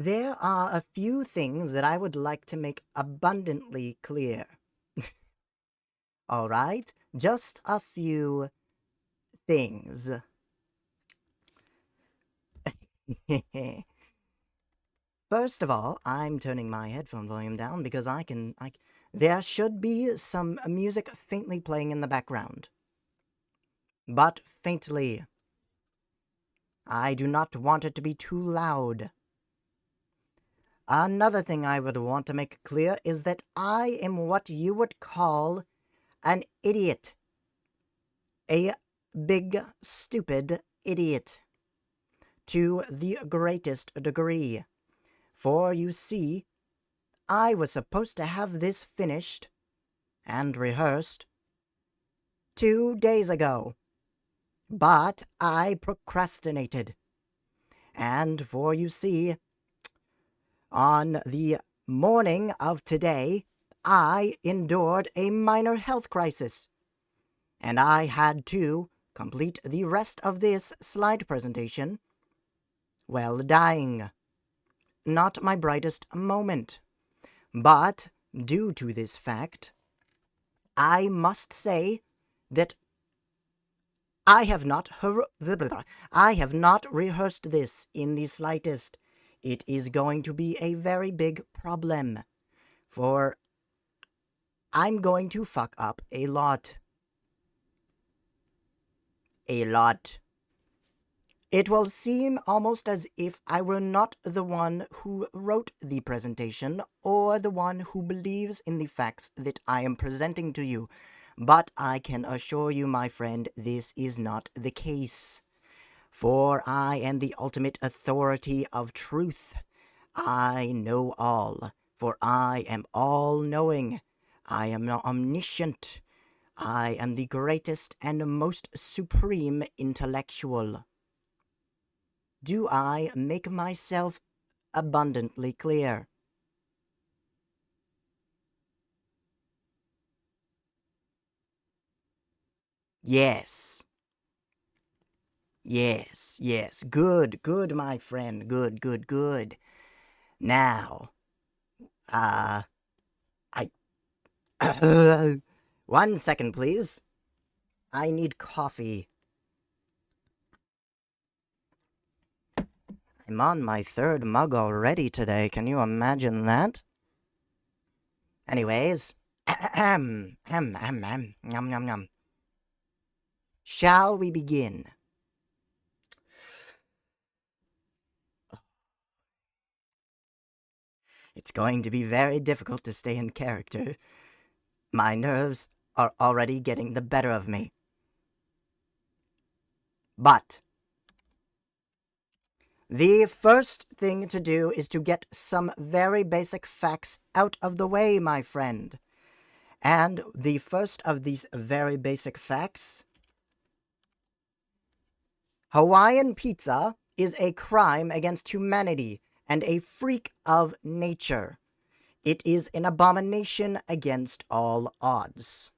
There are a few things that I would like to make abundantly clear. All right? Just a few things. First of all, I'm turning my headphone volume down because there should be some music faintly playing in the background. But faintly. I do not want it to be too loud. Another thing I would want to make clear is that I am what you would call an idiot. A big, stupid idiot. To the greatest degree. For you see, I was supposed to have this finished and rehearsed 2 days ago. But I procrastinated. And for you see, on the morning of today, I endured a minor health crisis, and I had to complete the rest of this slide presentation while dying. Not my brightest moment, but due to this fact, I must say that I have not rehearsed this in the slightest. It is going to be a very big problem, for I'm going to fuck up a lot. A lot. It will seem almost as if I were not the one who wrote the presentation or the one who believes in the facts that I am presenting to you, but I can assure you, my friend, this is not the case. For I am the ultimate authority of truth. I know all, for I am all-knowing. I am omniscient. I am the greatest and most supreme intellectual. Do I make myself abundantly clear? Yes. Yes, yes. Good, good, my friend. Good, good, good. Now, I. 1 second, please. I need coffee. I'm on my third mug already today. Can you imagine that? Anyways, yum, yum, yum. Shall we begin? It's going to be very difficult to stay in character. My nerves are already getting the better of me. But the first thing to do is to get some very basic facts out of the way, my friend. And the first of these very basic facts: Hawaiian pizza is a crime against humanity and a freak of nature. It is an abomination against all odds.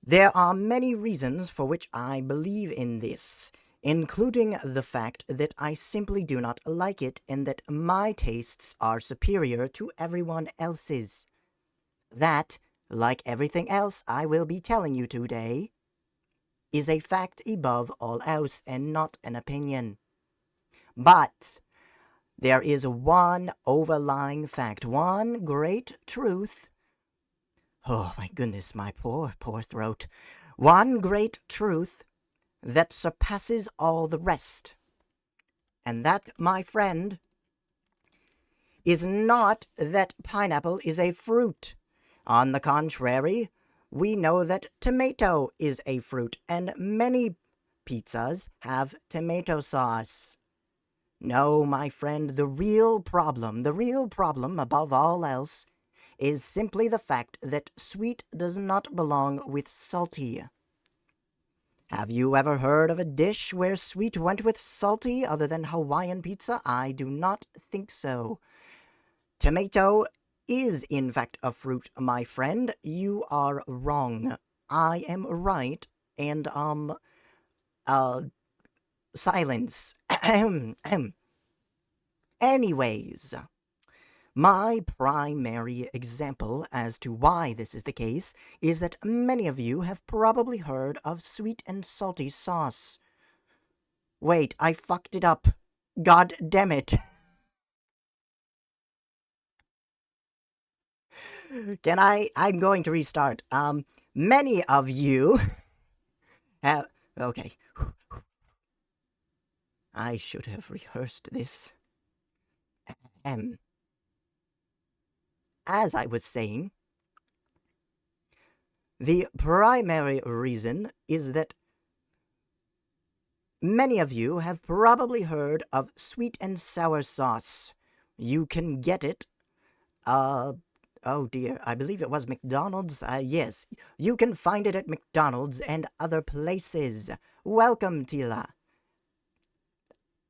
There are many reasons for which I believe in this, including the fact that I simply do not like it and that my tastes are superior to everyone else's. That, like everything else I will be telling you today, is a fact above all else and not an opinion. But there is one overlying fact, one great truth. Oh my goodness, my poor, poor throat. One great truth that surpasses all the rest. And that, my friend, is not that pineapple is a fruit. On the contrary, we know that tomato is a fruit, and many pizzas have tomato sauce. No, my friend, the real problem above all else, is simply the fact that sweet does not belong with salty. Have you ever heard of a dish where sweet went with salty other than Hawaiian pizza? I do not think so. Tomato is in fact a fruit, my friend. You are wrong. I am right, and silence. Anyways, my primary example as to why this is the case is that many of you have probably heard of sweet and salty sauce. Wait, I fucked it up. God damn it. I'm going to restart. Many of you have, okay. I should have rehearsed this. As I was saying, the primary reason is that many of you have probably heard of sweet and sour sauce. You can get it, oh dear, I believe it was McDonald's. Yes, you can find it at McDonald's and other places. Welcome, Tila.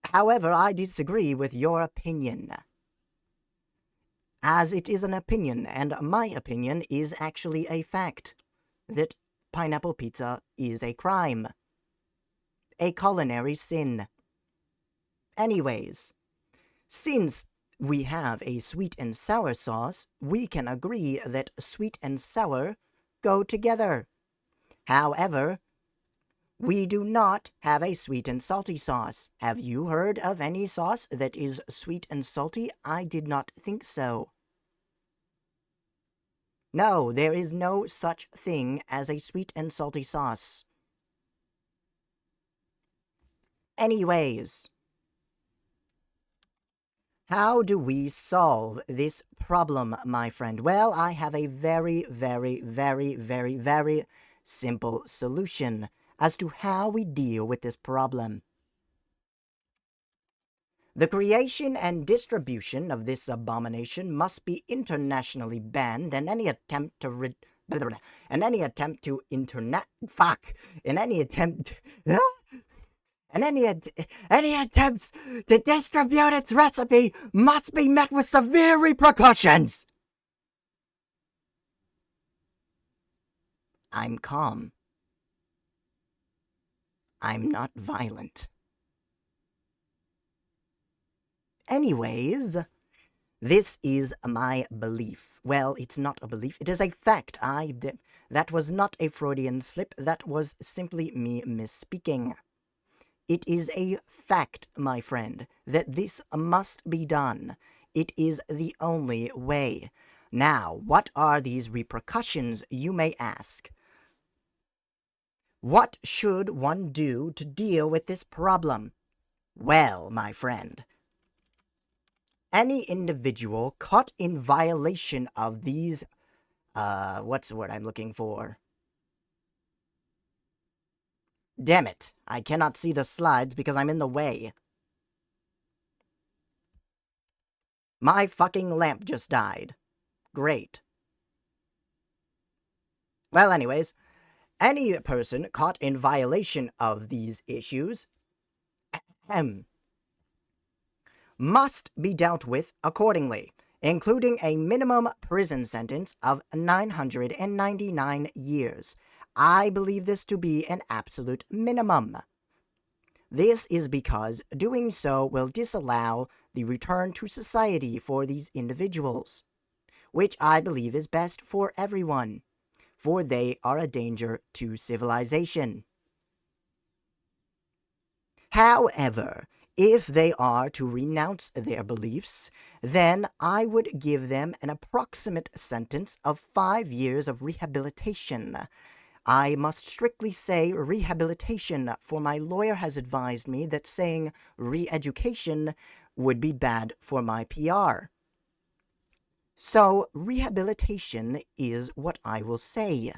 However, I disagree with your opinion, as it is an opinion, and my opinion is actually a fact, that pineapple pizza is a crime. A culinary sin. Anyways, since we have a sweet and sour sauce, we can agree that sweet and sour go together. However, we do not have a sweet and salty sauce. Have you heard of any sauce that is sweet and salty? I did not think so. No, there is no such thing as a sweet and salty sauce. Anyways, how do we solve this problem, my friend? Well, I have a very, very, very, very, very simple solution as to how we deal with this problem. The creation and distribution of this abomination must be internationally banned, and any attempt to and any attempt to any attempts to distribute its recipe must be met with severe repercussions. I'm calm. I'm not violent. Anyways, this is my belief. Well, it's not a belief, it is a fact. That was not a Freudian slip, that was simply me misspeaking. It is a fact, my friend, that this must be done. It is the only way. Now, what are these repercussions, you may ask? What should one do to deal with this problem? Well, my friend, any individual caught in violation of these, what's the word I'm looking for? Damn it, I cannot see the slides because I'm in the way. My fucking lamp just died. Great. Well, anyways, any person caught in violation of these issues must be dealt with accordingly, including a minimum prison sentence of 999 years. I believe this to be an absolute minimum. This is because doing so will disallow the return to society for these individuals, which I believe is best for everyone, for they are a danger to civilization. However, if they are to renounce their beliefs, then I would give them an approximate sentence of 5 years of rehabilitation. I must strictly say rehabilitation, for my lawyer has advised me that saying re-education would be bad for my PR. So, rehabilitation is what I will say.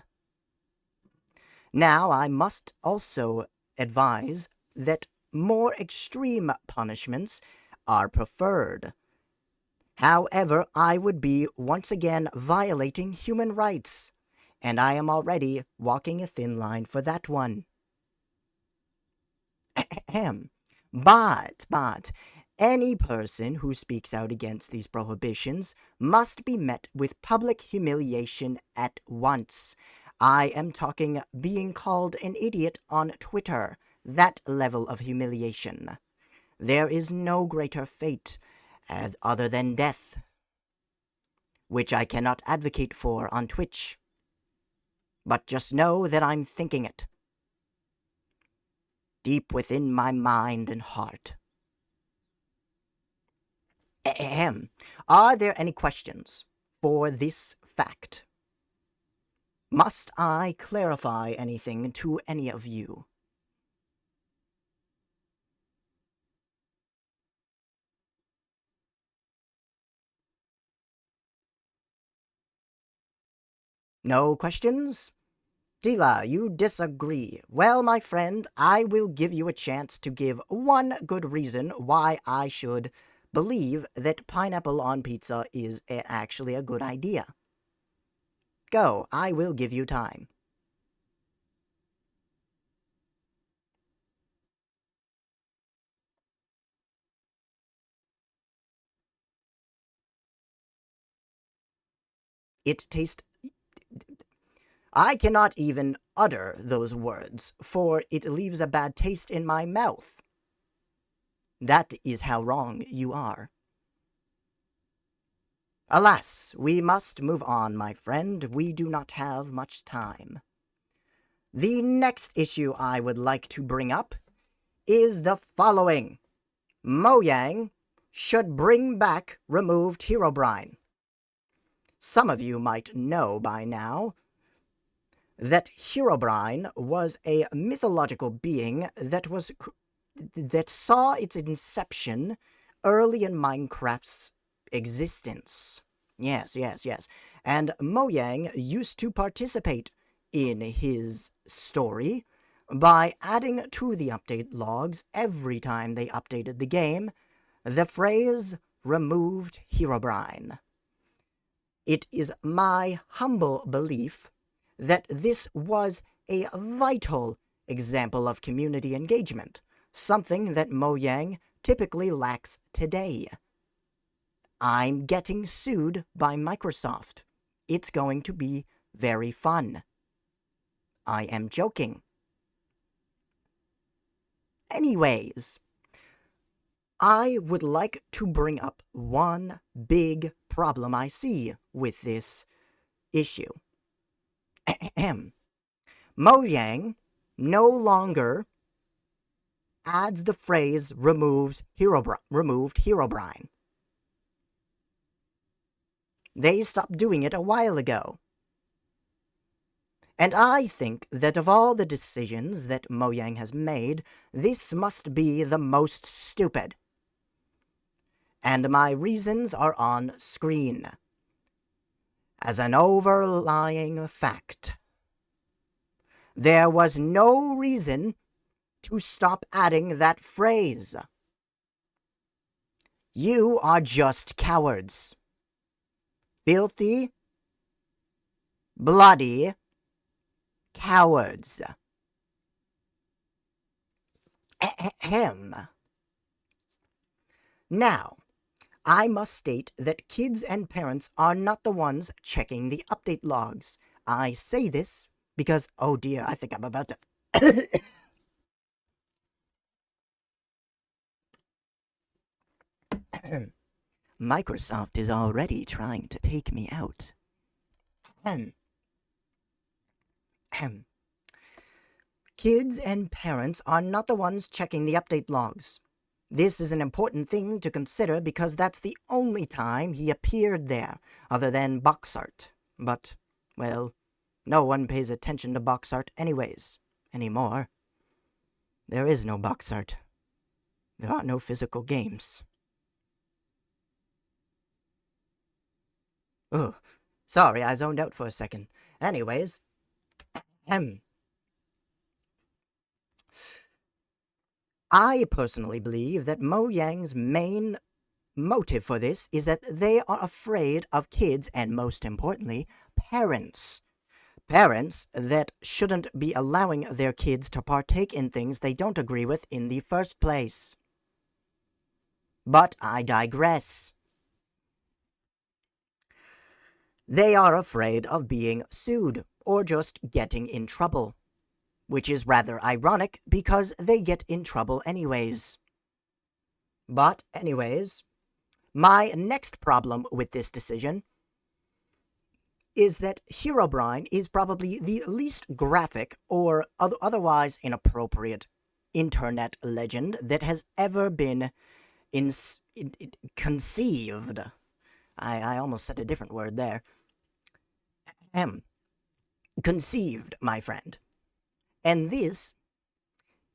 Now, I must also advise that more extreme punishments are preferred. However, I would be once again violating human rights, and I am already walking a thin line for that one. But any person who speaks out against these prohibitions must be met with public humiliation at once. I am talking being called an idiot on Twitter, that level of humiliation. There is no greater fate, other than death, which I cannot advocate for on Twitch. But just know that I'm thinking it. Deep within my mind and heart. Ahem. Are there any questions for this fact? Must I clarify anything to any of you? No questions? Tila, you disagree. Well, my friend, I will give you a chance to give one good reason why I should believe that pineapple on pizza is actually a good idea. Go, I will give you time. It tastes... I cannot even utter those words, for it leaves a bad taste in my mouth. That is how wrong you are. Alas, we must move on, my friend. We do not have much time. The next issue I would like to bring up is the following. Mojang should bring back removed Herobrine. Some of you might know by now that Herobrine was a mythological being that saw its inception early in Minecraft's existence. Yes. And Mojang used to participate in his story by adding to the update logs every time they updated the game the phrase removed Herobrine. It is my humble belief that this was a vital example of community engagement, something that Mojang typically lacks today. I'm getting sued by Microsoft. It's going to be very fun. I am joking. Anyways, I would like to bring up one big problem I see with this issue. Mojang no longer adds the phrase removed Herobrine. They stopped doing it a while ago. And I think that of all the decisions that Mojang has made, this must be the most stupid. And my reasons are on screen. As an overlying fact, there was no reason to stop adding that phrase. You are just cowards. Filthy, bloody cowards. Ahem. Now, I must state that kids and parents are not the ones checking the update logs. I say this because, oh dear, I think I'm about to... Microsoft is already trying to take me out. Kids and parents are not the ones checking the update logs. This is an important thing to consider because that's the only time he appeared there, other than box art. But, well, no one pays attention to box art anyways, anymore. There is no box art. There are no physical games. Oh, sorry, I zoned out for a second. Anyways, I personally believe that Mojang's main motive for this is that they are afraid of kids and, most importantly, parents. Parents that shouldn't be allowing their kids to partake in things they don't agree with in the first place. But I digress. They are afraid of being sued or just getting in trouble, which is rather ironic because they get in trouble anyways. But anyways, My next problem with this decision is that Herobrine is probably the least graphic or otherwise inappropriate internet legend that has ever been conceived. I almost said a different word there. Conceived, my friend. And this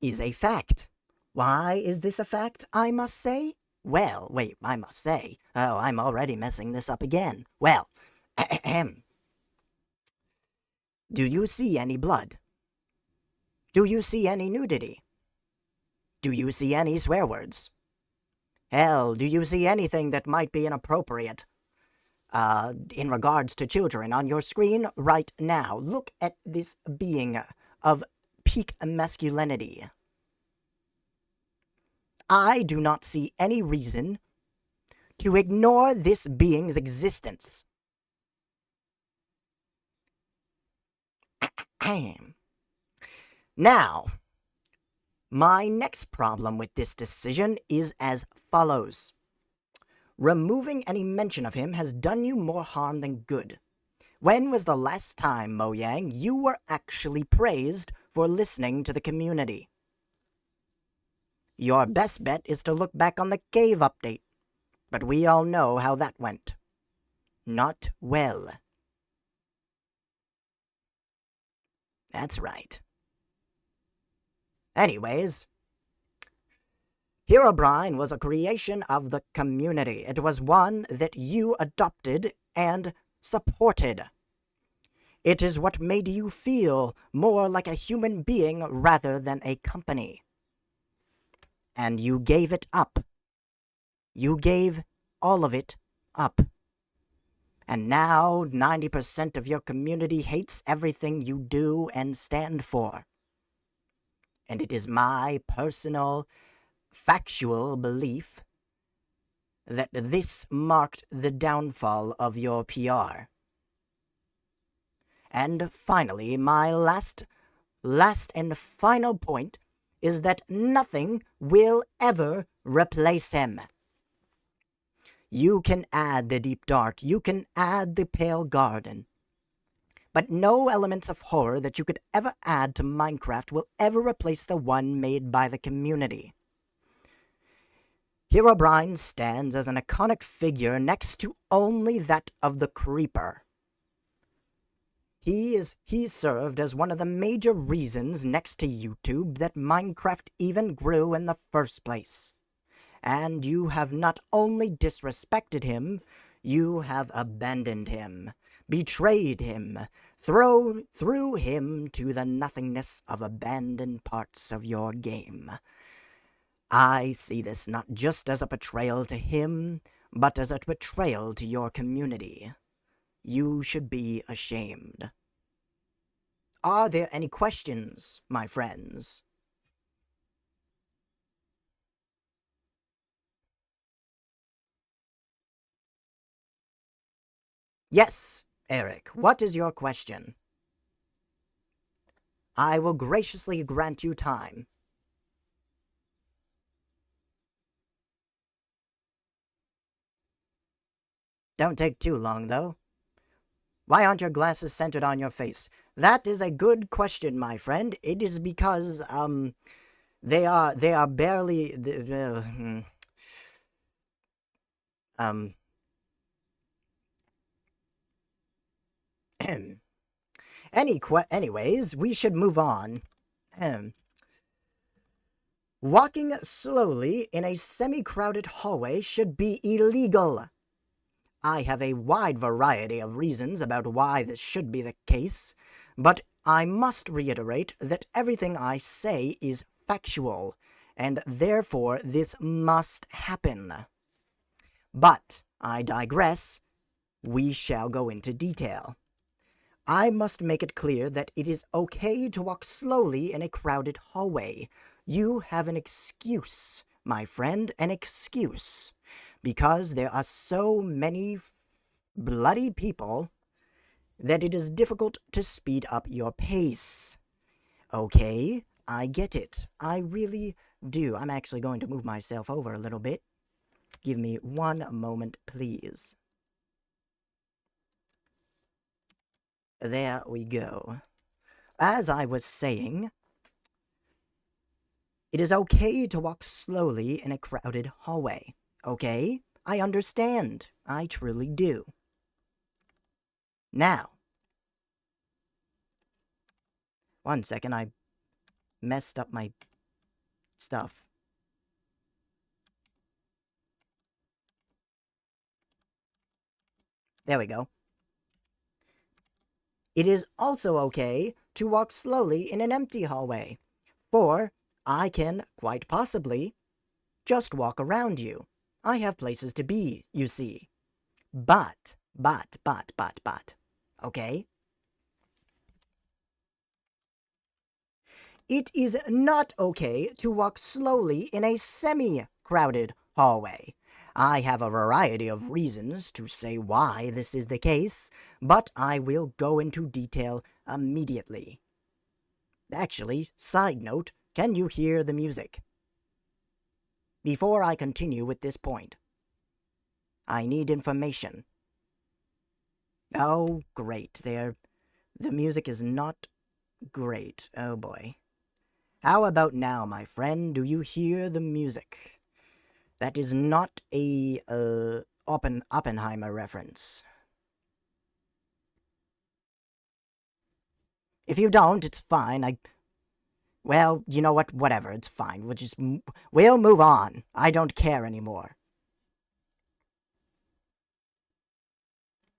is a fact. Why is this a fact, I must say? Well, wait, I must say. Oh, I'm already messing this up again. Well, do you see any blood? Do you see any nudity? Do you see any swear words? Hell, do you see anything that might be inappropriate? In regards to children on your screen right now, look at this being of peak masculinity. I do not see any reason to ignore this being's existence. Now, my next problem with this decision is as follows. Removing any mention of him has done you more harm than good. When was the last time, Mojang, you were actually praised for listening to the community? Your best bet is to look back on the cave update, but we all know how that went. Not well. That's right. Anyways, Herobrine was a creation of the community. It was one that you adopted and supported. It is what made you feel more like a human being rather than a company. And you gave it up. You gave all of it up. And now 90% of your community hates everything you do and stand for. And it is my personal, factual belief that this marked the downfall of your PR. And finally, my last and final point is that nothing will ever replace him. You can add the deep dark, you can add the pale garden, but no elements of horror that you could ever add to Minecraft will ever replace the one made by the community. Herobrine stands as an iconic figure next to only that of the Creeper. He served as one of the major reasons next to YouTube that Minecraft even grew in the first place. And you have not only disrespected him, you have abandoned him, betrayed him, threw him to the nothingness of abandoned parts of your game. I see this not just as a betrayal to him, but as a betrayal to your community. You should be ashamed. Are there any questions, my friends? Yes, Eric, what is your question? I will graciously grant you time. Don't take too long, though. Why aren't your glasses centered on your face? That is a good question, my friend. It is because, they are barely, anyways, we should move on. Walking slowly in a semi-crowded hallway should be illegal. I have a wide variety of reasons about why this should be the case, but I must reiterate that everything I say is factual, and therefore this must happen. But I digress. We shall go into detail. I must make it clear that it is okay to walk slowly in a crowded hallway. You have an excuse, my friend, an excuse. Because there are so many bloody people that it is difficult to speed up your pace. Okay, I get it. I really do. I'm actually going to move myself over a little bit. Give me one moment, please. There we go. As I was saying, it is okay to walk slowly in a crowded hallway. Okay? I understand. I truly do. Now, one second, I messed up my stuff. There we go. It is also okay to walk slowly in an empty hallway, for I can, quite possibly, just walk around you. I have places to be, you see. But, okay? It is not okay to walk slowly in a semi-crowded hallway. I have a variety of reasons to say why this is the case, but I will go into detail immediately. Actually, side note, can you hear the music? Before I continue with this point, I need information. Oh, great. The music is not great. Oh boy. How about now, my friend? Do you hear the music? That is not a Oppenheimer reference. If you don't, it's fine. Well, you know what? Whatever. It's fine. We'll move on. I don't care anymore.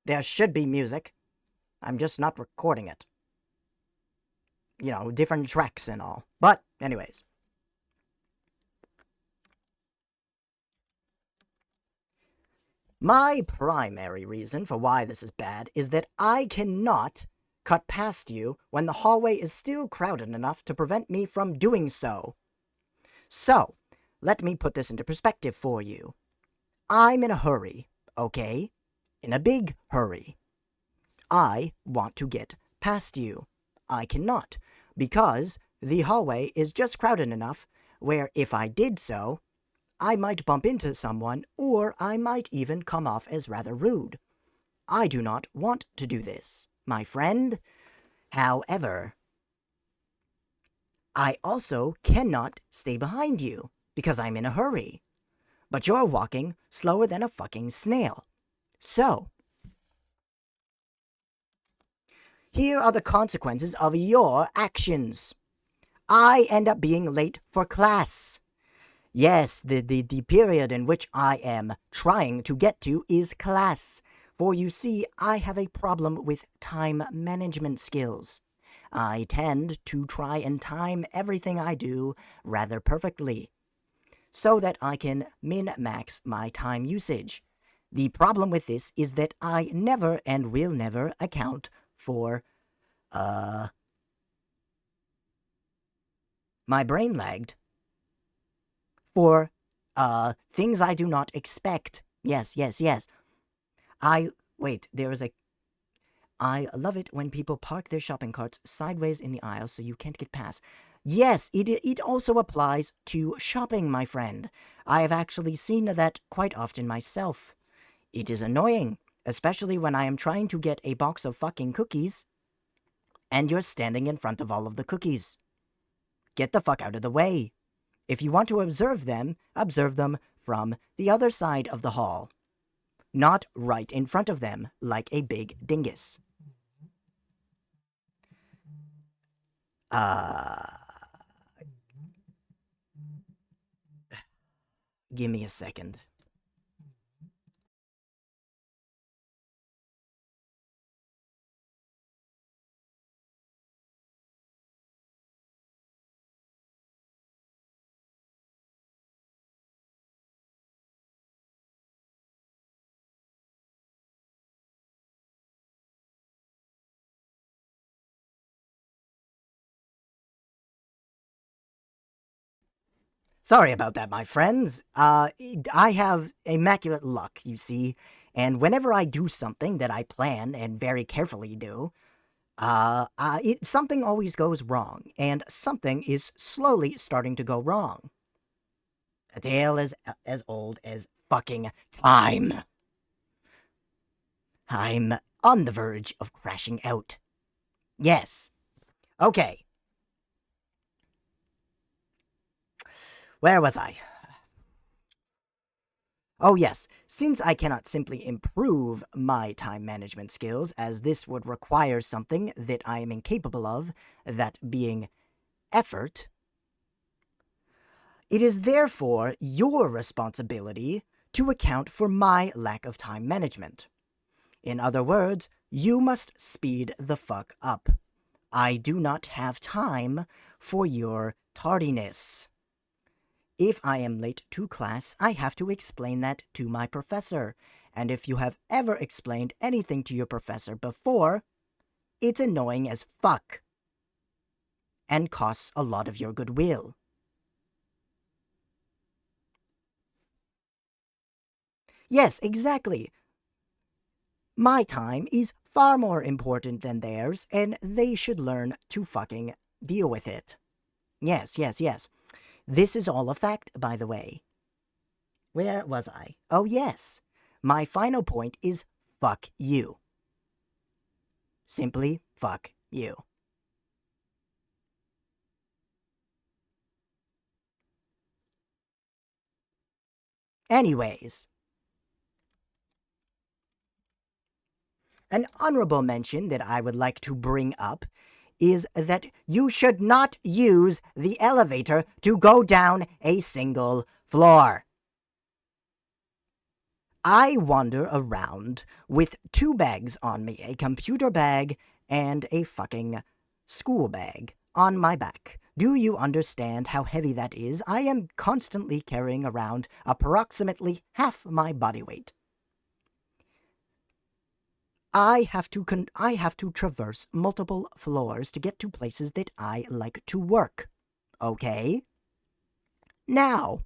There should be music. I'm just not recording it. You know, different tracks and all. But, anyways. My primary reason for why this is bad is that I cannot cut past you when the hallway is still crowded enough to prevent me from doing so. So, let me put this into perspective for you. I'm in a hurry, okay? In a big hurry. I want to get past you. I cannot, because the hallway is just crowded enough where if I did so, I might bump into someone, or I might even come off as rather rude. I do not want to do this, my friend. However, I also cannot stay behind you, because I'm in a hurry. But you're walking slower than a fucking snail. So, here are the consequences of your actions. I end up being late for class. Yes, the period in which I am trying to get to is class. For you see, I have a problem with time management skills. I tend to try and time everything I do rather perfectly, so that I can min-max my time usage. The problem with this is that I never and will never account for, my brain lagged. For, things I do not expect. Yes. I love it when people park their shopping carts sideways in the aisle so you can't get past. Yes, it also applies to shopping, my friend. I have actually seen that quite often myself. It is annoying, especially when I am trying to get a box of fucking cookies, and you're standing in front of all of the cookies. Get the fuck out of the way. If you want to observe them from the other side of the hall, not right in front of them like a big dingus. Give me a second. Sorry about that, my friends. I have immaculate luck, you see, and whenever I do something that I plan and very carefully do, something always goes wrong, and something is slowly starting to go wrong. A tale as old as fucking time. I'm on the verge of crashing out. Yes. Okay. Where was I? Oh, yes. Since I cannot simply improve my time management skills, as this would require something that I am incapable of, that being effort, it is therefore your responsibility to account for my lack of time management. In other words, you must speed the fuck up. I do not have time for your tardiness. If I am late to class, I have to explain that to my professor. And if you have ever explained anything to your professor before, it's annoying as fuck. And costs a lot of your goodwill. Yes, exactly. My time is far more important than theirs, and they should learn to fucking deal with it. Yes, yes, yes. This is all a fact, by the way. Where was I? Oh, yes. My final point is fuck you. Simply fuck you. Anyways, an honorable mention that I would like to bring up is that you should not use the elevator to go down a single floor. I wander around with two bags on me, a computer bag and a fucking school bag on my back. Do you understand how heavy that is? I am constantly carrying around approximately half my body weight. I have to traverse multiple floors to get to places that I like to work. Okay? Now,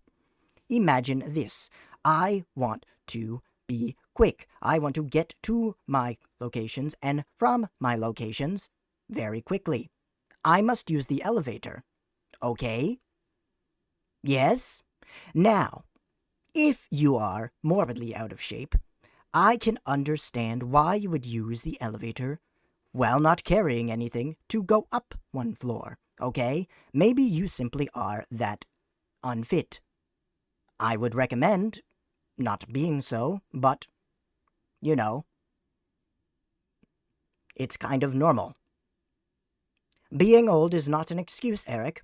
imagine this. I want to be quick. I want to get to my locations and from my locations very quickly. I must use the elevator. Okay? Yes? Now, if you are morbidly out of shape, I can understand why you would use the elevator while not carrying anything to go up one floor. Okay? Maybe you simply are that unfit. I would recommend not being so, but, you know, it's kind of normal. Being old is not an excuse, Eric.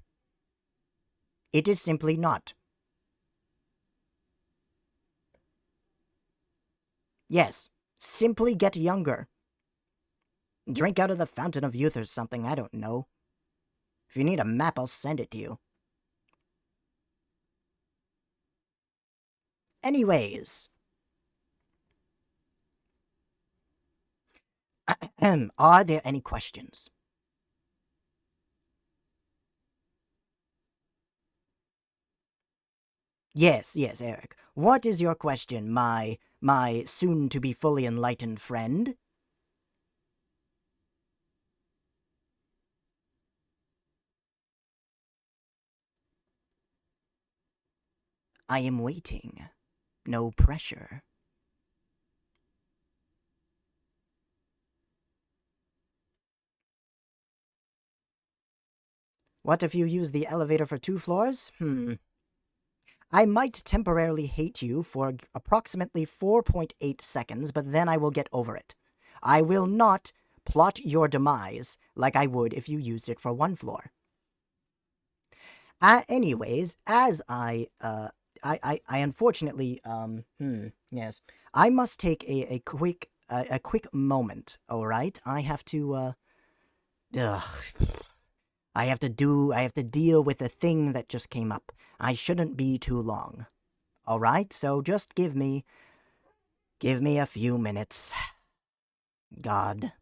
It is simply not. Yes, simply get younger. Drink out of the fountain of youth or something, I don't know. If you need a map, I'll send it to you. Anyways, are there any questions? Yes, yes, Eric. What is your question, my soon to be fully enlightened friend? I am waiting. No pressure. What if you use the elevator for 2 floors? I might temporarily hate you for approximately 4.8 seconds, but then I will get over it. I will not plot your demise like I would if you used it for 1 floor. Anyways, as I unfortunately, yes, I must take a quick moment. All right, I have to, ugh, I have to deal with a thing that just came up. I shouldn't be too long. All right, so just give me a few minutes. God.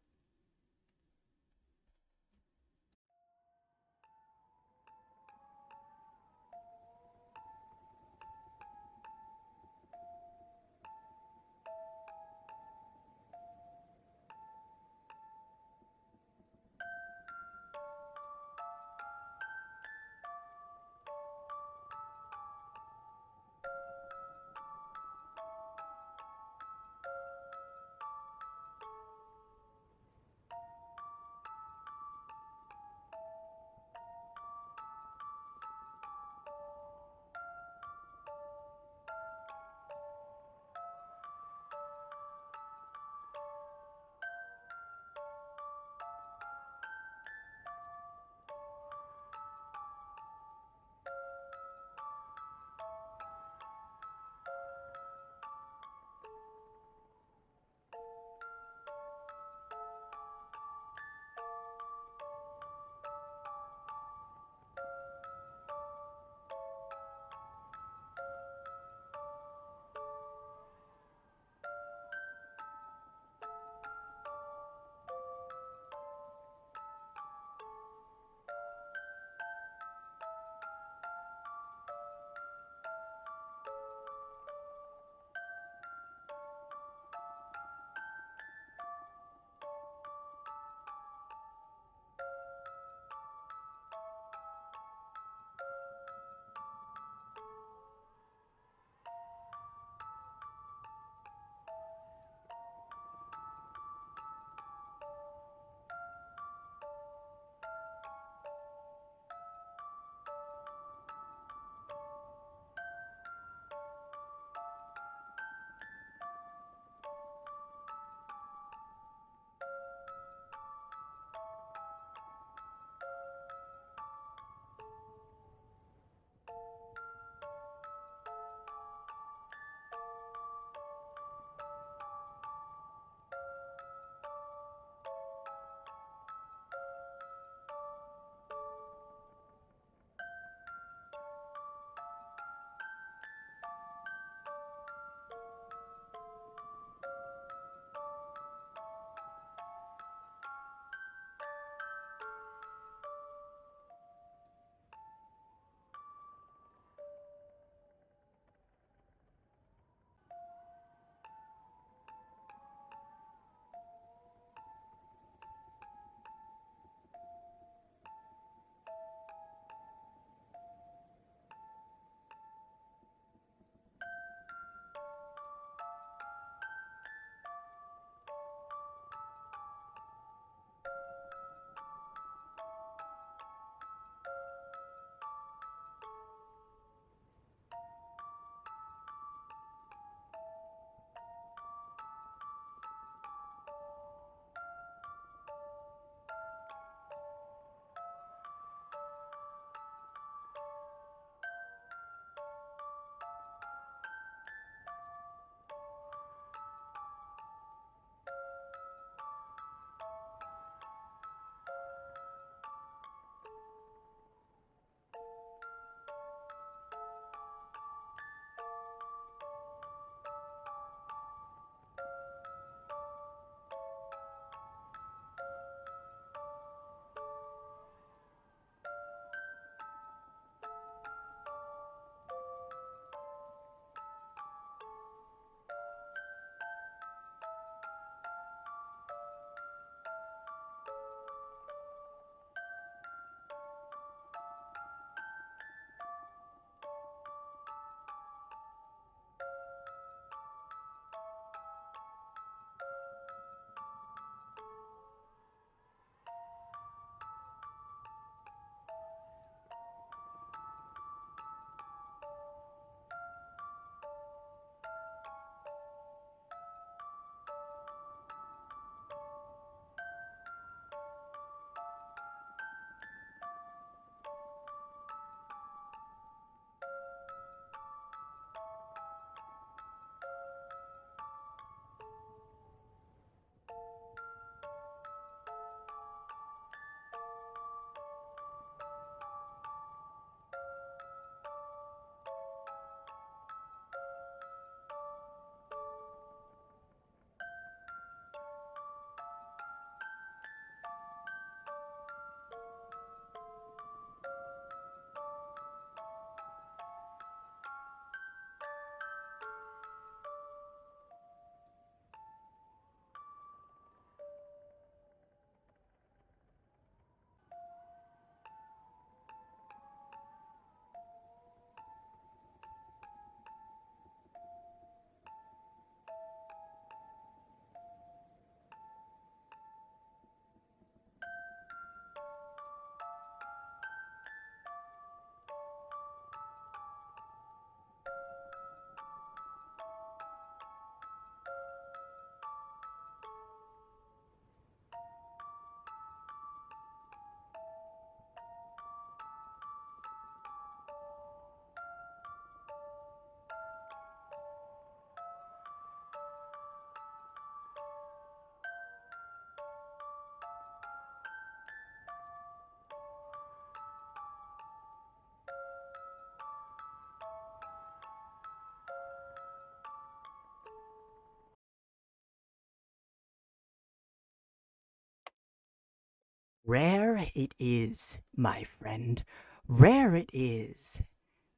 Rare it is, my friend, rare it is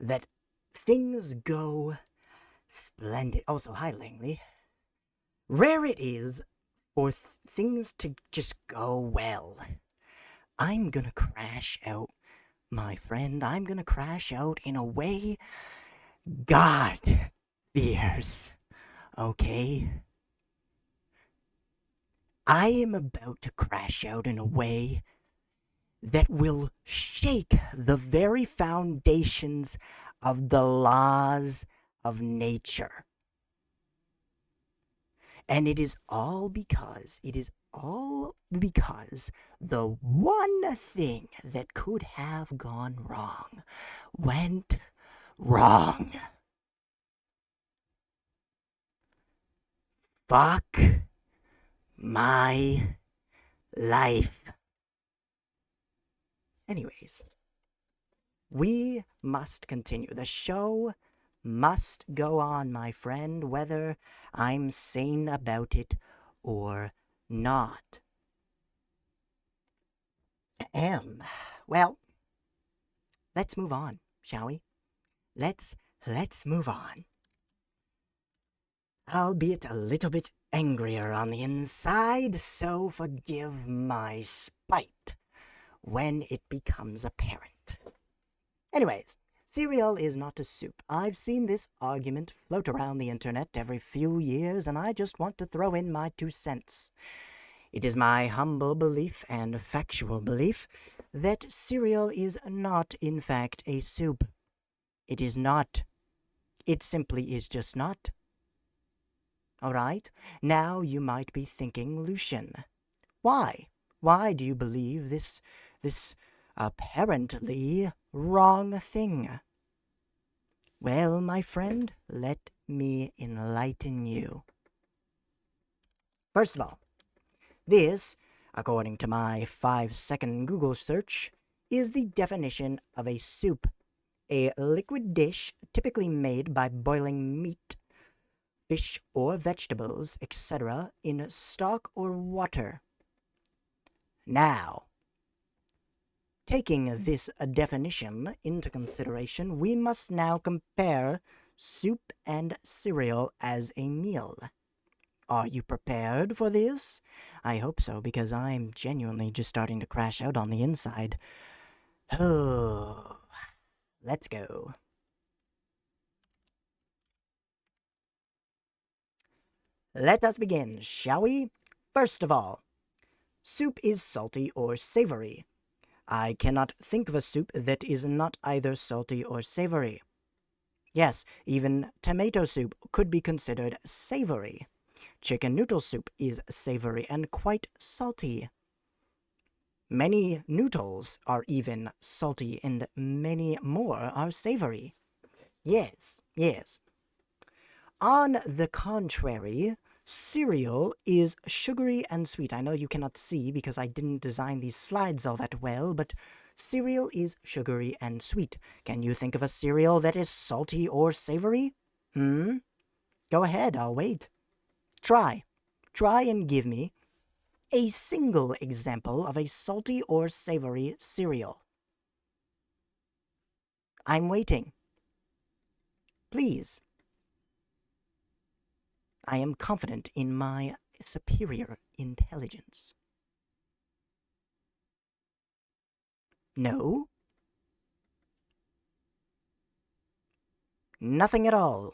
that things go splendid. Also, hi, Langley. Rare it is for things to just go well. I'm gonna crash out, my friend. I'm gonna crash out in a way God fears. Okay? I am about to crash out in a way that will shake the very foundations of the laws of nature. And it is all because the one thing that could have gone wrong went wrong. Fuck my life. Anyways, we must continue. The show must go on, my friend, whether I'm sane about it or not. Well, let's move on, shall we? Let's move on. Albeit a little bit angrier on the inside, so forgive my spite when it becomes apparent. Anyways, cereal is not a soup. I've seen this argument float around the internet every few years, and I just want to throw in my 2 cents. It is my humble belief and factual belief that cereal is not, in fact, a soup. It is not. It simply is just not. Alright? Now you might be thinking, Lucian, why? Why do you believe this apparently wrong thing? Well, my friend, let me enlighten you. First of all, this, according to my 5-second Google search, is the definition of a soup, a liquid dish typically made by boiling meat, fish or vegetables, etc., in stock or water. Now, taking this definition into consideration, we must now compare soup and cereal as a meal. Are you prepared for this? I hope so, because I'm genuinely just starting to crash out on the inside. Oh, let's go. Let us begin, shall we? First of all, soup is salty or savory. I cannot think of a soup that is not either salty or savory. Yes, even tomato soup could be considered savory. Chicken noodle soup is savory and quite salty. Many noodles are even salty and many more are savory. Yes, yes. On the contrary, cereal is sugary and sweet. I know you cannot see because I didn't design these slides all that well, but cereal is sugary and sweet. Can you think of a cereal that is salty or savory? Go ahead, I'll wait. Try and give me a single example of a salty or savory cereal. I'm waiting. Please. I am confident in my superior intelligence. No? Nothing at all.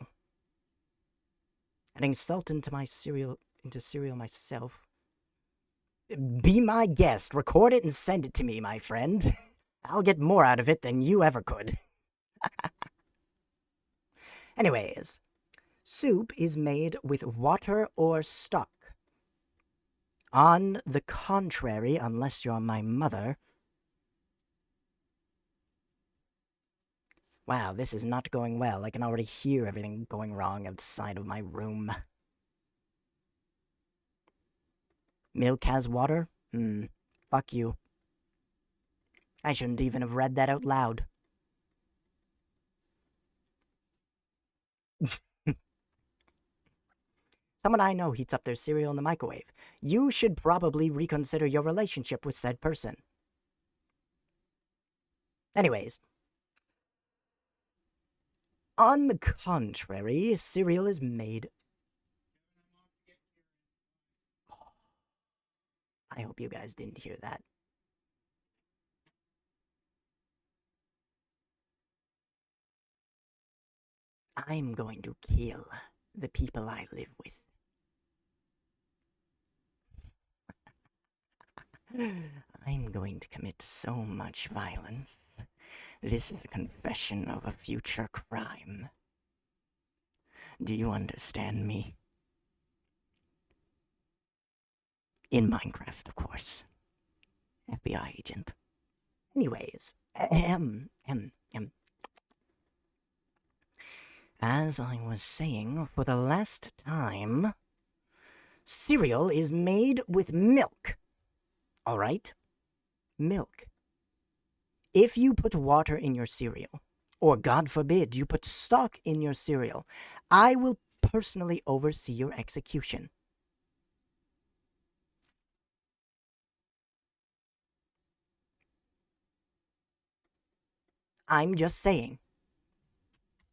Adding salt into cereal myself. Be my guest. Record it and send it to me, my friend. I'll get more out of it than you ever could. Anyways, soup is made with water or stock. On the contrary, unless you're my mother. Wow, this is not going well. I can already hear everything going wrong outside of my room. Milk has water? Fuck you. I shouldn't even have read that out loud. Someone I know heats up their cereal in the microwave. You should probably reconsider your relationship with said person. Anyways, on the contrary, cereal is made... I hope you guys didn't hear that. I'm going to kill the people I live with. I'm going to commit so much violence. This is a confession of a future crime. Do you understand me? In Minecraft, of course. FBI agent. Anyways, as I was saying for the last time, cereal is made with milk. Alright? Milk. If you put water in your cereal, or God forbid you put stock in your cereal, I will personally oversee your execution. I'm just saying.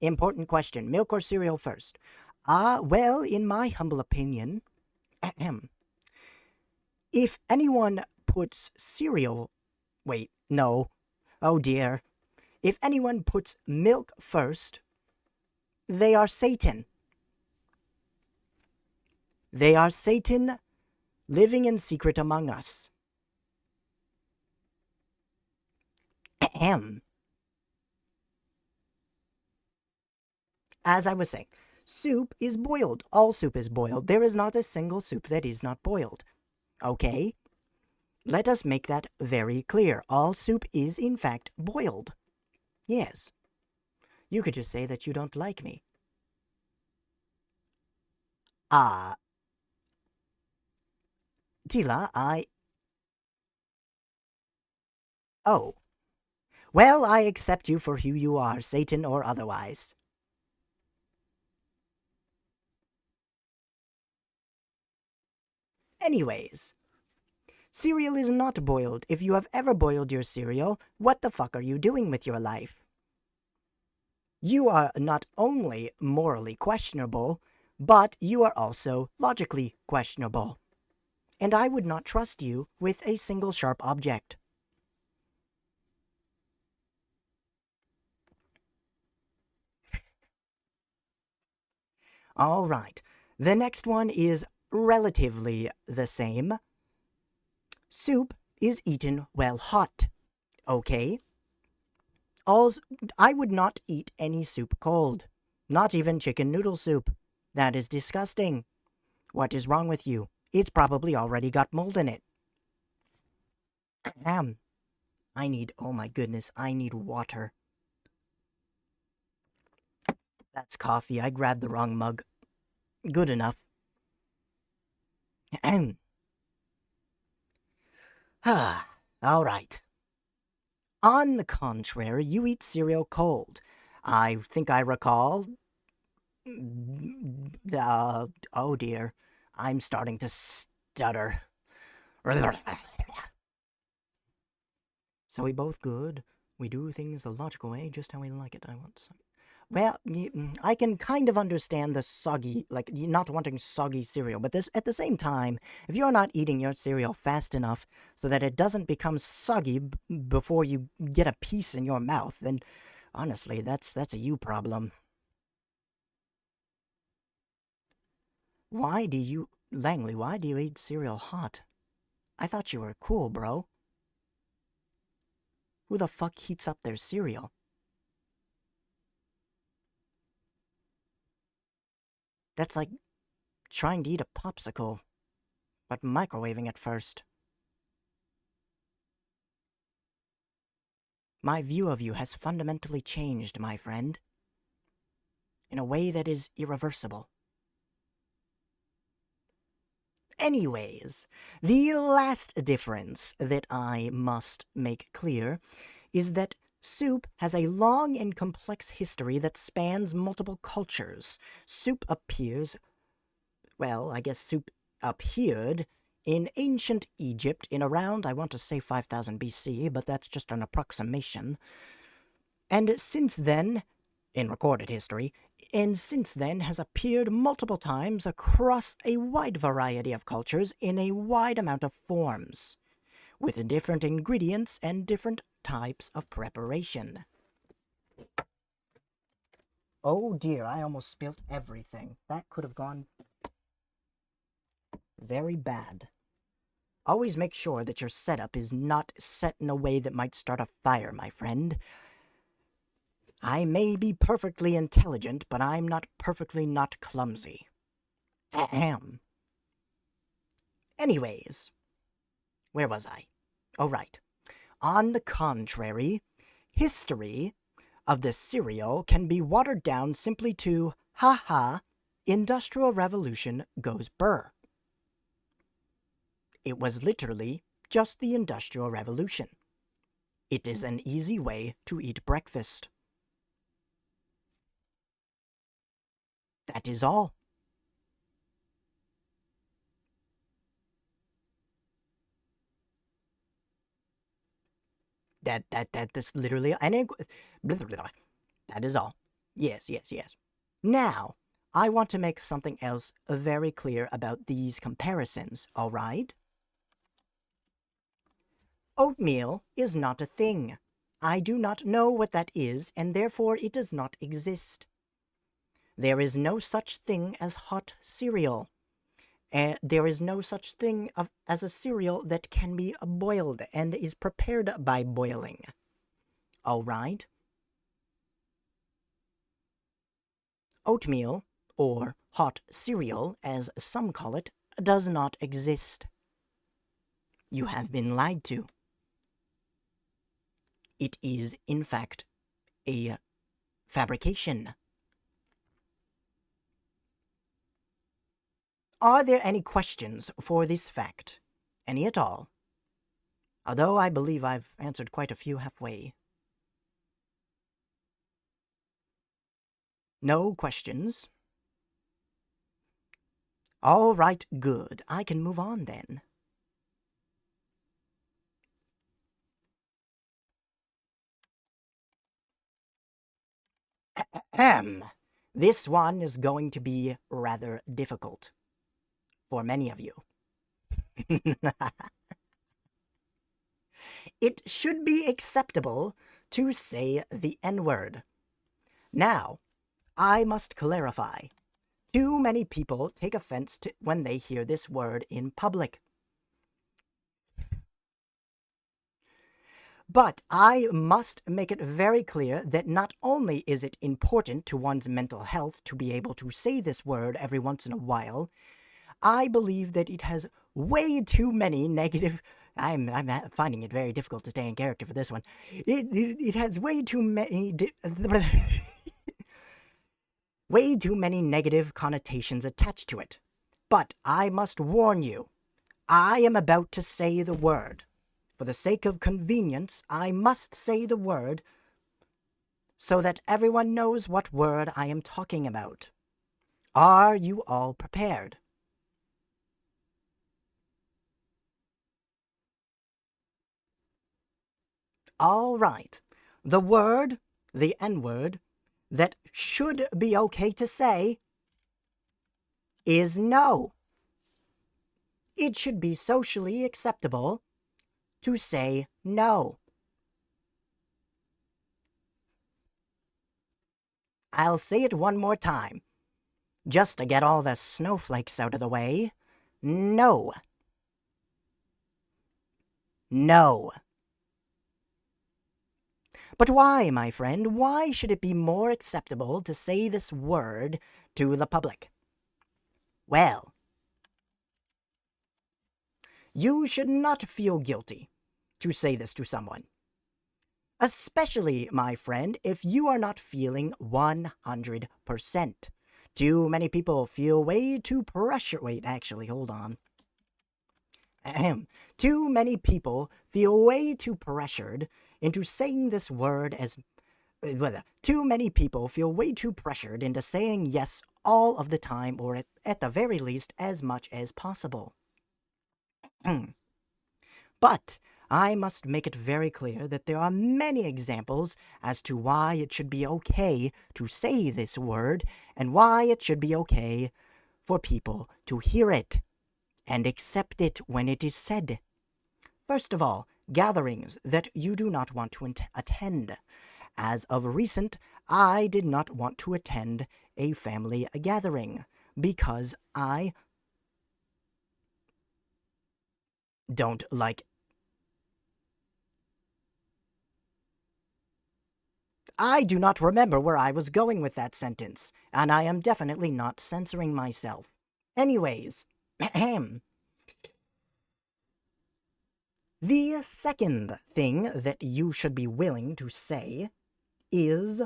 Important question. Milk or cereal first? Well, in my humble opinion, if anyone puts cereal... Wait, no. Oh dear. If anyone puts milk first, they are Satan. They are Satan living in secret among us. As I was saying, soup is boiled. All soup is boiled. There is not a single soup that is not boiled. Okay? Let us make that very clear. All soup is, in fact, boiled. Yes. You could just say that you don't like me. Tila, Oh. Well, I accept you for who you are, Satan or otherwise. Anyways, cereal is not boiled. If you have ever boiled your cereal, what the fuck are you doing with your life? You are not only morally questionable, but you are also logically questionable. And I would not trust you with a single sharp object. Alright, the next one is relatively the same. Soup is eaten while hot. Okay? I would not eat any soup cold. Not even chicken noodle soup. That is disgusting. What is wrong with you? It's probably already got mold in it. Oh my goodness, I need water. That's coffee. I grabbed the wrong mug. Good enough. Alright. On the contrary, you eat cereal cold. I think I recall... oh dear. I'm starting to stutter. So we both good. We do things the logical way, just how we like it. I want some. Well, I can kind of understand the soggy, like not wanting soggy cereal, but at the same time, if you're not eating your cereal fast enough so that it doesn't become soggy before you get a piece in your mouth, then honestly, that's a you problem. Langley, why do you eat cereal hot? I thought you were cool, bro. Who the fuck heats up their cereal? That's like trying to eat a popsicle, but microwaving it first. My view of you has fundamentally changed, my friend. In a way that is irreversible. Anyways, the last difference that I must make clear is that soup has a long and complex history that spans multiple cultures. Soup appears well, I guess soup appeared in ancient Egypt in around, I want to say 5000 BC, but that's just an approximation. And since then, in recorded history, and since then has appeared multiple times across a wide variety of cultures in a wide amount of forms, with different ingredients and different types of preparation. Oh dear, I almost spilt everything. That could have gone very bad. Always make sure that your setup is not set in a way that might start a fire, my friend. I may be perfectly intelligent, but I'm not perfectly not clumsy. Ahem. Anyways, where was I? Oh, right. On the contrary, history of the cereal can be watered down simply to, ha ha, Industrial Revolution goes burr. It was literally just the Industrial Revolution. It is an easy way to eat breakfast. That is all. That's literally that is all. Yes. Now, I want to make something else very clear about these comparisons, all right? Oatmeal is not a thing. I do not know what that is, and therefore it does not exist. There is no such thing as hot cereal. There is no such thing as a cereal that can be boiled and is prepared by boiling. All right? Oatmeal, or hot cereal as some call it, does not exist. You have been lied to. It is, in fact, a fabrication. Are there any questions for this fact? Any at all? Although I believe I've answered quite a few halfway. No questions? All right, good. I can move on then. Ahem. This one is going to be rather difficult for many of you. It should be acceptable to say the N-word. Now, I must clarify. Too many people take offense when they hear this word in public. But I must make it very clear that not only is it important to one's mental health to be able to say this word every once in a while, I believe that it has way too many negative... I'm finding it very difficult to stay in character for this one. It has way too many... way too many negative connotations attached to it. But I must warn you, I am about to say the word. For the sake of convenience, I must say the word so that everyone knows what word I am talking about. Are you all prepared? All right. The word, the N-word, that should be okay to say is no. It should be socially acceptable to say no. I'll say it one more time, just to get all the snowflakes out of the way. No. No. But why, my friend, why should it be more acceptable to say this word to the public? Well, you should not feel guilty to say this to someone. Especially, my friend, if you are not feeling 100%. Too many people feel way too pressure. Wait, actually, hold on. Too many people feel way too pressured into saying this word as... Too many people feel way too pressured into saying yes all of the time, or at the very least, as much as possible. But I must make it very clear that there are many examples as to why it should be okay to say this word, and why it should be okay for people to hear it and accept it when it is said. First of all, gatherings that you do not want to attend. As of recent, I did not want to attend a family gathering because I don't like. I do not remember where I was going with that sentence, and I am definitely not censoring myself. Anyways, ahem. The second thing that you should be willing to say is.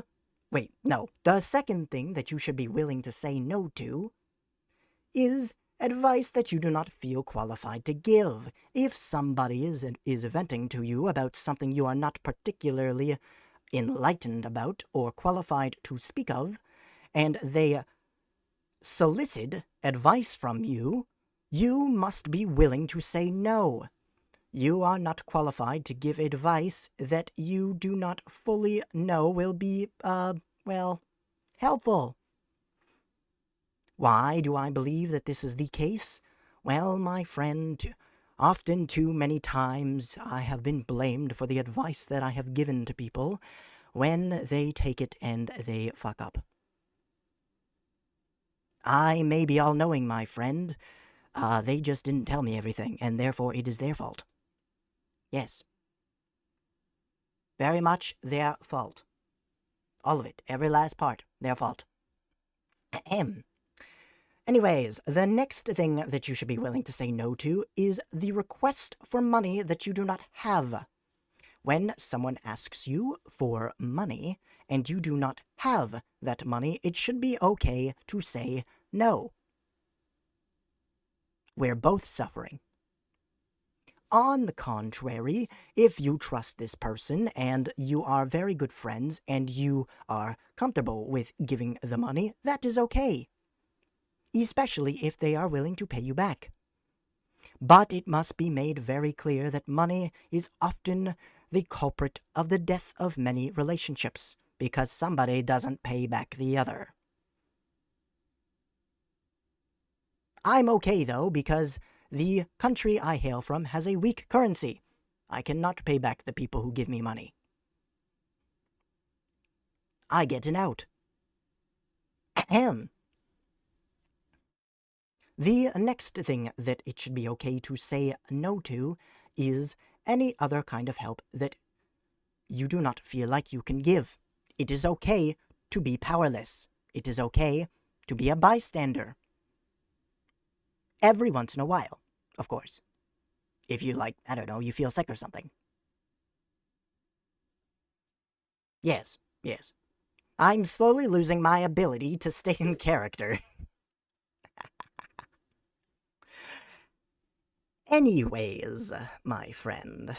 Wait, no. The second thing that you should be willing to say no to is advice that you do not feel qualified to give. If somebody is venting to you about something you are not particularly enlightened about or qualified to speak of, and they solicit advice from you, you must be willing to say no. You are not qualified to give advice that you do not fully know will be, well, helpful. Why do I believe that this is the case? Well, my friend, often too many times I have been blamed for the advice that I have given to people when they take it and they fuck up. I may be all-knowing, my friend. They just didn't tell me everything, and therefore it is their fault. Yes. Very much their fault. All of it. Every last part. Their fault. Ahem. Anyways, the next thing that you should be willing to say no to is the request for money that you do not have. When someone asks you for money and you do not have that money, it should be okay to say no. We're both suffering. On the contrary, if you trust this person and you are very good friends and you are comfortable with giving the money, that is okay. Especially if they are willing to pay you back. But it must be made very clear that money is often the culprit of the death of many relationships, because somebody doesn't pay back the other. I'm okay, though, because the country I hail from has a weak currency. I cannot pay back the people who give me money. I get an out. Ahem. The next thing that it should be okay to say no to is any other kind of help that you do not feel like you can give. It is okay to be powerless. It is okay to be a bystander. Every once in a while, of course. If you, like, I don't know, you feel sick or something. Yes, yes. I'm slowly losing my ability to stay in character. Anyways, my friend.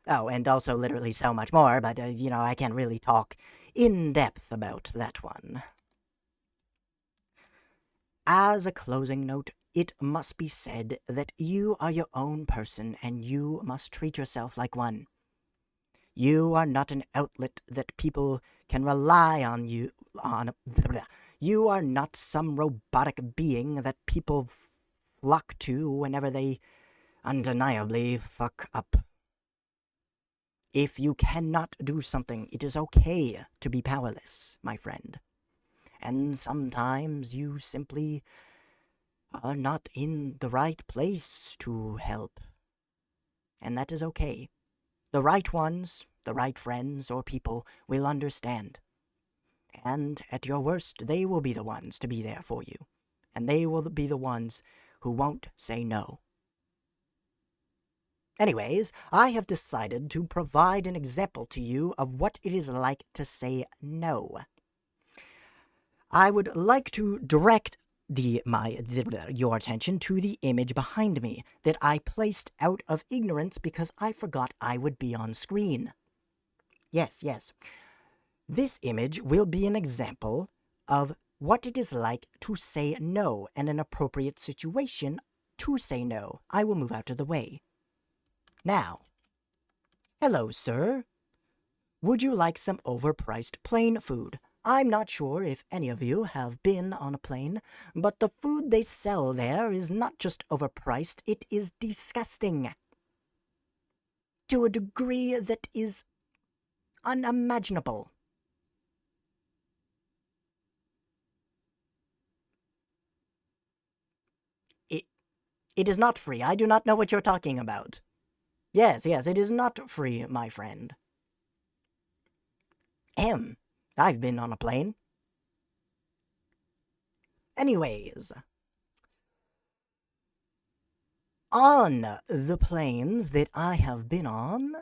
Oh, and also literally so much more, but, I can't really talk in depth about that one. As a closing note, it must be said that you are your own person and you must treat yourself like one. You are not an outlet that people can rely on you on. You are not some robotic being that people flock to whenever they undeniably fuck up. If you cannot do something, it is okay to be powerless, my friend. And sometimes you simply are not in the right place to help. And that is okay. The right ones, the right friends or people will understand. And at your worst, they will be the ones to be there for you. And they will be the ones who won't say no. Anyways, I have decided to provide an example to you of what it is like to say no. I would like to direct your attention to the image behind me that I placed out of ignorance because I forgot I would be on screen. Yes. This image will be an example of what it is like to say no and an appropriate situation to say no. I will move out of the way. Now, hello, sir. Would you like some overpriced plane food? I'm not sure if any of you have been on a plane, but the food they sell there is not just overpriced, it is disgusting. To a degree that is unimaginable. It is not free. I do not know what you're talking about. Yes, it is not free, my friend. I've been on a plane. Anyways, on the planes that I have been on,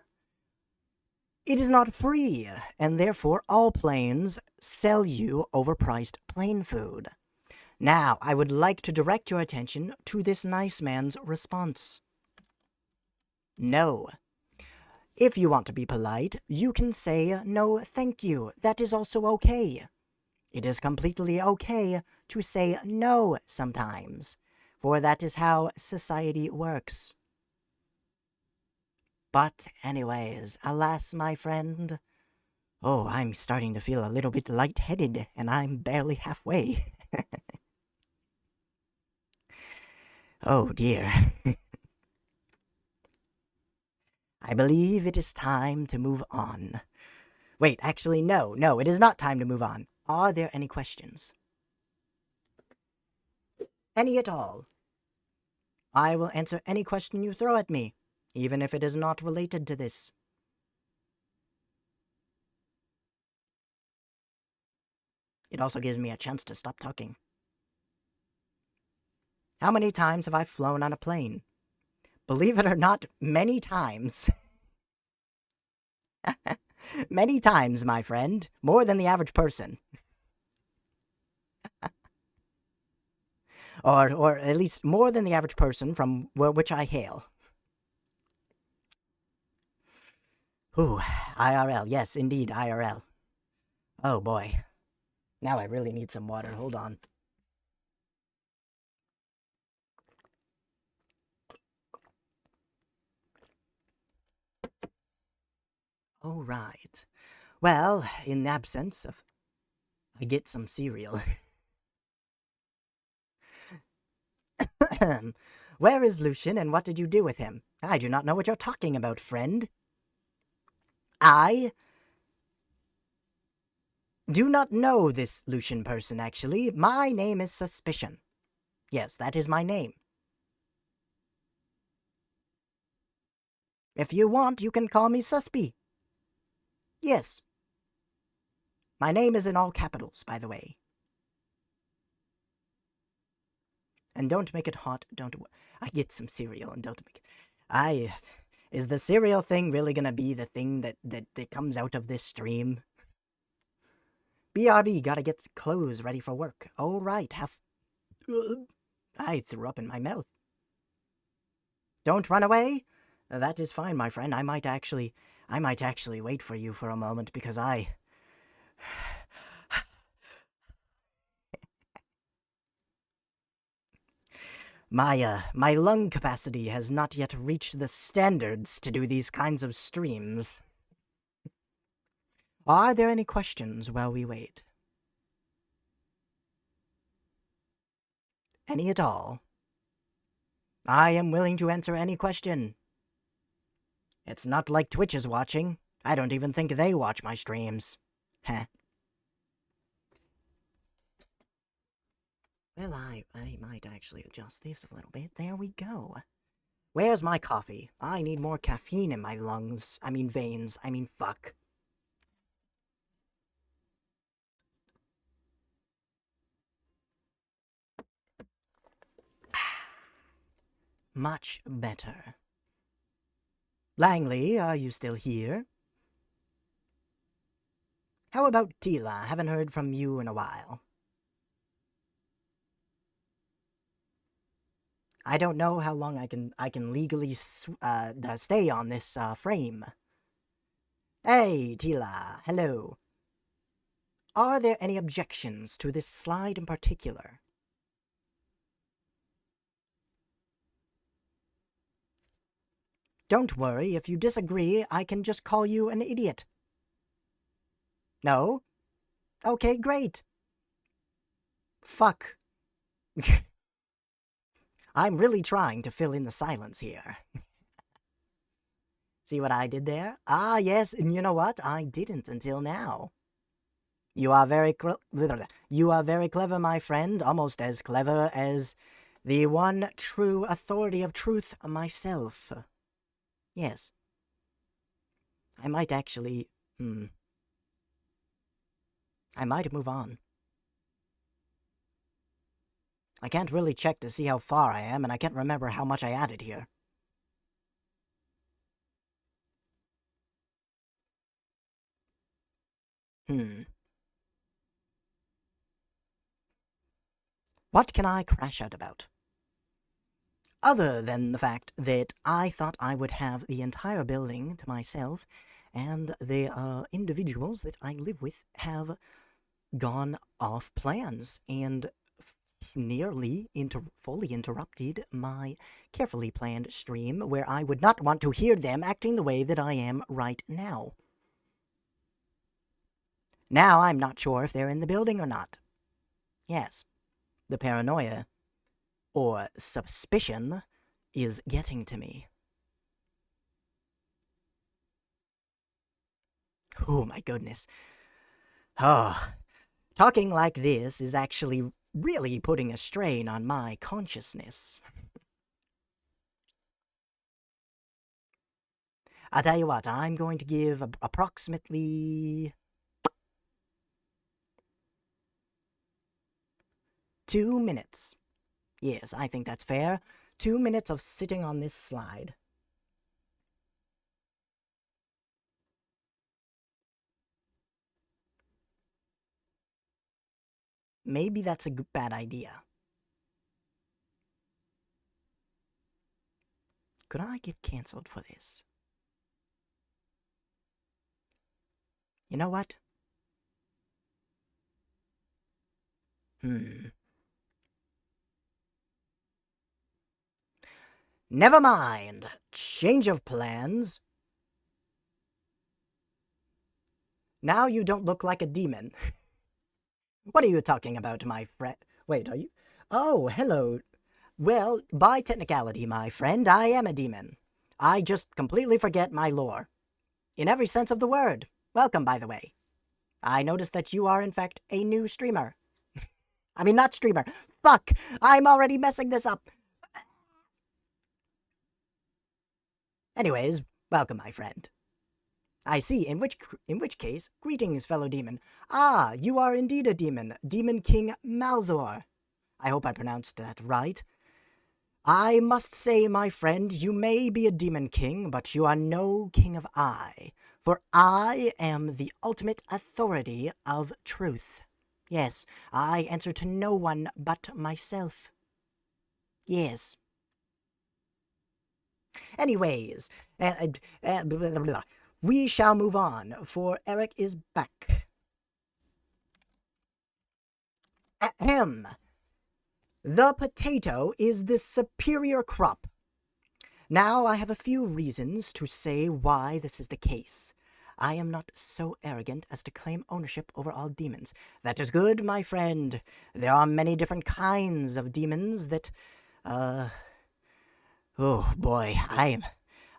it is not free, and therefore all planes sell you overpriced plane food. Now, I would like to direct your attention to this nice man's response. No. If you want to be polite, you can say no thank you. That is also okay. It is completely okay to say no sometimes, for that is how society works. But anyways, alas, my friend. Oh, I'm starting to feel a little bit lightheaded, and I'm barely halfway. Oh dear. I believe it is time to move on. Wait, actually, no, it is not time to move on. Are there any questions? Any at all? I will answer any question you throw at me, even if it is not related to this. It also gives me a chance to stop talking. How many times have I flown on a plane? Believe it or not, many times. Many times, my friend. More than the average person. or at least more than the average person from which I hail. Ooh, IRL. Yes, indeed, IRL. Oh boy. Now I really need some water. Hold on. All right. Well, in absence of... I get some cereal. Where is Lucian, and what did you do with him? I do not know what you're talking about, friend. I do not know this Lucian person, actually. My name is Suspicion. Yes, that is my name. If you want, you can call me Suspy. Yes. My name is in all capitals, by the way. And don't make it hot. I get some cereal and don't make... Is the cereal thing really gonna be the thing that comes out of this stream? BRB, gotta get clothes ready for work. Alright, I threw up in my mouth. Don't run away? That is fine, my friend. I might actually wait for you for a moment because my lung capacity has not yet reached the standards to do these kinds of streams. Are there any questions while we wait? Any at all? I am willing to answer any question. It's not like Twitch is watching. I don't even think they watch my streams. Heh. Well, I might actually adjust this a little bit. There we go. Where's my coffee? I need more caffeine in my lungs. I mean veins. I mean fuck. Much better. Langley, are you still here? How about Tila? Haven't heard from you in a while. I don't know how long I can legally stay on this frame. Hey, Tila. Hello. Are there any objections to this slide in particular? Don't worry, if you disagree, I can just call you an idiot. No? Okay, great. Fuck. I'm really trying to fill in the silence here. See what I did there? Ah, yes, and you know what? I didn't until now. You are very clever, my friend, almost as clever as the one true authority of truth myself. Yes. I might actually, I might move on. I can't really check to see how far I am, and I can't remember how much I added here. What can I crash out about? Other than the fact that I thought I would have the entire building to myself, and the individuals that I live with have gone off plans and nearly fully interrupted my carefully planned stream where I would not want to hear them acting the way that I am right now. Now I'm not sure if they're in the building or not. Yes, the paranoia or suspicion is getting to me. Oh my goodness. Oh, talking like this is actually really putting a strain on my consciousness. I'll tell you what, I'm going to give approximately 2 minutes. Yes, I think that's fair. 2 minutes of sitting on this slide. Maybe that's a bad idea. Could I get cancelled for this? You know what? Never mind. Change of plans. Now you don't look like a demon. What are you talking about, my friend? Wait, are you? Oh, hello. Well, by technicality, my friend, I am a demon. I just completely forget my lore. In every sense of the word. Welcome, by the way. I noticed that you are, in fact, a new streamer. I mean, not streamer. Fuck! I'm already messing this up. Anyways, welcome, my friend. I see, in which case, greetings, fellow demon. Ah, you are indeed a demon, Demon King Malzor. I hope I pronounced that right. I must say, my friend, you may be a demon king, but you are no king of I, for I am the ultimate authority of truth. Yes, I answer to no one but myself. Yes. Anyways, we shall move on, for Eric is back. Ahem. The potato is the superior crop. Now, I have a few reasons to say why this is the case. I am not so arrogant as to claim ownership over all demons. That is good, my friend. There are many different kinds of demons that, oh boy, I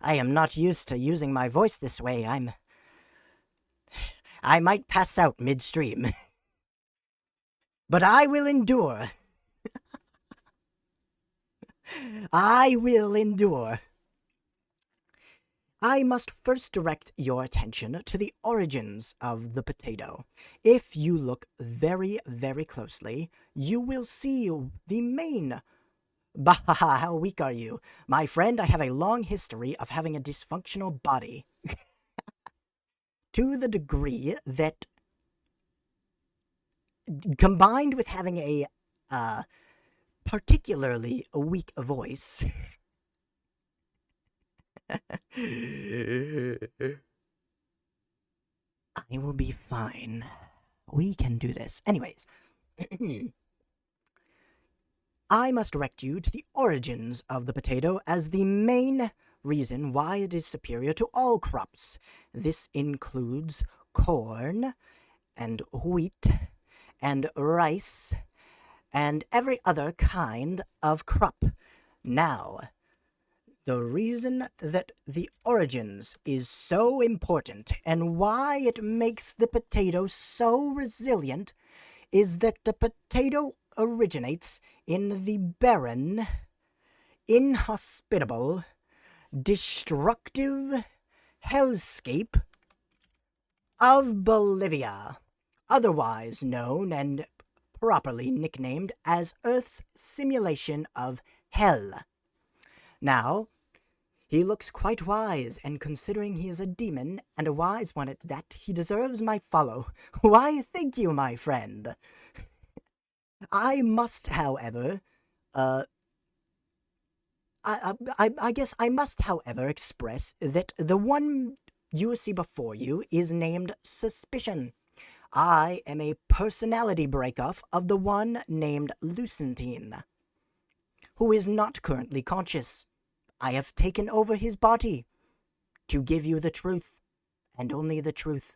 am not used to using my voice this way. I might pass out midstream. But I will endure. I will endure. I must first direct your attention to the origins of the potato. If you look very, very closely, you will see the main... Bah, how weak are you? My friend, I have a long history of having a dysfunctional body. To the degree that, combined with having a particularly weak voice... I will be fine. We can do this. Anyways, I must direct you to the origins of the potato as the main reason why it is superior to all crops. This includes corn and wheat and rice and every other kind of crop. Now, the reason that the origins is so important and why it makes the potato so resilient is that the potato originates in the barren, inhospitable, destructive hellscape of Bolivia, otherwise known and properly nicknamed as Earth's simulation of hell. Now, he looks quite wise, and considering he is a demon, and a wise one at that, he deserves my follow. Why, thank you, my friend. I must, however, I guess I must, however, express that the one you see before you is named Suspicion. I am a personality breakoff of the one named Lucentine, who is not currently conscious. I have taken over his body to give you the truth, and only the truth,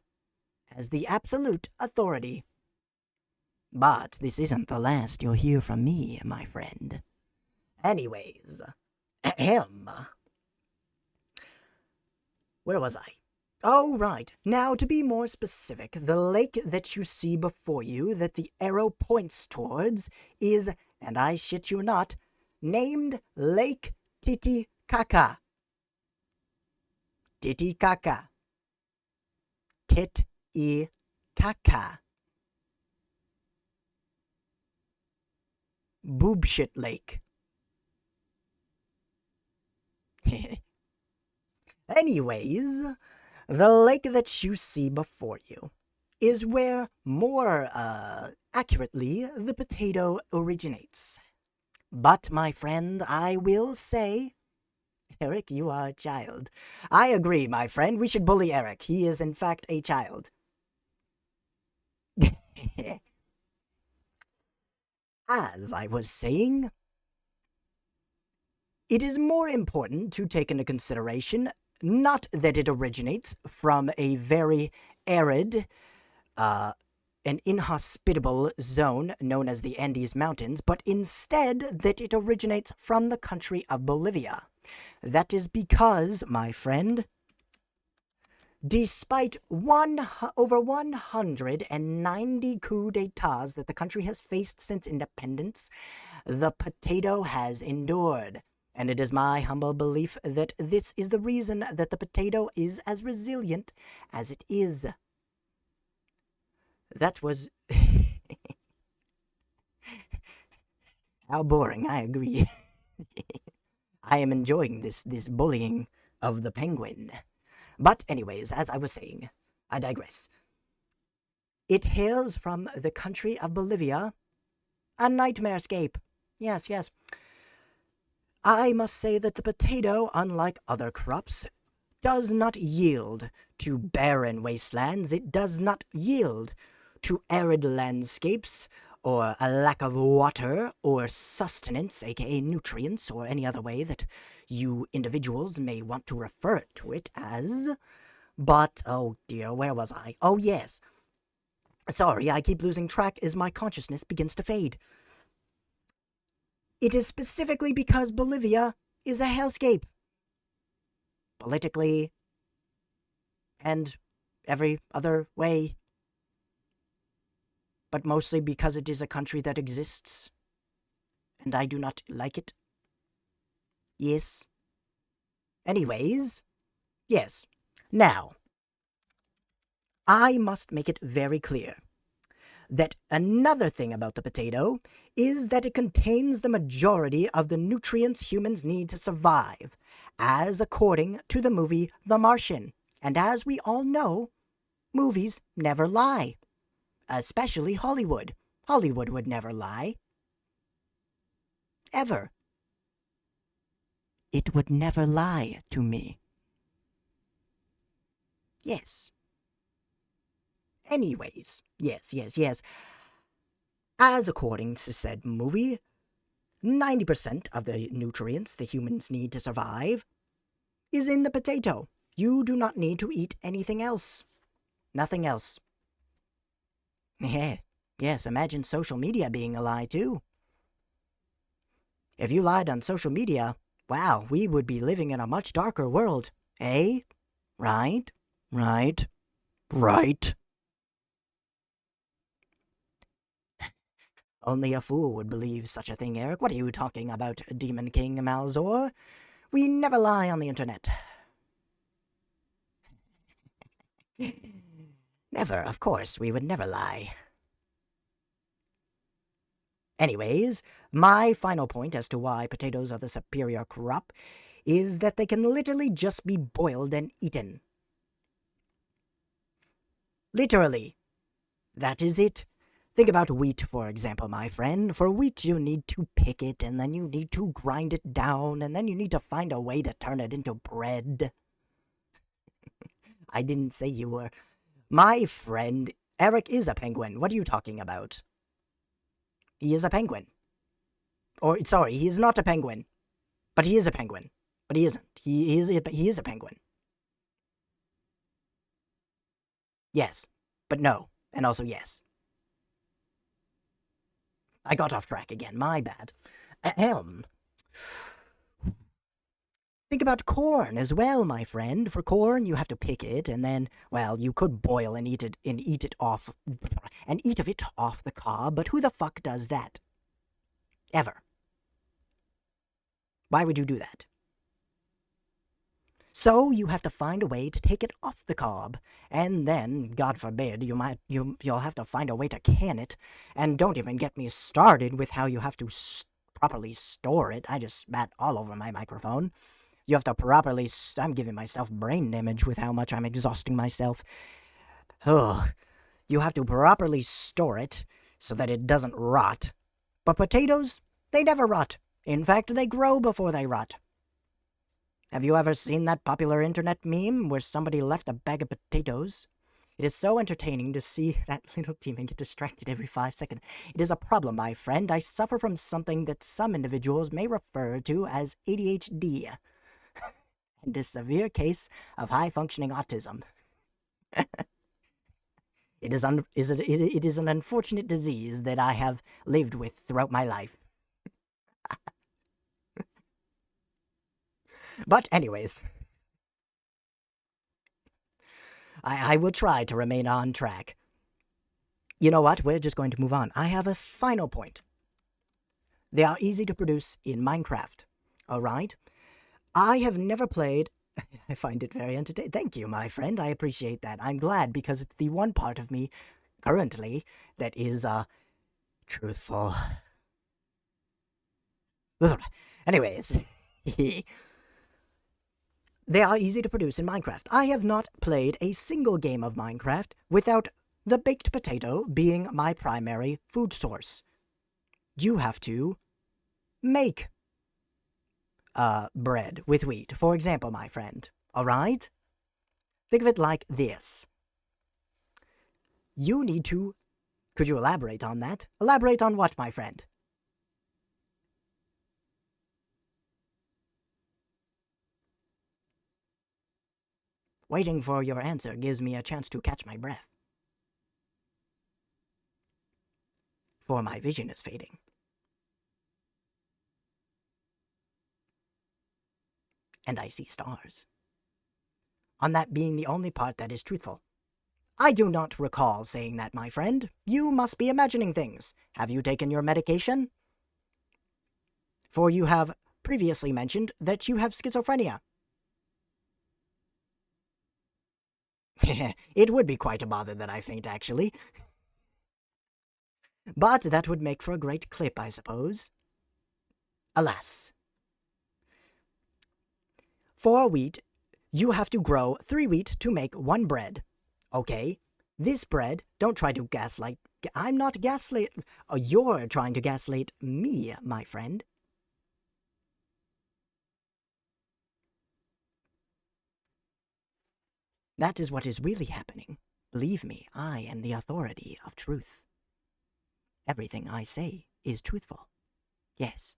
as the absolute authority. But this isn't the last you'll hear from me, my friend. Anyways, ahem. Where was I? Oh, right. Now, to be more specific, the lake that you see before you that the arrow points towards is, and I shit you not, named Lake Titicaca. Titicaca. Tit-i-caca. Boobshit Lake. Anyways, the lake that you see before you is where, more accurately, the potato originates. But, my friend, I will say, Eric, you are a child. I agree, my friend. We should bully Eric. He is, in fact, a child. As I was saying, it is more important to take into consideration not that it originates from a very arid and inhospitable zone known as the Andes Mountains, but instead that it originates from the country of Bolivia. That is because, my friend, despite over 190 coups d'etats that the country has faced since independence, the potato has endured. And it is my humble belief that this is the reason that the potato is as resilient as it is. That was... How boring, I agree. I am enjoying this bullying of the penguin. But anyways, as I was saying, I digress. It hails from the country of Bolivia, a nightmarescape. Yes, yes. I must say that the potato, unlike other crops, does not yield to barren wastelands. It does not yield to arid landscapes, or a lack of water, or sustenance, aka nutrients, or any other way that you individuals may want to refer to it as. But, oh dear, where was I? Oh yes. Sorry, I keep losing track as my consciousness begins to fade. It is specifically because Bolivia is a hellscape. Politically, and every other way. But mostly because it is a country that exists, and I do not like it. Yes. Anyways, yes. Now, I must make it very clear that another thing about the potato is that it contains the majority of the nutrients humans need to survive, as according to the movie The Martian. And as we all know, movies never lie. Especially Hollywood. Hollywood would never lie. Ever. It would never lie to me. Yes. Anyways, yes. As according to said movie, 90% of the nutrients the humans need to survive is in the potato. You do not need to eat anything else. Nothing else. Yeah, yes, imagine social media being a lie too. If you lied on social media, wow, we would be living in a much darker world. Eh? Right? Right? Right? Only a fool would believe such a thing, Eric. What are you talking about, Demon King Malzor? We never lie on the internet. Never, of course, we would never lie. Anyways, my final point as to why potatoes are the superior crop is that they can literally just be boiled and eaten. Literally. That is it. Think about wheat, for example, my friend. For wheat, you need to pick it, and then you need to grind it down, and then you need to find a way to turn it into bread. I didn't say you were. My friend, Eric is a penguin. What are you talking about? He is a penguin. Or, sorry, he is not a penguin. But he is a penguin. But he isn't. He is a penguin. Yes. But no. And also yes. I got off track again. My bad. Think about corn as well, my friend. For corn, you have to pick it, and then, well, you could boil and eat it off the cob. But who the fuck does that? Ever? Why would you do that? So you have to find a way to take it off the cob, and then, God forbid, you'll have to find a way to can it. And don't even get me started with how you have to properly store it. I just spat all over my microphone. You have to properly. I'm giving myself brain damage with how much I'm exhausting myself. Ugh. You have to properly store it so that it doesn't rot. But potatoes, they never rot. In fact, they grow before they rot. Have you ever seen that popular internet meme where somebody left a bag of potatoes? It is so entertaining to see that little demon get distracted every 5 seconds. It is a problem, my friend. I suffer from something that some individuals may refer to as ADHD. And a severe case of high-functioning autism. It is an unfortunate disease that I have lived with throughout my life. But anyways, I will try to remain on track. You know what? We're just going to move on. I have a final point. They are easy to produce in Minecraft. Alright? I have never played. I find it very entertaining. Thank you, my friend. I appreciate that. I'm glad because it's the one part of me currently that is, truthful. Anyways. They are easy to produce in Minecraft. I have not played a single game of Minecraft without the baked potato being my primary food source. You have to make bread with wheat, for example, my friend. Alright? Think of it like this. You need to... Could you elaborate on that? Elaborate on what, my friend? Waiting for your answer gives me a chance to catch my breath. For my vision is fading. And I see stars. On that being the only part that is truthful. I do not recall saying that, my friend. You must be imagining things. Have you taken your medication? For you have previously mentioned that you have schizophrenia. It would be quite a bother that I faint, actually. But that would make for a great clip, I suppose. Alas. For wheat, you have to grow 3 wheat to make 1 bread. Okay? This bread, don't try to gaslight. I'm not gaslight. You're trying to gaslight me, my friend. That is what is really happening. Believe me, I am the authority of truth. Everything I say is truthful. Yes.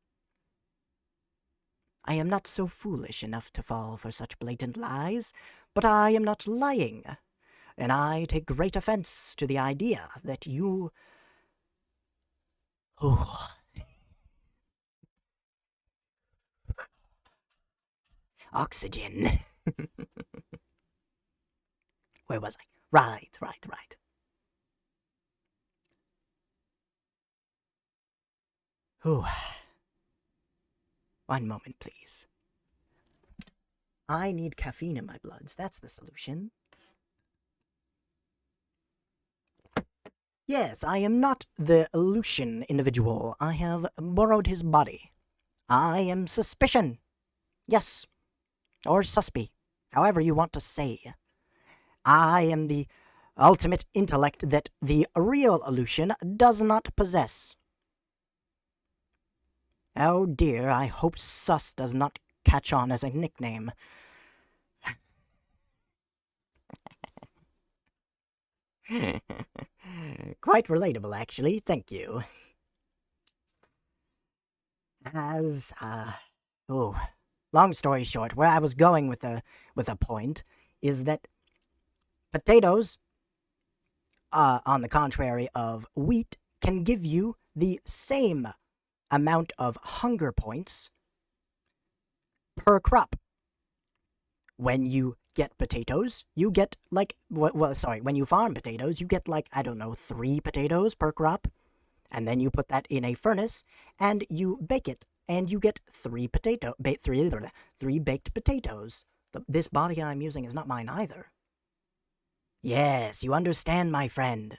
I am not so foolish enough to fall for such blatant lies, but I am not lying, and I take great offense to the idea that you... Oh. Oxygen. Where was I? Right. Whew. One moment, please. I need caffeine in my bloods. That's the solution. Yes, I am not the Lucian individual. I have borrowed his body. I am Suspicion. Yes. Or Suspy. However you want to say. I am the ultimate intellect that the real Lucian does not possess. Oh dear, I hope Sus does not catch on as a nickname. Quite relatable, actually. Thank you. Long story short, where I was going with a point is that potatoes, on the contrary of wheat, can give you the same amount of hunger points per crop. When you get potatoes, you get when you farm potatoes, you get 3 potatoes per crop, and then you put that in a furnace and you bake it, and you get 3 baked potatoes. This body I'm using is not mine either. Yes, you understand, my friend.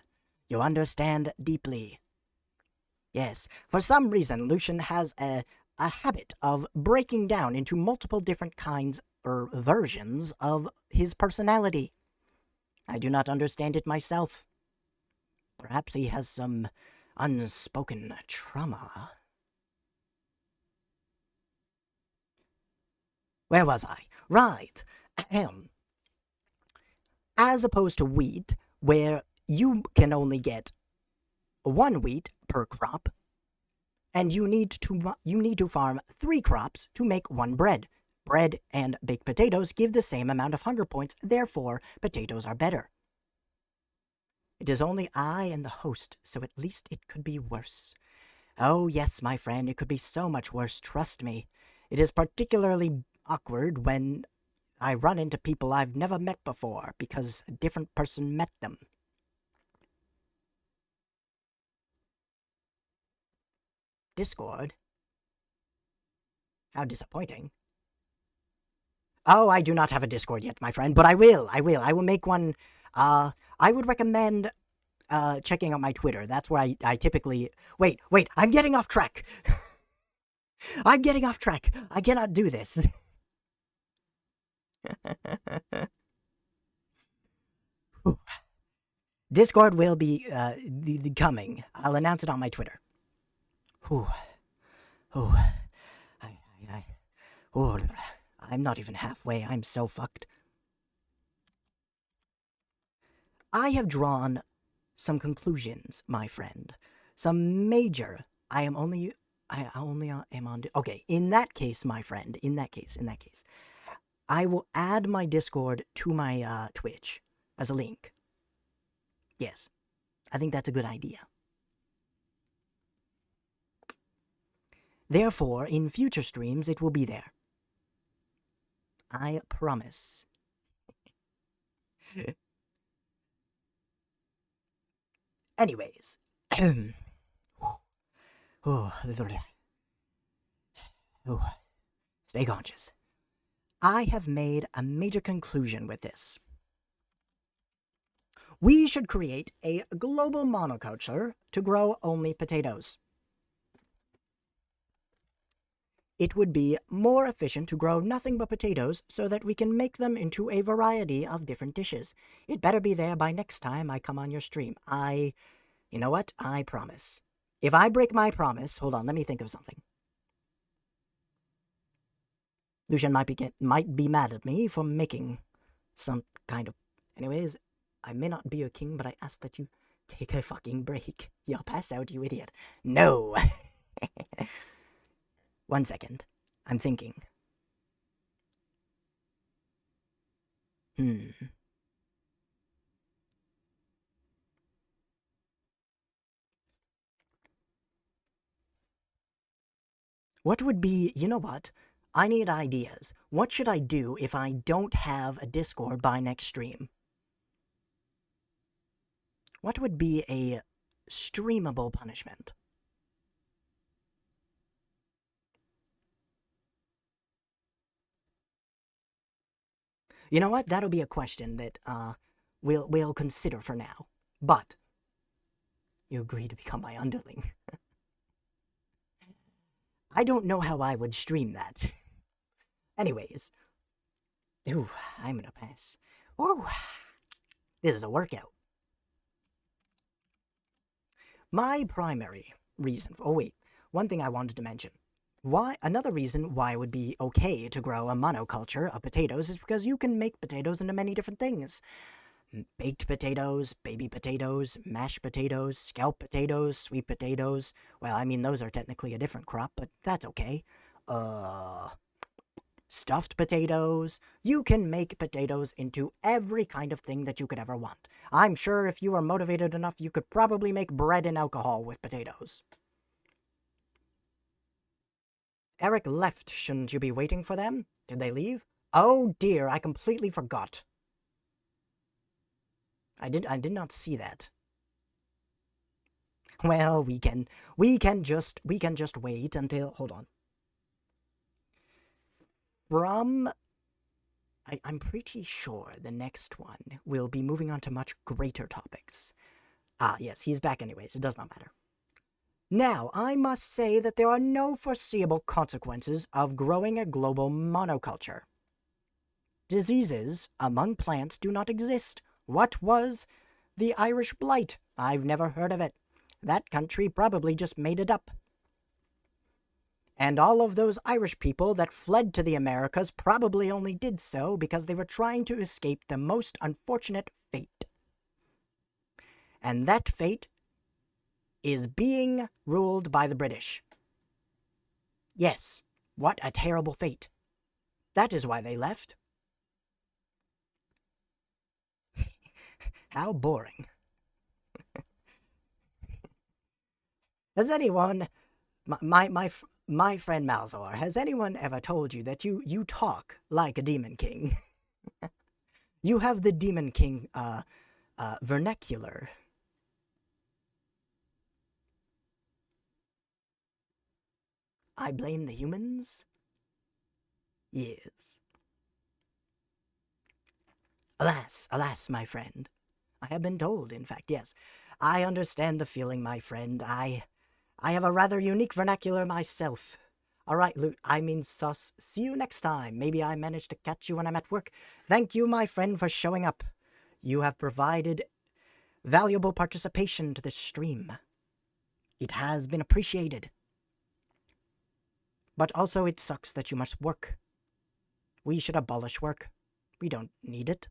You understand deeply. Yes, for some reason, Lucian has a habit of breaking down into multiple different kinds or versions of his personality. I do not understand it myself. Perhaps he has some unspoken trauma. Where was I? Right. As opposed to wheat, where you can only get 1 wheat per crop, and you need to farm 3 crops to make 1 bread. Bread and baked potatoes give the same amount of hunger points, therefore potatoes are better. It is only I and the host, so at least it could be worse. Oh yes, my friend, it could be so much worse, trust me. It is particularly awkward when I run into people I've never met before because a different person met them. Discord? How disappointing. Oh, I do not have a Discord yet, my friend, but I will. I will make one. I would recommend checking out my Twitter. That's where I typically... Wait, I'm getting off track. I'm getting off track. I cannot do this. Discord will be coming. I'll announce it on my Twitter. I'm not even halfway. I'm so fucked. I have drawn some conclusions, my friend. Some major... I only am on... Okay, in that case, my friend, in that case, I will add my Discord to my Twitch as a link. Yes, I think that's a good idea. Therefore, in future streams, it will be there. I promise. Anyways. Stay conscious. I have made a major conclusion with this. We should create a global monoculture to grow only potatoes. It would be more efficient to grow nothing but potatoes so that we can make them into a variety of different dishes. It better be there by next time I come on your stream. You know what? I promise. If I break my promise, hold on, let me think of something. Lucian might be mad at me for making some kind of... Anyways, I may not be your king, but I ask that you take a fucking break. You'll pass out, you idiot. No! 1 second. I'm thinking. What would be, you know what? I need ideas. What should I do if I don't have a Discord by next stream? What would be a streamable punishment? You know what? That'll be a question that we'll consider for now. But you agree to become my underling. I don't know how I would stream that. Anyways. Ooh, I'm gonna pass. Ooh. This is a workout. My primary reason. Oh wait, one thing I wanted to mention. Another reason why it would be okay to grow a monoculture of potatoes is because you can make potatoes into many different things. Baked potatoes, baby potatoes, mashed potatoes, scalloped potatoes, sweet potatoes. Well, I mean, those are technically a different crop, but that's okay. Stuffed potatoes. You can make potatoes into every kind of thing that you could ever want. I'm sure if you were motivated enough, you could probably make bread and alcohol with potatoes. Eric left. Shouldn't you be waiting for them? Did they leave? Oh dear, I completely forgot. I did not see that. Well, we can just wait until, hold on. I'm pretty sure the next one will be moving on to much greater topics. Ah, yes, he's back anyways, it does not matter. Now, I must say that there are no foreseeable consequences of growing a global monoculture. Diseases among plants do not exist. What was the Irish blight? I've never heard of it. That country probably just made it up. And all of those Irish people that fled to the Americas probably only did so because they were trying to escape the most unfortunate fate. And that fate is being ruled by the British. Yes, what a terrible fate. That is why they left. How boring. Has anyone, my friend Malzor, has anyone ever told you that you talk like a Demon King? You have the Demon King vernacular. I blame the humans? Yes. Alas, alas, my friend. I have been told, in fact, yes. I understand the feeling, my friend. I have a rather unique vernacular myself. Alright, Loot, I mean sus. See you next time. Maybe I managed to catch you when I'm at work. Thank you, my friend, for showing up. You have provided valuable participation to this stream. It has been appreciated. But also it sucks that you must work. We should abolish work. We don't need it.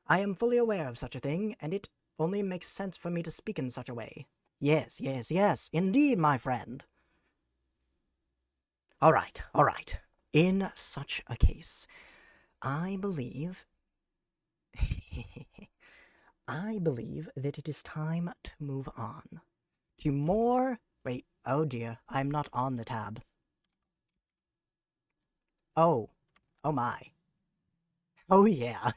I am fully aware of such a thing, and it only makes sense for me to speak in such a way. Yes, yes, yes, indeed, my friend. Alright. In such a case, I believe... I believe that it is time to move on. To more... Wait, oh dear, I'm not on the tab. Oh my. Oh yeah.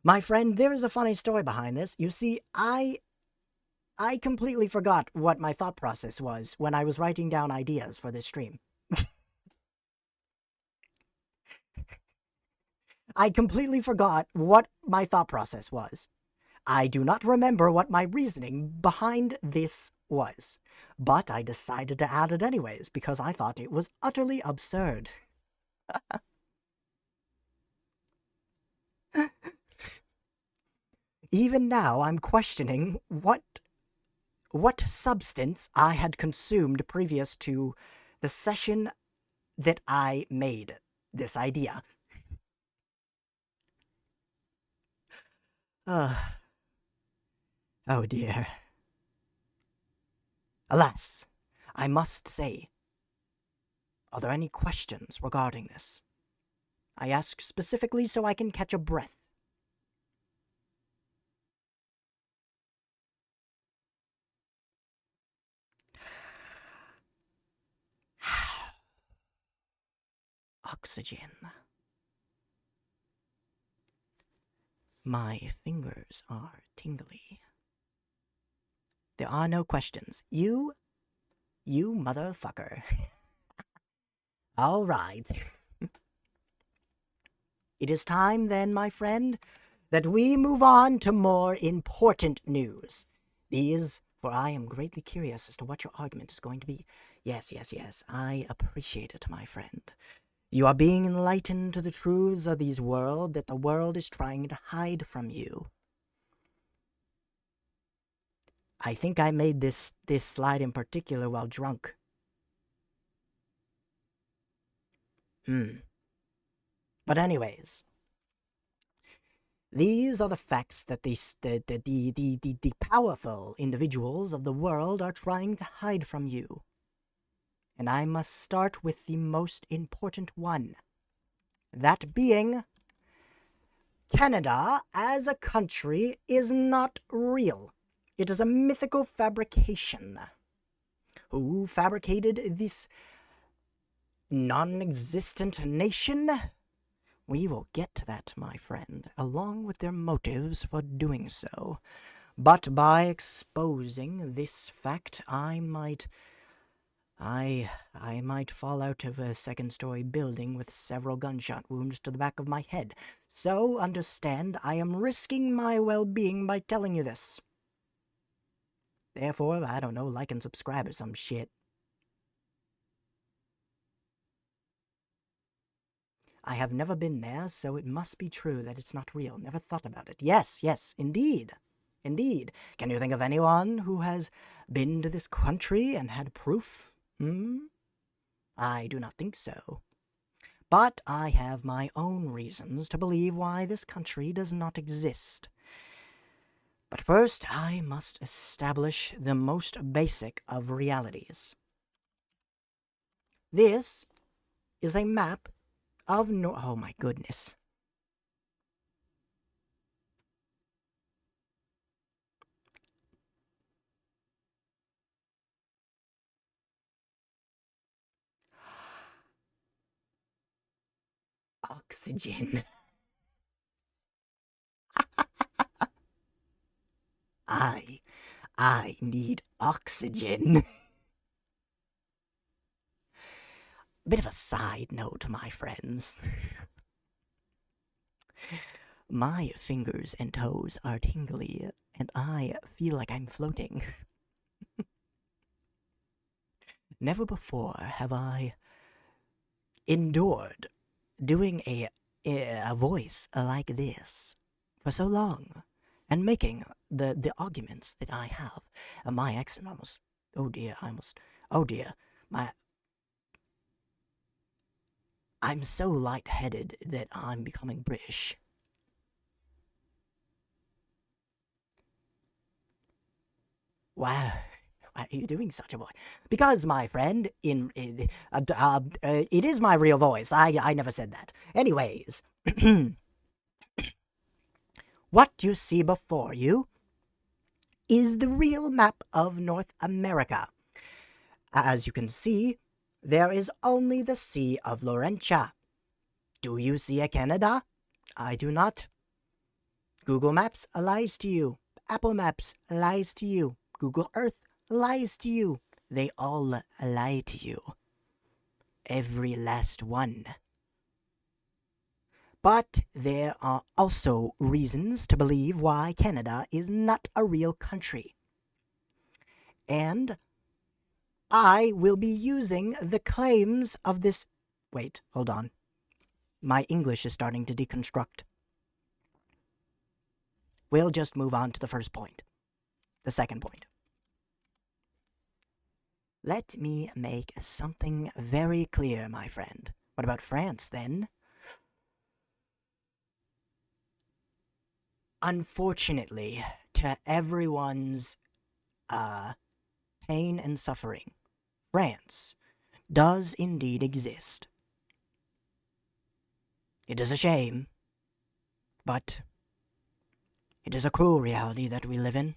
My friend, there is a funny story behind this. You see, I completely forgot what my thought process was when I was writing down ideas for this stream. I completely forgot what my thought process was. I do not remember what my reasoning behind this was, but I decided to add it anyways because I thought it was utterly absurd. Even now, I'm questioning what substance I had consumed previous to the session that I made this idea. Oh dear. Alas, I must say, are there any questions regarding this? I ask specifically so I can catch a breath. Oxygen. My fingers are tingly. There are no questions. You motherfucker. All right. It is time then, my friend, that we move on to more important news. For I am greatly curious as to what your argument is going to be. Yes, I appreciate it, my friend. You are being enlightened to the truths of this world that the world is trying to hide from you. I think I made this slide in particular while drunk. But anyways, these are the facts that the powerful individuals of the world are trying to hide from you. And I must start with the most important one. That being, Canada as a country is not real. It is a mythical fabrication. Who fabricated this non-existent nation? We will get to that, my friend, along with their motives for doing so. But by exposing this fact, I might fall out of a second-story building with several gunshot wounds to the back of my head. So, understand, I am risking my well-being by telling you this. Therefore, I don't know, like and subscribe or some shit. I have never been there, so it must be true that it's not real. Never thought about it. Yes, indeed. Indeed. Can you think of anyone who has been to this country and had proof? I do not think so. But I have my own reasons to believe why this country does not exist. But first, I must establish the most basic of realities. This is a map of oh my goodness. Oxygen. I need oxygen. Bit of a side note, my friends. My fingers and toes are tingly, and I feel like I'm floating. Never before have I endured doing a voice like this for so long, and making the arguments that I have. My accent almost, oh dear, I'm so lightheaded that I'm becoming British. Wow. Why are you doing such a voice? Because, my friend, it is my real voice. I never said that. Anyways, what you see before you is the real map of North America. As you can see, there is only the Sea of Laurentia. Do you see a Canada? I do not. Google Maps lies to you. Apple Maps lies to you. Google Earth lies to you. They all lie to you. Every last one. But there are also reasons to believe why Canada is not a real country. And I will be using the claims of this... Wait, hold on. My English is starting to deconstruct. We'll just move on to the first point. The second point. Let me make something very clear, my friend. What about France, then? Unfortunately, to everyone's pain and suffering, France does indeed exist. It is a shame, but it is a cruel reality that we live in.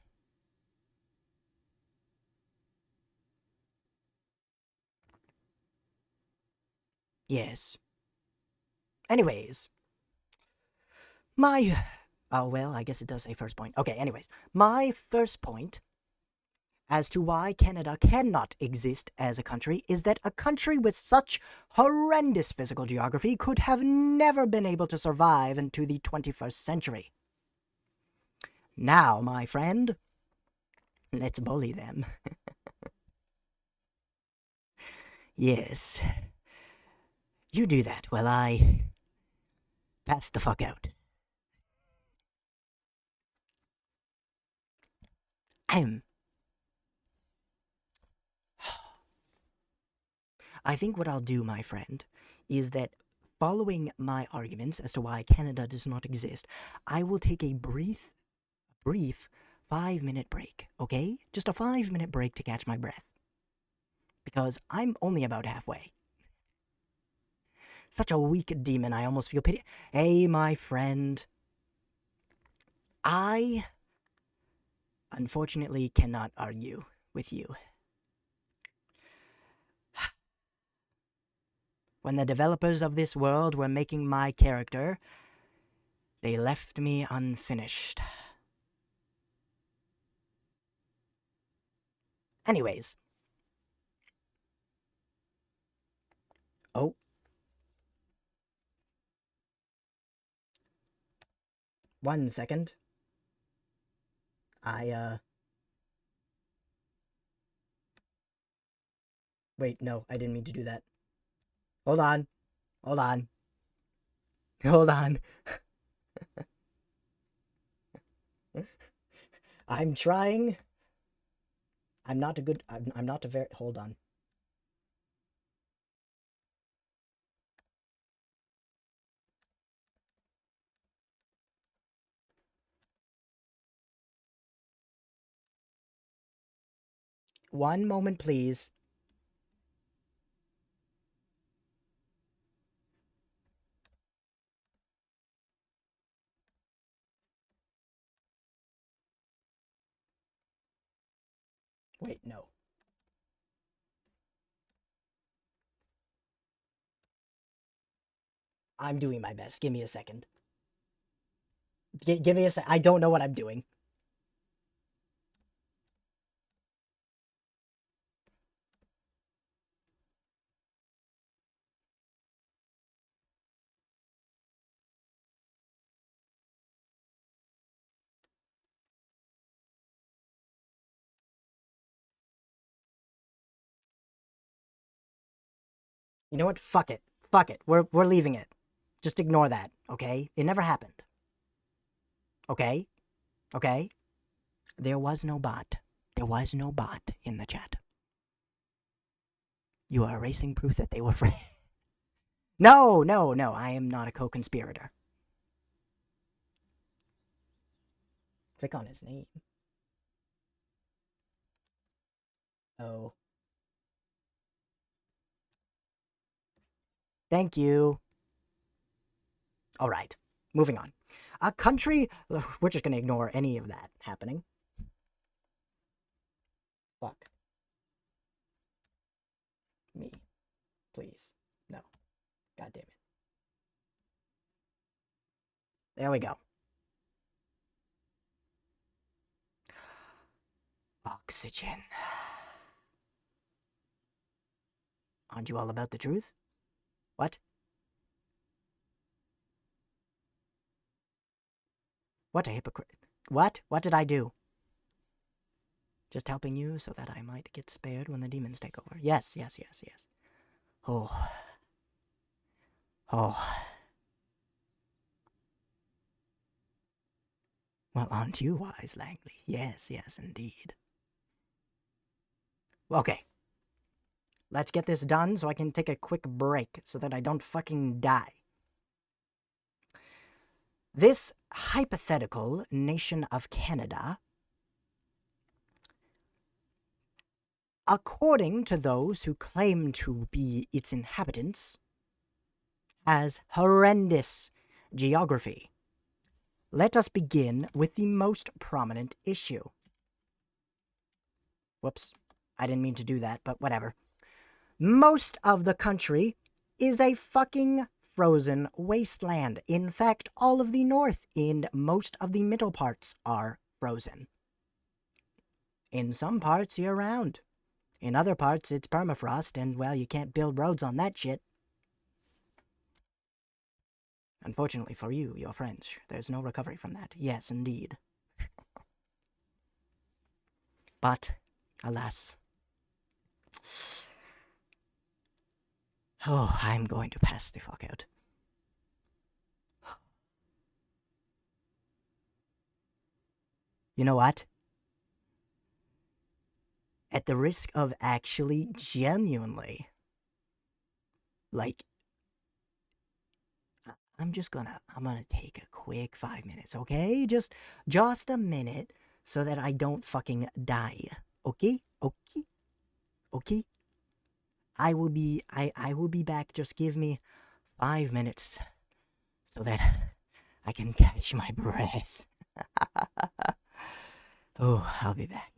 Yes. Anyways, my... Oh, well, I guess it does say first point. Okay, anyways. My first point as to why Canada cannot exist as a country is that a country with such horrendous physical geography could have never been able to survive into the 21st century. Now, my friend, let's bully them. Yes. You do that while I pass the fuck out. I think what I'll do, my friend, is that following my arguments as to why Canada does not exist, I will take a brief 5-minute break, okay? Just a 5-minute break to catch my breath. Because I'm only about halfway. Such a weak demon, I almost feel pity. Hey, my friend. I, unfortunately, cannot argue with you. When the developers of this world were making my character, they left me unfinished. Anyways. Oh. One second. Wait, no, I didn't mean to do that. Hold on. Hold on. Hold on. I'm trying. I'm not a very, hold on. One moment, please. Wait, no. I'm doing my best. Give me a second. Give me a sec. I don't know what I'm doing. You know what? Fuck it. Fuck it. We're leaving it. Just ignore that, okay? It never happened. Okay? Okay? There was no bot. There was no bot in the chat. You are erasing proof that they were friends. No, no, no. I am not a co-conspirator. Click on his name. Oh. Thank you. All right. Moving on. A country... We're just going to ignore any of that happening. Fuck. Me. Please. No. God damn it. There we go. Oxygen. Aren't you all about the truth? What? What a hypocrite. What? What did I do? Just helping you so that I might get spared when the demons take over. Yes, yes, yes, yes. Oh. Oh. Well, aren't you wise, Langley? Yes, yes, indeed. Okay. Let's get this done so I can take a quick break so that I don't fucking die. This hypothetical nation of Canada, according to those who claim to be its inhabitants, has horrendous geography. Let us begin with the most prominent issue. Whoops, I didn't mean to do that, but whatever. Most of the country is a fucking frozen wasteland. In fact, all of the north and most of the middle parts are frozen. In some parts, year-round. In other parts, it's permafrost, and, well, you can't build roads on that shit. Unfortunately for you, your French, there's no recovery from that. Yes, indeed. But, alas. Oh, I'm going to pass the fuck out. You know what? At the risk of actually genuinely, like, I'm gonna take a quick 5 minutes, okay? Just a minute so that I don't fucking die. Okay? Okay? Okay? I will be back. Just give me 5 minutes so that I can catch my breath. Oh, I'll be back.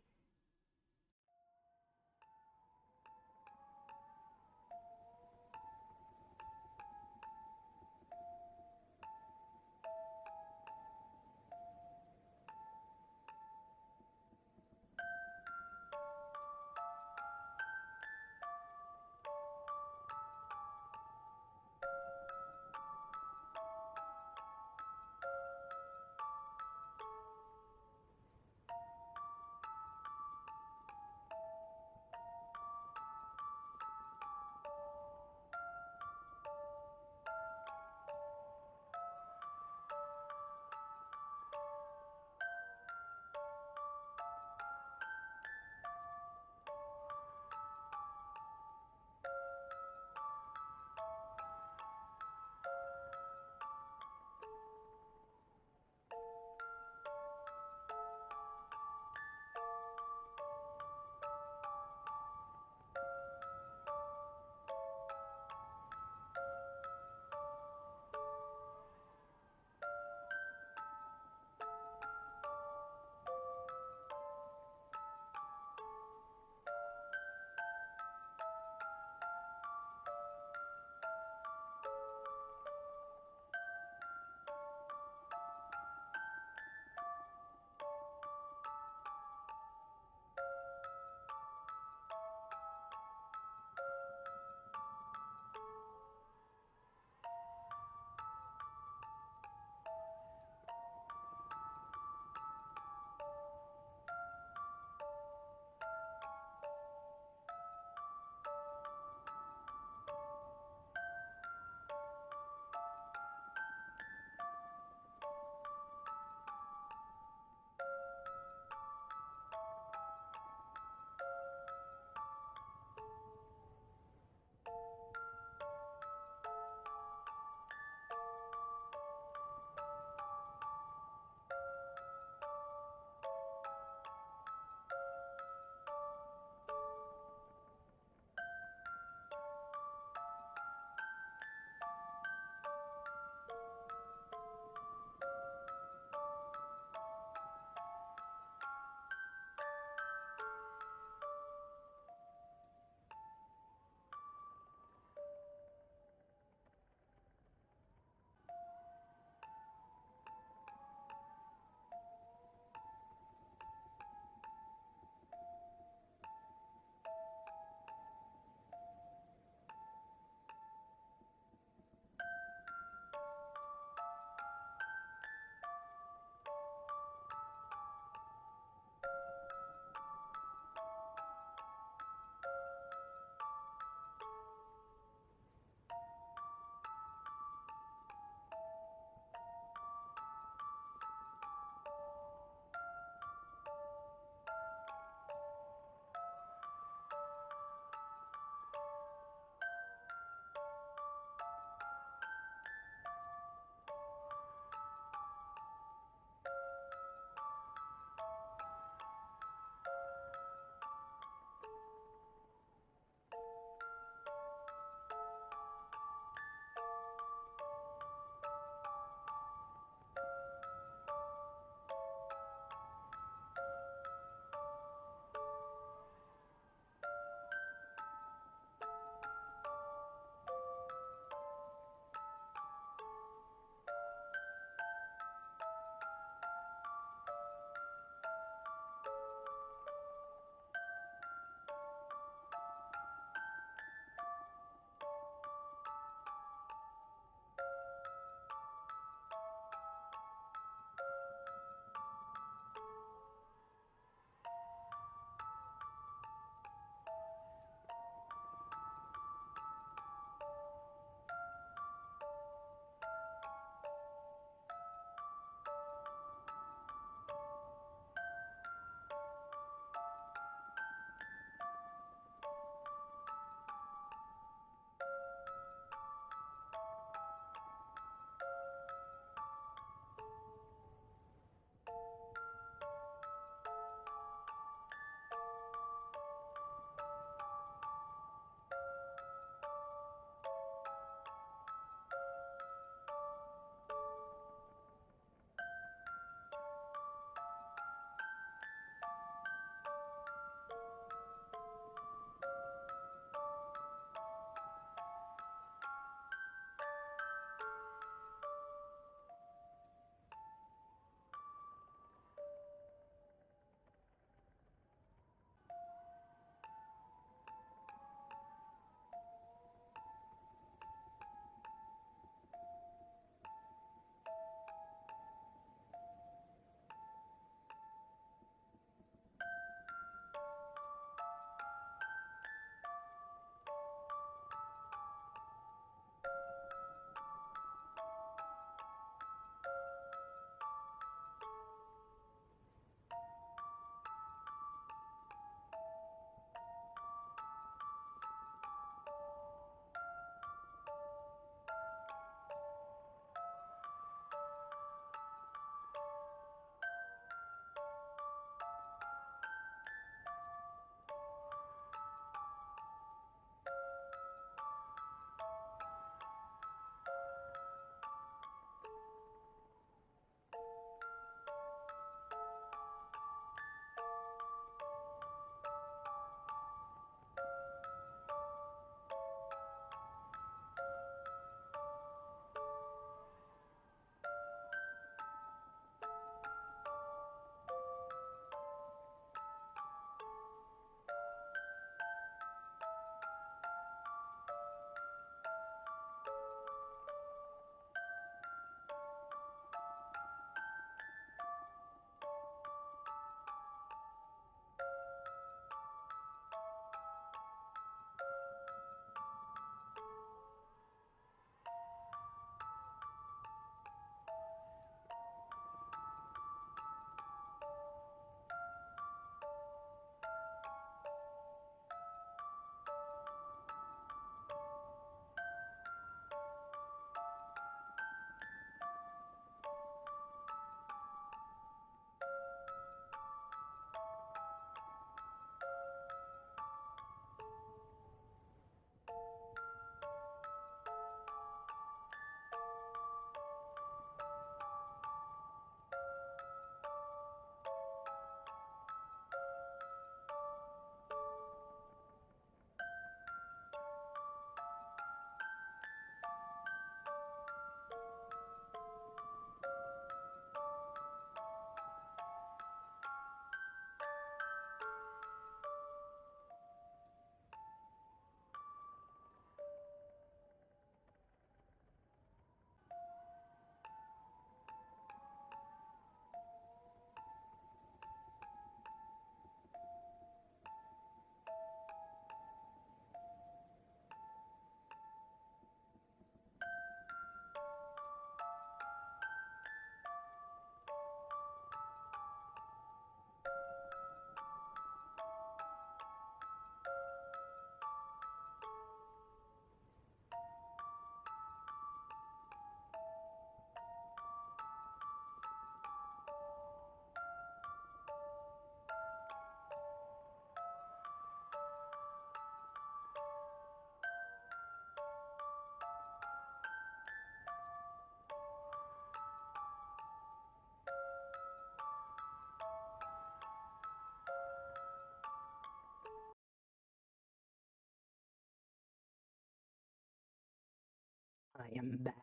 am back.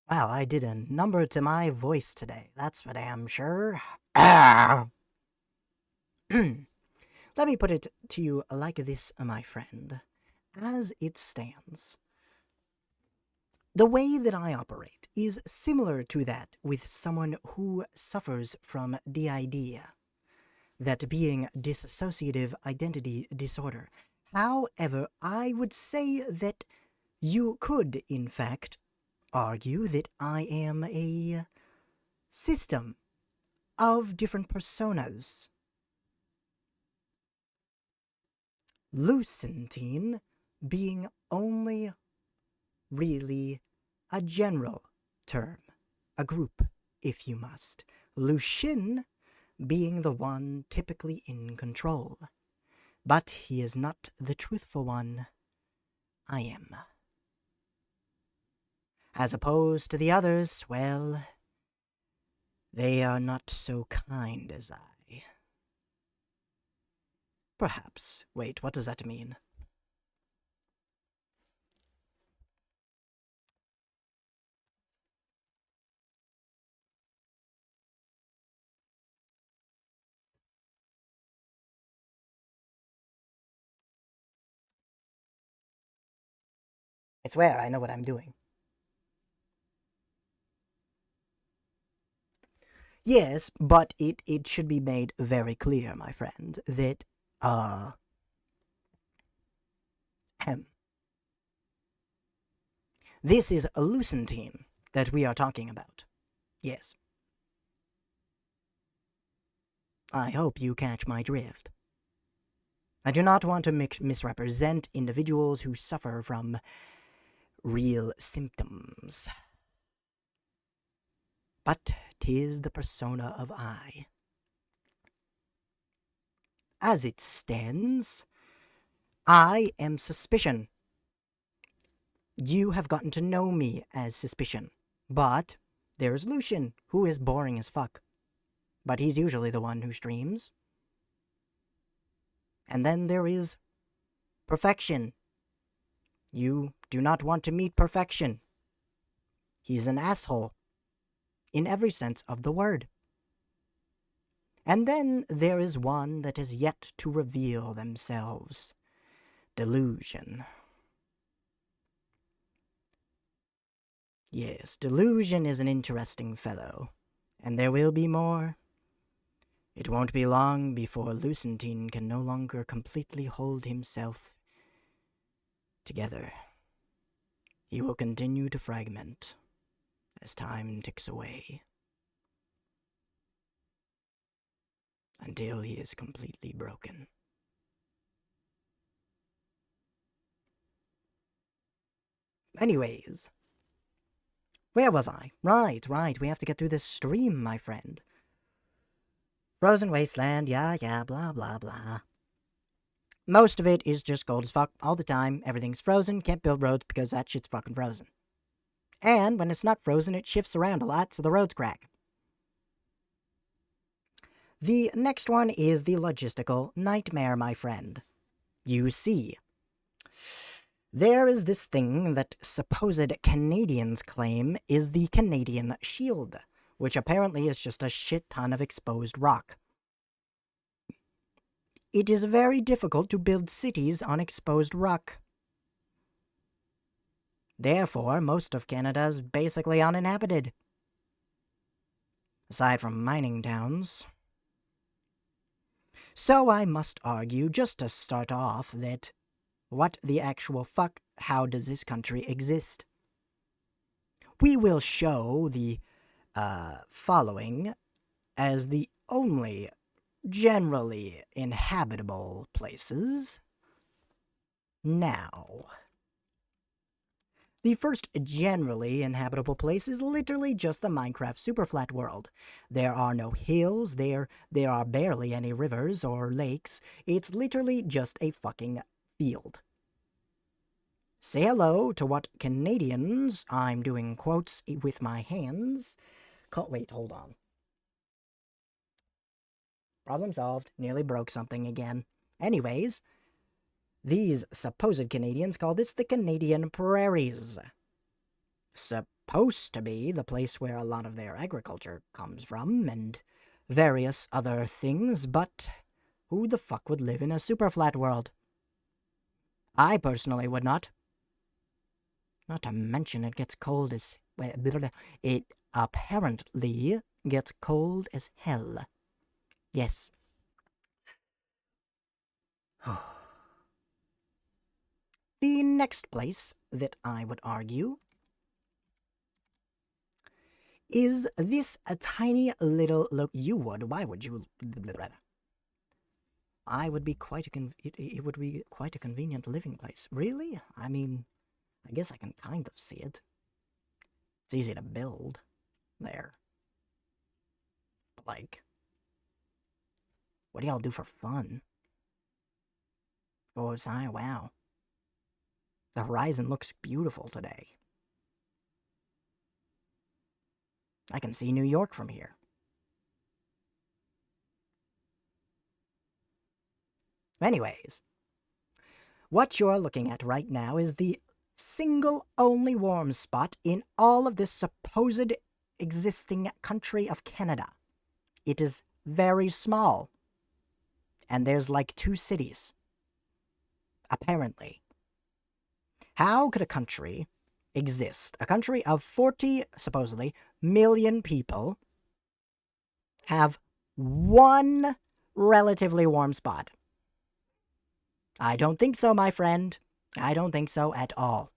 Well, I did a number to my voice today, that's for damn sure. Let me put it to you like this, my friend. As it stands, the way that I operate is similar to that with someone who suffers from DID, that being dissociative identity disorder. However, I would say that you could, in fact, argue that I am a system of different personas. Lucentine being only really a general term, a group, if you must. Lucien being the one typically in control. But he is not the truthful one. I am. As opposed to the others, well, they are not so kind as I. Perhaps. Wait, what does that mean? I swear I know what I'm doing. Yes, but it should be made very clear, my friend, that, this is a Lucentine that we are talking about. Yes. I hope you catch my drift. I do not want to misrepresent individuals who suffer from real symptoms. But 'tis the persona of I. As it stands, I am suspicion. You have gotten to know me as suspicion. But there's Lucien, who is boring as fuck. But he's usually the one who streams. And then there is Perfection. You do not want to meet Perfection. He's an asshole. In every sense of the word. And then there is one that has yet to reveal themselves. Delusion. Yes, Delusion is an interesting fellow. And there will be more. It won't be long before Lucentine can no longer completely hold himself together. He will continue to fragment as time ticks away until he is completely broken. Anyways, where was I? Right, we have to get through this stream, my friend. Frozen Wasteland, yeah, blah, blah, blah. Most of it is just cold as fuck all the time. Everything's frozen, can't build roads because that shit's fucking frozen. And when it's not frozen, it shifts around a lot, so the roads crack. The next one is the logistical nightmare, my friend. You see, there is this thing that supposed Canadians claim is the Canadian Shield, which apparently is just a shit ton of exposed rock. It is very difficult to build cities on exposed rock. Therefore, most of Canada is basically uninhabited. Aside from mining towns. So I must argue, just to start off, that what the actual fuck, how does this country exist? We will show the following as the only generally inhabitable places. Now, the first generally inhabitable place is literally just the Minecraft Superflat world. There are no hills, there are barely any rivers or lakes. It's literally just a fucking field. Say hello to what Canadians, I'm doing quotes with my hands. Wait, hold on. Problem solved. Nearly broke something again. Anyways, These supposed Canadians call this the Canadian Prairies. Supposed to be the place where a lot of their agriculture comes from, and various other things, but who the fuck would live in a super flat world? I personally would not. Not to mention it gets cold as... It apparently gets cold as hell. Yes. The next place that I would argue is this a tiny little you would. Why would you? I would be it would be quite a convenient living place. Really? I mean, I guess I can kind of see it. It's easy to build there. But like, what do y'all do for fun? Oh, wow. The horizon looks beautiful today. I can see New York from here. Anyways, what you're looking at right now is the single only warm spot in all of this supposed existing country of Canada. It is very small. And there's like 2 cities. Apparently. How could a country exist? A country of 40, supposedly, million people have one relatively warm spot. I don't think so, my friend. I don't think so at all.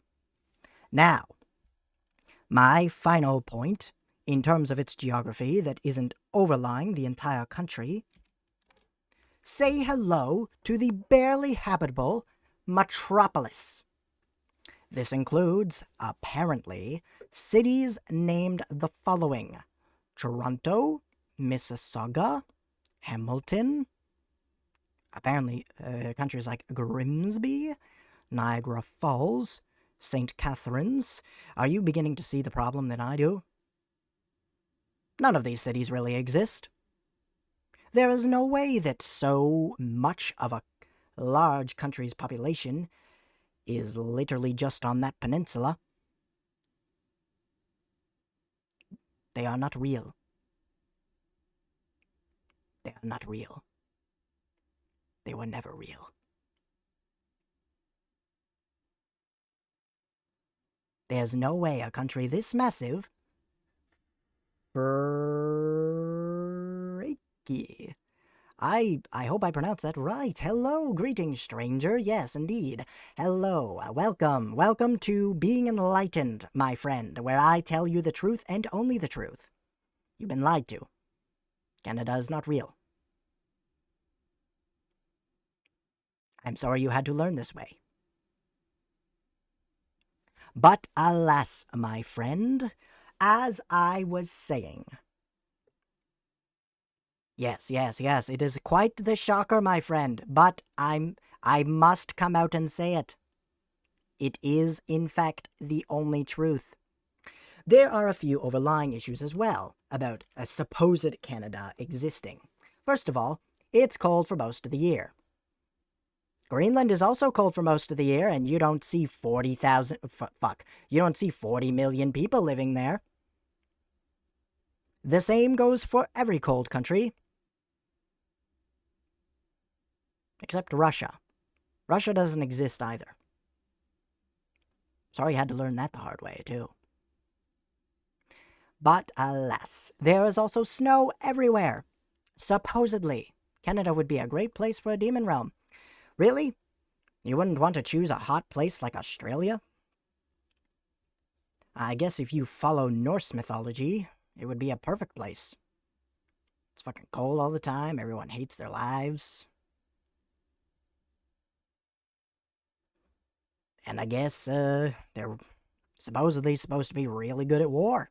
Now, my final point, in terms of its geography that isn't overlying the entire country, say hello to the barely habitable metropolis. This includes, apparently, cities named the following: Toronto, Mississauga, Hamilton, apparently countries like Grimsby, Niagara Falls, St. Catharines. Are you beginning to see the problem that I do? None of these cities really exist. There is no way that so much of a large country's population is literally just on that peninsula. They are not real. They are not real. They were never real. There's no way a country this massive... Freaky. I hope I pronounced that right. Hello, greetings, stranger. Yes, indeed. Hello, welcome. Welcome to Being Enlightened, my friend, where I tell you the truth and only the truth. You've been lied to. Canada is not real. I'm sorry you had to learn this way. But alas, my friend, as I was saying... Yes, it is quite the shocker, my friend, but I must come out and say it. It is, in fact, the only truth. There are a few overlying issues as well about a supposed Canada existing. First of all, it's cold for most of the year. Greenland is also cold for most of the year, and you don't see 40 million people living there. The same goes for every cold country. Except Russia. Russia doesn't exist either. Sorry you had to learn that the hard way, too. But alas, there is also snow everywhere. Supposedly, Canada would be a great place for a demon realm. Really? You wouldn't want to choose a hot place like Australia? I guess if you follow Norse mythology, it would be a perfect place. It's fucking cold all the time, everyone hates their lives. And I guess, they're supposedly supposed to be really good at war.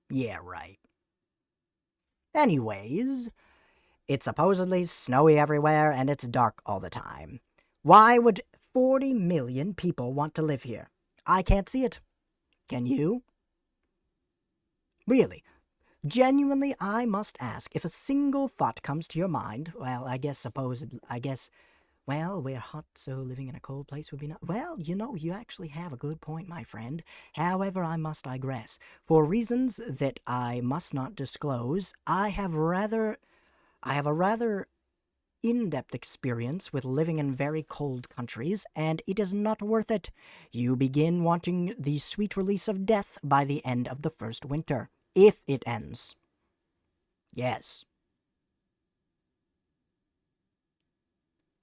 Yeah, right. Anyways, it's supposedly snowy everywhere and it's dark all the time. Why would 40 million people want to live here? I can't see it. Can you? Really? Genuinely, I must ask, if a single thought comes to your mind, well, well, we're hot, so living in a cold place would be not. Well, you actually have a good point, my friend. However, I must digress. For reasons that I must not disclose, I have a rather in-depth experience with living in very cold countries, and it is not worth it. You begin wanting the sweet release of death by the end of the first winter, if it ends. Yes.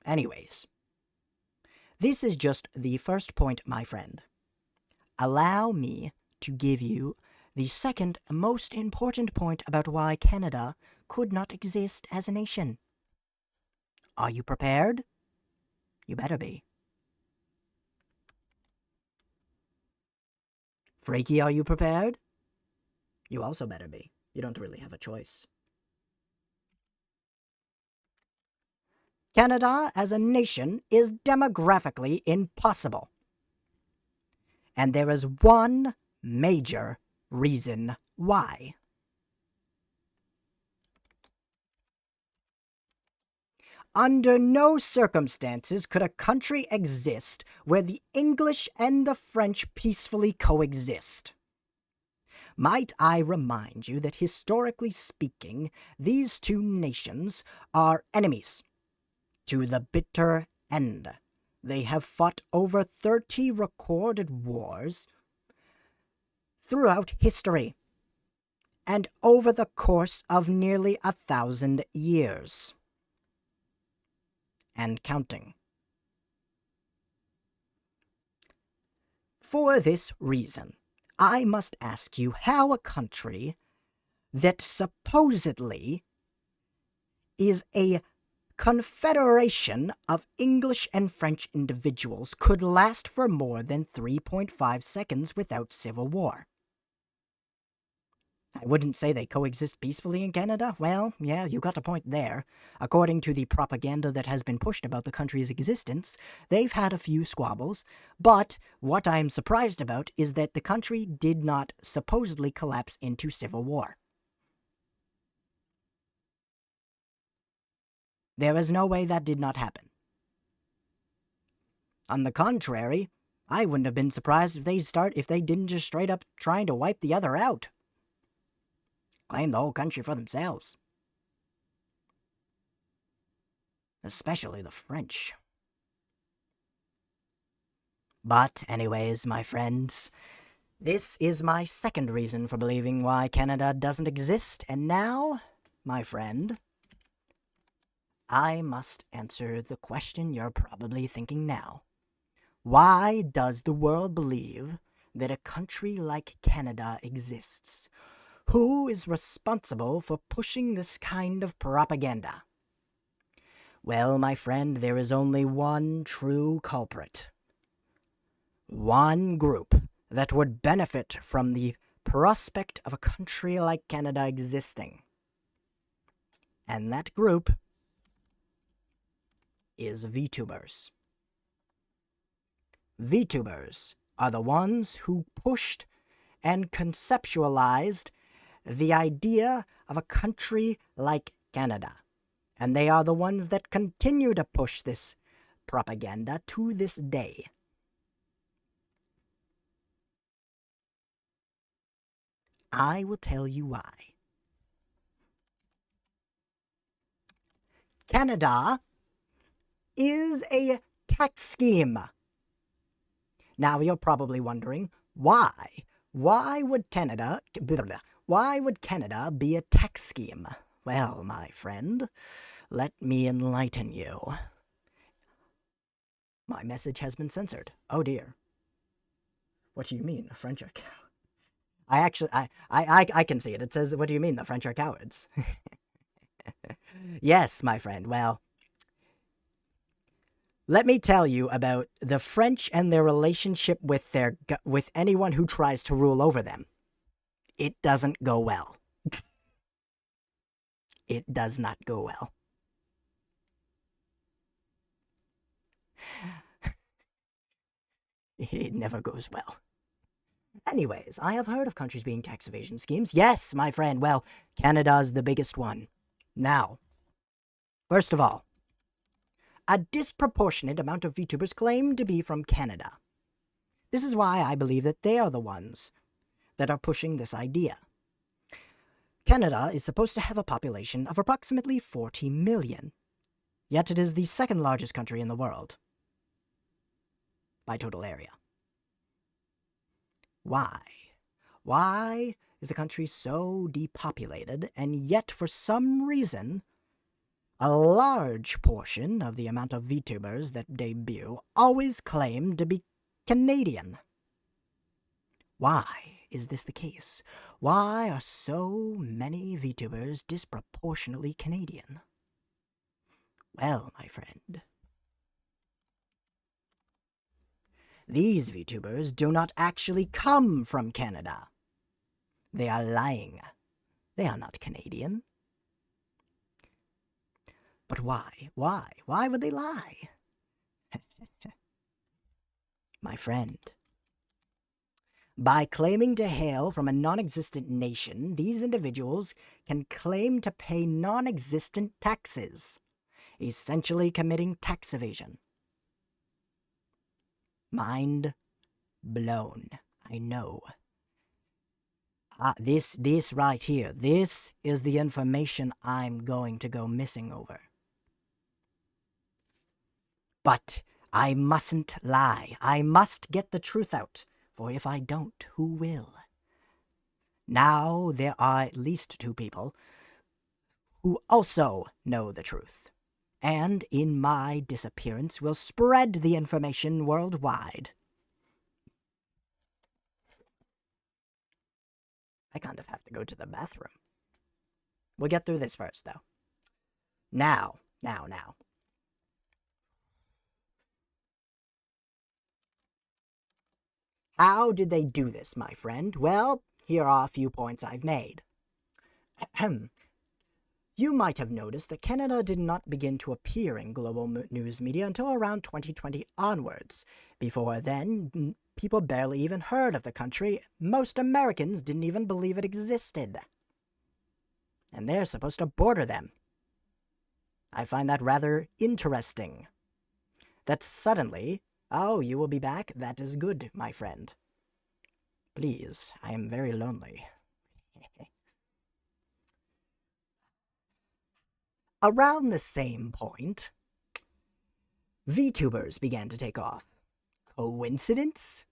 Anyways, this is just the first point, my friend. Allow me to give you the second most important point about why Canada could not exist as a nation. Are you prepared? You better be. Freaky, are you prepared? You also better be. You don't really have a choice. Canada as a nation is demographically impossible. And there is one major reason why. Under no circumstances could a country exist where the English and the French peacefully coexist. Might I remind you that historically speaking, these two nations are enemies to the bitter end. They have fought over 30 recorded wars throughout history and over the course of nearly 1,000 years. And counting. For this reason, I must ask you how a country that supposedly is a confederation of English and French individuals could last for more than 3.5 seconds without civil war. I wouldn't say they coexist peacefully in Canada. Well, yeah, you got a point there. According to the propaganda that has been pushed about the country's existence, they've had a few squabbles, but what I'm surprised about is that the country did not supposedly collapse into civil war. There is no way that did not happen. On the contrary, I wouldn't have been surprised if they didn't just straight up trying to wipe the other out. Claim the whole country for themselves. Especially the French. But anyways, my friends, this is my second reason for believing why Canada doesn't exist, and now, my friend, I must answer the question you're probably thinking now. Why does the world believe that a country like Canada exists? Who is responsible for pushing this kind of propaganda? Well, my friend, there is only one true culprit. One group that would benefit from the prospect of a country like Canada existing. And that group is VTubers. VTubers are the ones who pushed and conceptualized the idea of a country like Canada. And they are the ones that continue to push this propaganda to this day. I will tell you why. Canada is a tax scheme. Now you're probably wondering, why? Why would Canada be a tax scheme? Well, my friend, let me enlighten you. My message has been censored. Oh dear. What do you mean, the French are cowards? I can see it. It says, what do you mean, the French are cowards? Yes, my friend, well, let me tell you about the French and their relationship with anyone who tries to rule over them. It doesn't go well. It does not go well. It never goes well. Anyways, I have heard of countries being tax evasion schemes. Yes, my friend. Well, Canada's the biggest one. Now, first of all, a disproportionate amount of VTubers claim to be from Canada. This is why I believe that they are the ones that are pushing this idea. Canada is supposed to have a population of approximately 40 million, yet it is the second largest country in the world by total area. Why? Why is the country so depopulated, and yet for some reason, a large portion of the amount of VTubers that debut always claim to be Canadian? Why is this the case? Why are so many VTubers disproportionately Canadian? Well, my friend, these VTubers do not actually come from Canada. They are lying. They are not Canadian. But why? Why? Why would they lie? My friend, by claiming to hail from a non-existent nation, these individuals can claim to pay non-existent taxes, essentially committing tax evasion. Mind blown. I know. This right here, this is the information I'm going to go missing over. But I mustn't lie. I must get the truth out, for if I don't, who will? Now there are at least two people who also know the truth, and in my disappearance will spread the information worldwide. I kind of have to go to the bathroom. We'll get through this first, though. Now. How did they do this, my friend? Well, here are a few points I've made. Ahem. You might have noticed that Canada did not begin to appear in global news media until around 2020 onwards. Before then, people barely even heard of the country. Most Americans didn't even believe it existed. And they're supposed to border them. I find that rather interesting. That suddenly, oh, you will be back? That is good, my friend. Please, I am very lonely. Around the same point, VTubers began to take off. Coincidence?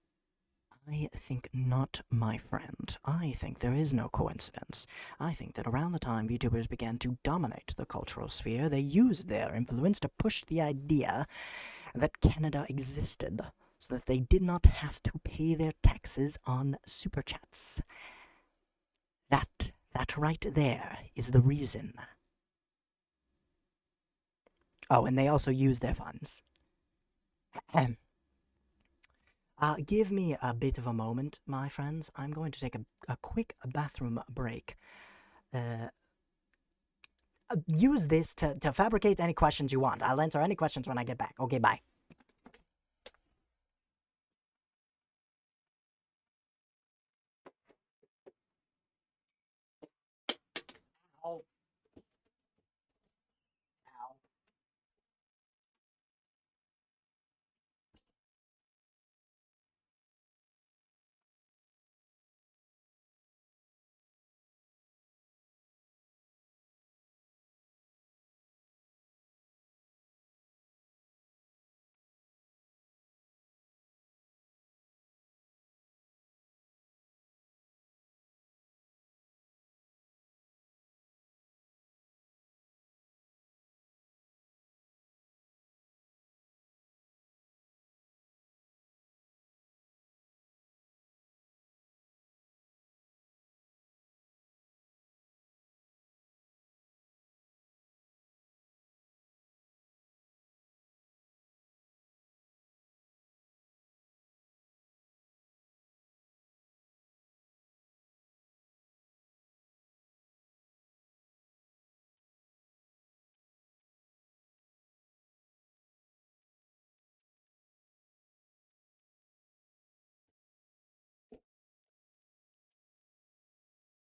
I think not, my friend. I think there is no coincidence. I think that around the time VTubers began to dominate the cultural sphere, they used their influence to push the idea that Canada existed, so that they did not have to pay their taxes on super chats. That right there is the reason. Oh, and they also use their funds. Give me a bit of a moment, my friends. I'm going to take a quick bathroom break. Use this to fabricate any questions you want. I'll answer any questions when I get back. Okay, bye. Ow. Ow.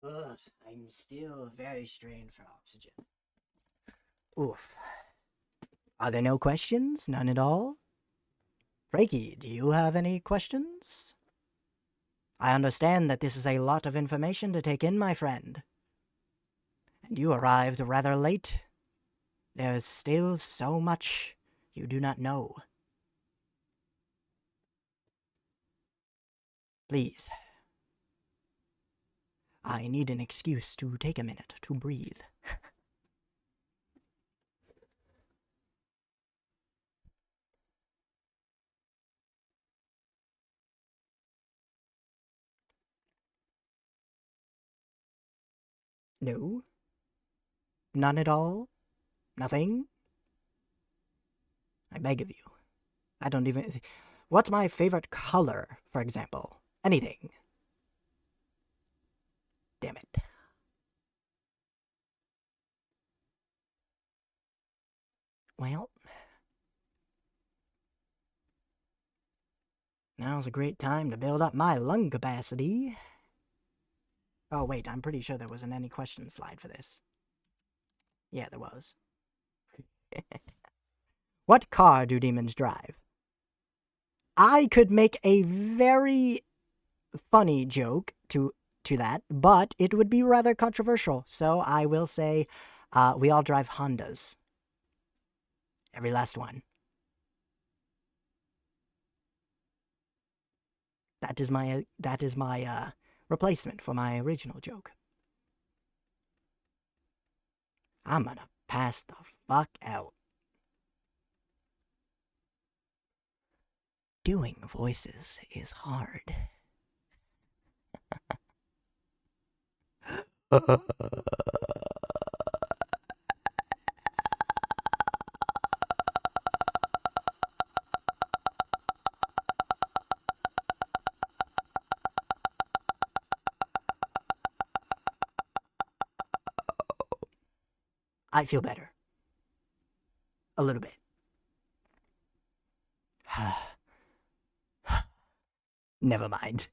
Ugh, I'm still very strained for oxygen. Oof. Are there no questions? None at all? Reiki, do you have any questions? I understand that this is a lot of information to take in, my friend. And you arrived rather late. There's still so much you do not know. Please. I need an excuse to take a minute to breathe. No? None at all? Nothing? I beg of you. I don't even... What's my favorite color, for example? Anything. Damn it. Well, now's a great time to build up my lung capacity. Oh, wait, I'm pretty sure there wasn't any question slide for this. Yeah, there was. What car do demons drive? I could make a very funny joke to that, but it would be rather controversial, so I will say we all drive Hondas. Every last one. That is my replacement for my original joke. I'm gonna pass the fuck out. Doing voices is hard. I feel better. A little bit. Never mind.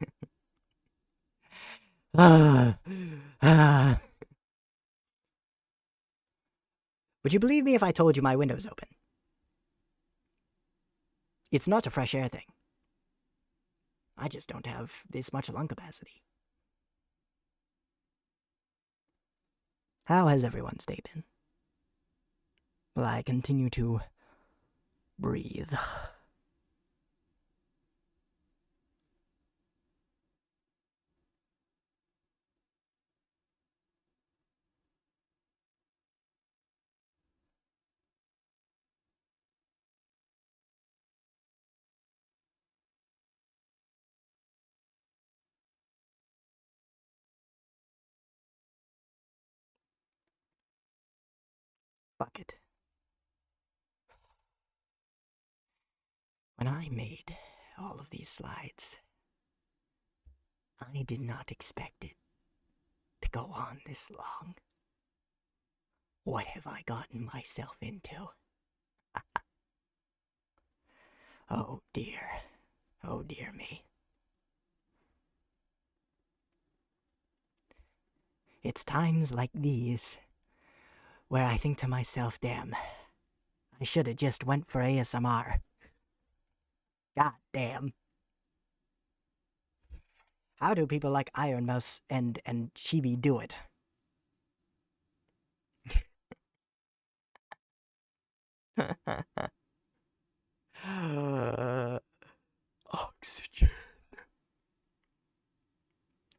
Would you believe me if I told you my window's open? It's not a fresh air thing. I just don't have this much lung capacity. How has everyone's day been? Will I continue to breathe? Fuck it. When I made all of these slides, I did not expect it to go on this long. What have I gotten myself into? Oh dear. Oh dear me. It's times like these where I think to myself, damn, I should have just went for ASMR. God damn. How do people like Iron Mouse and Chibi do it? Oxygen.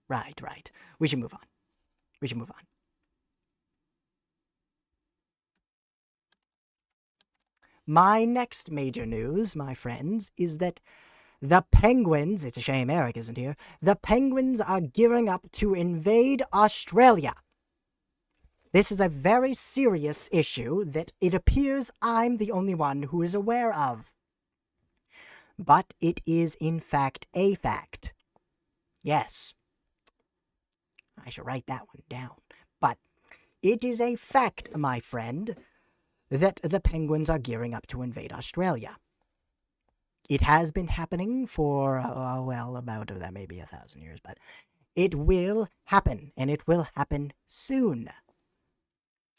Right. We should move on. My next major news, my friends, is that the Penguins, it's a shame Eric isn't here, the Penguins are gearing up to invade Australia. This is a very serious issue that it appears I'm the only one who is aware of. But it is in fact a fact. Yes. I should write that one down. But it is a fact, my friend, that the Penguins are gearing up to invade Australia. It has been happening for, well, about maybe 1,000 years, but It will happen, and it will happen soon,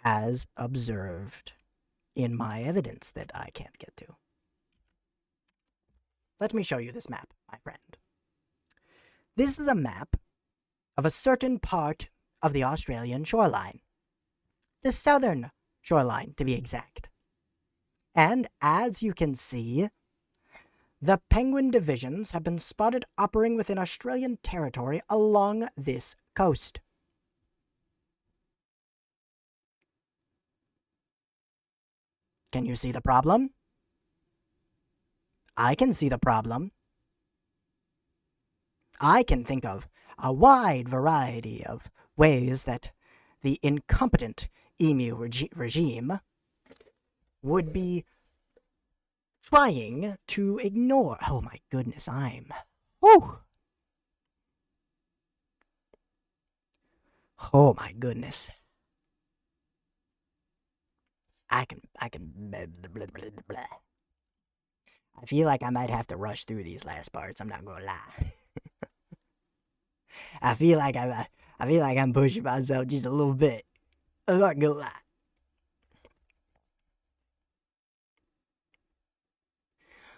as observed in my evidence that I can't get to. Let me show you this map, my friend. This is a map of a certain part of the Australian shoreline. The southern shoreline, to be exact. And as you can see, the penguin divisions have been spotted operating within Australian territory along this coast. Can you see the problem? I can see the problem. I can think of a wide variety of ways that the incompetent emu regime would be trying to ignore. Oh my goodness, Whew! Oh my goodness. I can, blah, blah, blah, blah. I feel like I might have to rush through these last parts, I'm not gonna lie. I feel like I'm pushing myself just a little bit. I'm not gonna lie.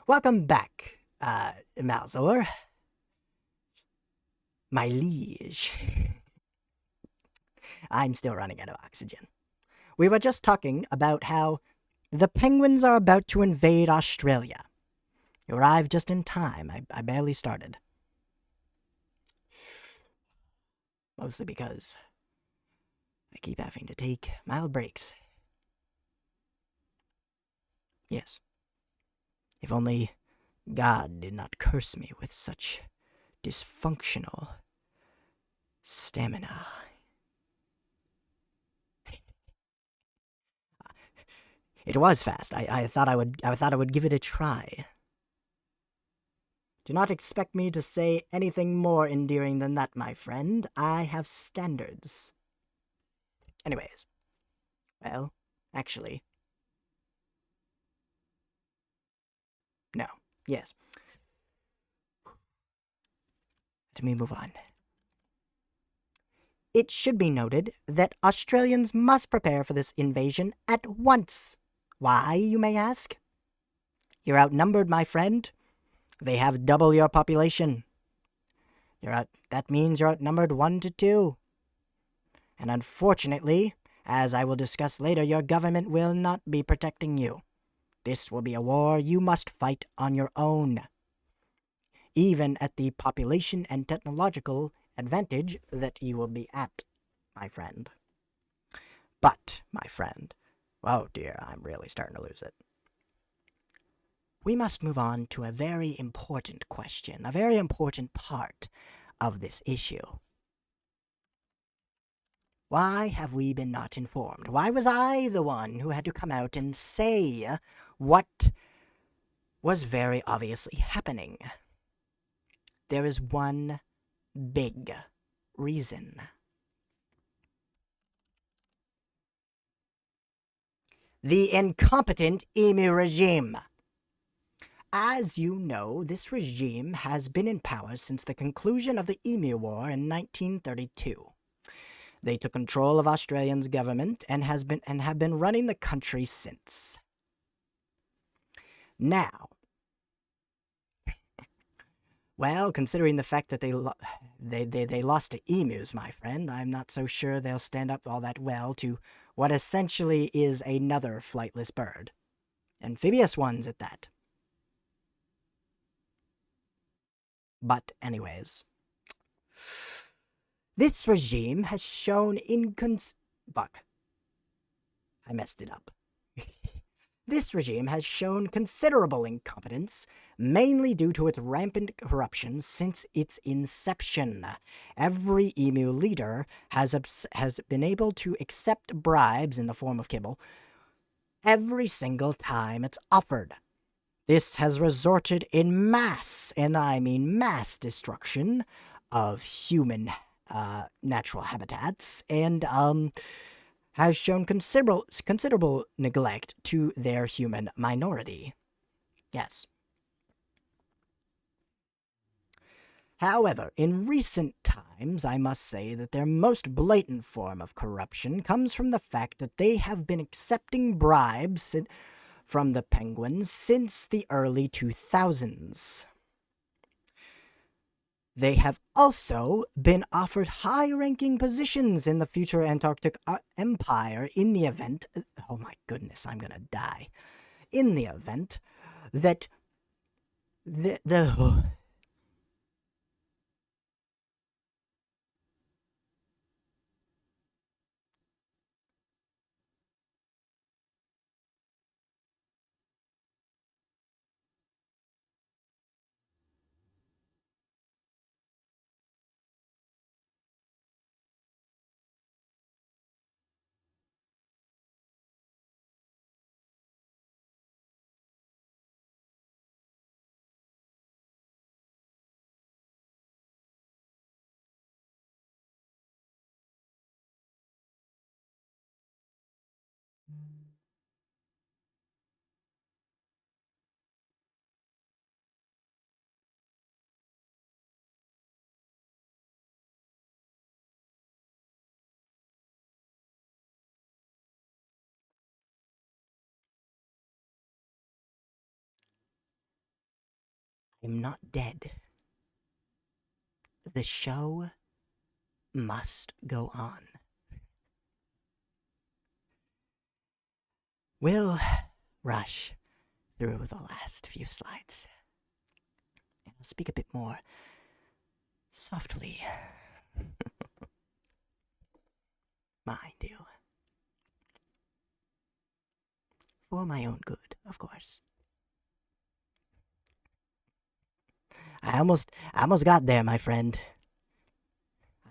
Welcome back, Malzor. My liege. I'm still running out of oxygen. We were just talking about how the penguins are about to invade Australia. You arrived just in time. I barely started. Mostly because I keep having to take mild breaks. Yes. If only God did not curse me with such dysfunctional stamina. It was fast. I thought I would give it a try. Do not expect me to say anything more endearing than that, my friend. I have standards. Anyways. Well, actually. No. Yes. Let me move on. It should be noted that Australians must prepare for this invasion at once. Why, you may ask? You're outnumbered, my friend. They have double your population. That means you're outnumbered 1 to 2. And unfortunately, as I will discuss later, your government will not be protecting you. This will be a war you must fight on your own. Even at the population and technological advantage that you will be at, my friend. But, my friend, oh dear, I'm really starting to lose it. We must move on to a very important question, a very important part of this issue. Why have we been not informed? Why was I the one who had to come out and say what was very obviously happening? There is one big reason. The incompetent emu regime. As you know, this regime has been in power since the conclusion of the Emu War in 1932. They took control of Australia's government and have been running the country since. Now, well, considering the fact that they lost to emus, my friend, I'm not so sure they'll stand up all that well to what essentially is another flightless bird. Amphibious ones at that. But anyways, this regime has shown Fuck. I messed it up. This regime has shown considerable incompetence, mainly due to its rampant corruption since its inception. Every emu leader has been able to accept bribes in the form of kibble every single time it's offered. This has resulted in mass, and I mean mass destruction of human natural habitats, and has shown considerable neglect to their human minority. Yes. However, in recent times, I must say that their most blatant form of corruption comes from the fact that they have been accepting bribes from the Penguins since the early 2000s. They have also been offered high-ranking positions in the future Antarctic Empire in the event... Oh my goodness, I'm gonna die. In the event that I'm not dead. The show must go on. We'll rush through the last few slides. And I'll speak a bit more softly. Mind you. For my own good, of course. I almost got there, my friend.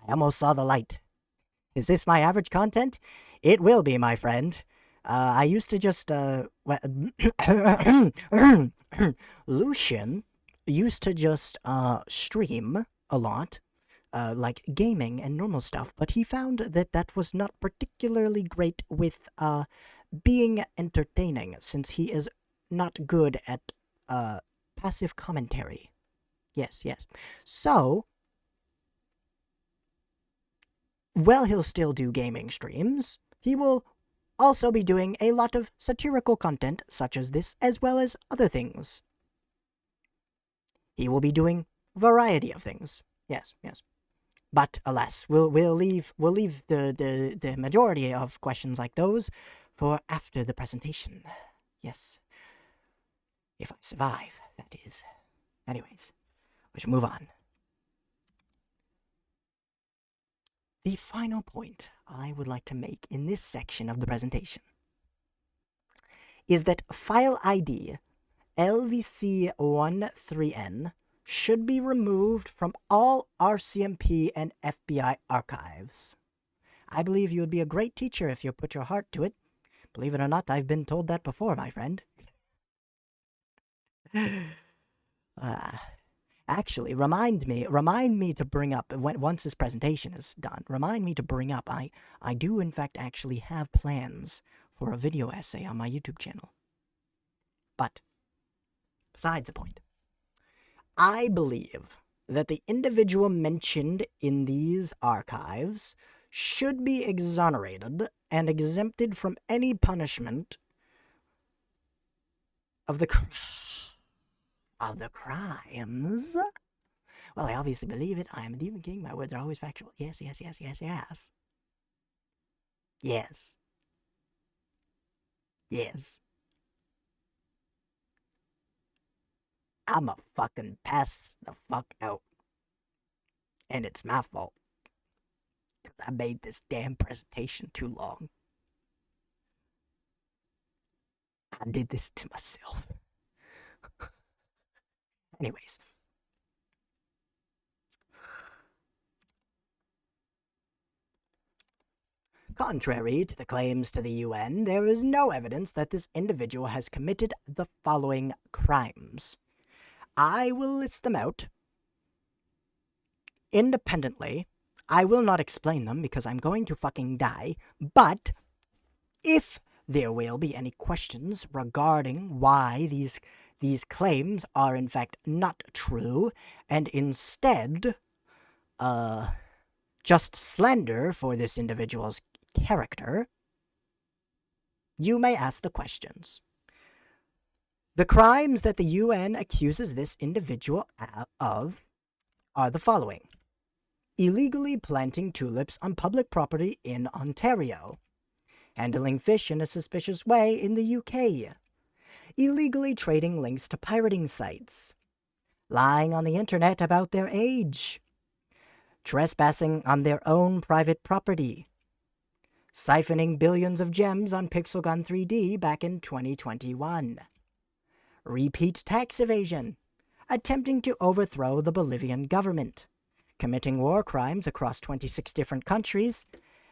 I almost saw the light. Is this my average content? It will be, my friend. I used to just, Lucian used to just, stream a lot, like gaming and normal stuff, but he found that that was not particularly great with, being entertaining, since he is not good at, passive commentary. Yes, yes. So, while he'll still do gaming streams, he will also be doing a lot of satirical content such as this, as well as other things. He will be doing variety of things. Yes, yes. But alas, we'll leave the majority of questions like those for after the presentation. Yes. If I survive, that is. Anyways, we should move on. The final point I would like to make in this section of the presentation is that file ID LVC13N should be removed from all RCMP and FBI archives. I believe you would be a great teacher if you put your heart to it. Believe it or not, I've been told that before, my friend. Actually, remind me to bring up, once this presentation is done, remind me to bring up, I do in fact actually have plans for a video essay on my YouTube channel. But, besides the point, I believe that the individual mentioned in these archives should be exonerated and exempted from any punishment of the crimes. Well, I obviously believe it. I am a Demon King. My words are always factual. Yes, yes, yes, yes, yes. Yes. Yes. I'ma fucking pass the fuck out. And it's my fault. Because I made this damn presentation too long. I did this to myself. Anyways. Contrary to the claims to the UN, there is no evidence that this individual has committed the following crimes. I will list them out independently. I will not explain them because I'm going to fucking die, but if there will be any questions regarding why these these claims are in fact not true, and instead, just slander for this individual's character, you may ask the questions. The crimes that the UN accuses this individual of are the following: illegally planting tulips on public property in Ontario, handling fish in a suspicious way in the UK, illegally trading links to pirating sites, lying on the internet about their age, trespassing on their own private property, siphoning billions of gems on Pixelgun 3D back in 2021, repeat tax evasion, attempting to overthrow the Bolivian government, committing war crimes across 26 different countries,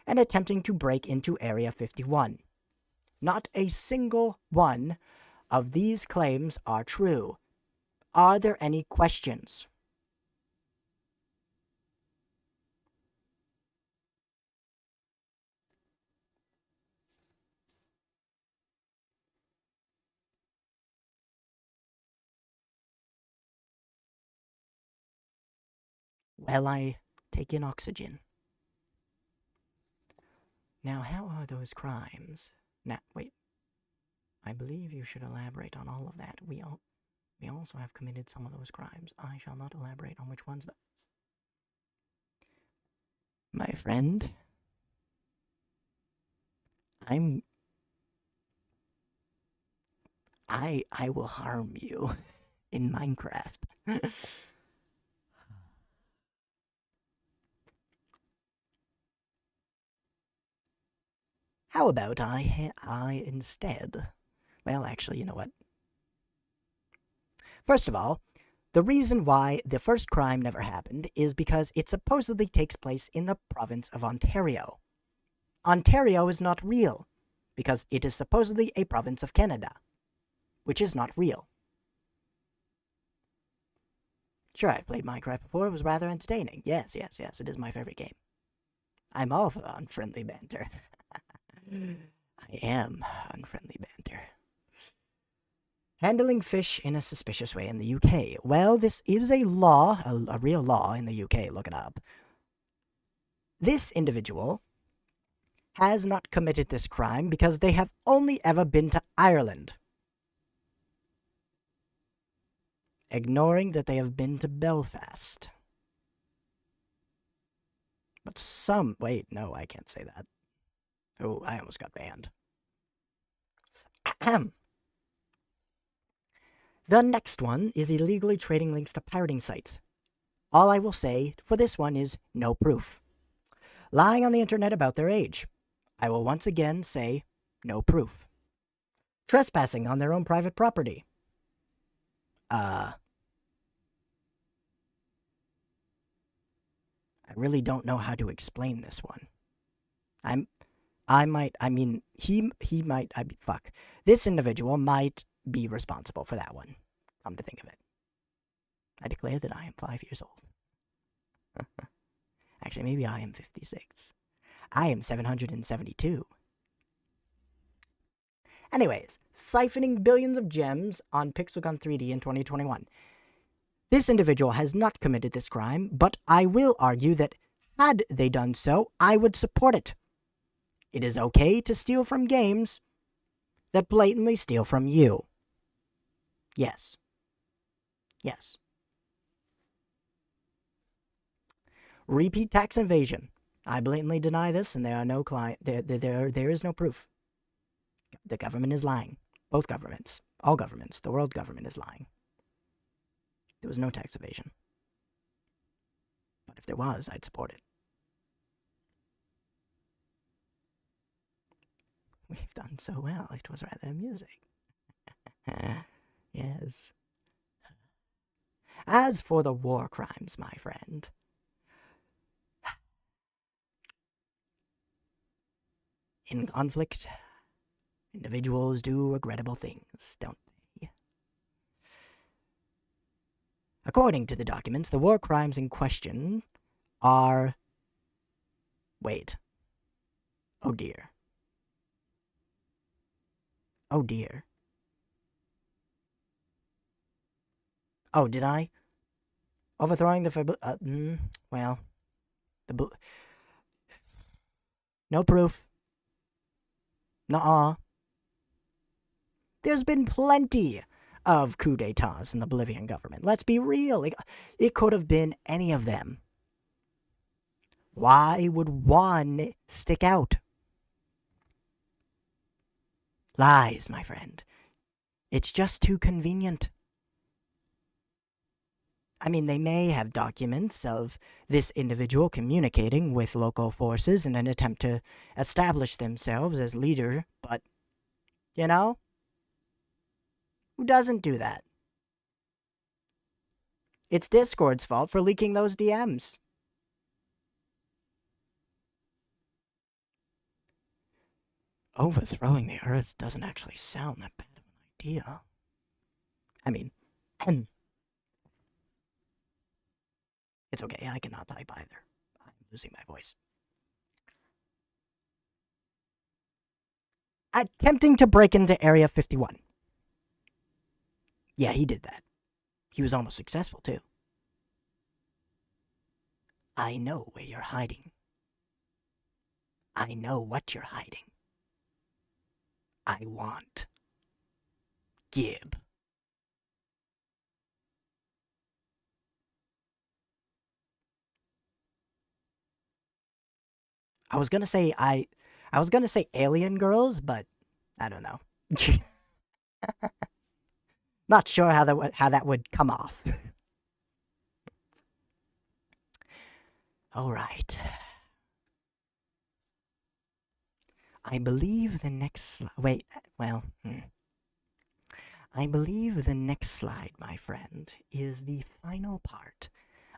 and attempting to break into Area 51. Not a single one of these claims are true. Are there any questions? Well, I take in oxygen. Now, how are those crimes? Now, wait. I believe you should elaborate on all of that. We also have committed some of those crimes. I shall not elaborate on which ones, though. My friend, I will harm you in Minecraft. How about I instead? Well, actually, you know what? First of all, the reason why the first crime never happened is because it supposedly takes place in the province of Ontario. Ontario is not real, because it is supposedly a province of Canada, which is not real. Sure, I've played Minecraft before. It was rather entertaining. Yes, it is my favorite game. I'm all for unfriendly banter. I am unfriendly banter. Handling fish in a suspicious way in the UK. Well, this is a law, a real law in the UK. Look it up. This individual has not committed this crime because they have only ever been to Ireland, ignoring that they have been to Belfast. But some... Wait, no, I can't say that. Oh, I almost got banned. Ahem. The next one is illegally trading links to pirating sites. All I will say for this one is no proof. Lying on the internet about their age. I will once again say no proof. Trespassing on their own private property. I really don't know how to explain this one. This individual might be responsible for that one. Come to think of it. I declare that I am 5 years old. Actually, maybe I am 56. I am 772. Anyways, siphoning billions of gems on Pixelgun 3D in 2021. This individual has not committed this crime, but I will argue that had they done so, I would support it. It is okay to steal from games that blatantly steal from you. Yes. Yes. Repeat tax evasion. I blatantly deny this, and there are no there is no proof. The government is lying. Both governments. All governments. The world government is lying. There was no tax evasion. But if there was, I'd support it. We've done so well. It was rather amusing. Yes. As for the war crimes, my friend, in conflict, individuals do regrettable things, don't they? According to the documents, the war crimes in question are... Wait. Oh dear. Oh dear. Oh, did I? Overthrowing the well, no proof. Nuh-uh. There's been plenty of coup d'etats in the Bolivian government. Let's be real. It could have been any of them. Why would one stick out? Lies, my friend. It's just too convenient. I mean, they may have documents of this individual communicating with local forces in an attempt to establish themselves as leader, but, you know, who doesn't do that? It's Discord's fault for leaking those DMs. Overthrowing the Earth doesn't actually sound that bad of an idea. I mean, it's okay, I cannot type either. I'm losing my voice. Attempting to break into Area 51. Yeah, he did that. He was almost successful, too. I know where you're hiding. I know what you're hiding. I want Gib. I was gonna say alien girls, but I don't know. Not sure how that would come off. All right. I believe the next I believe the next slide, my friend, is the final part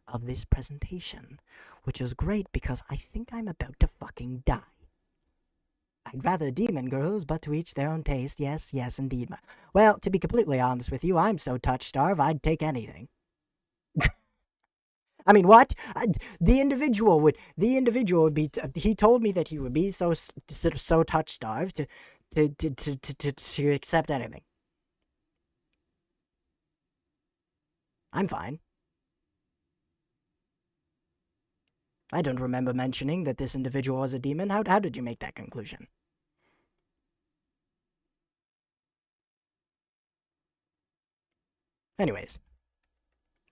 of this presentation, which is great because I think I'm about to fucking die. I'd rather demon girls, but to each their own taste. Yes, yes, indeed. Well, to be completely honest with you, I'm so touch-starved, I'd take anything. I mean, what? The individual would be. He told me that he would be so touch-starved to accept anything. I'm fine. I don't remember mentioning that this individual was a demon. How did you make that conclusion? Anyways,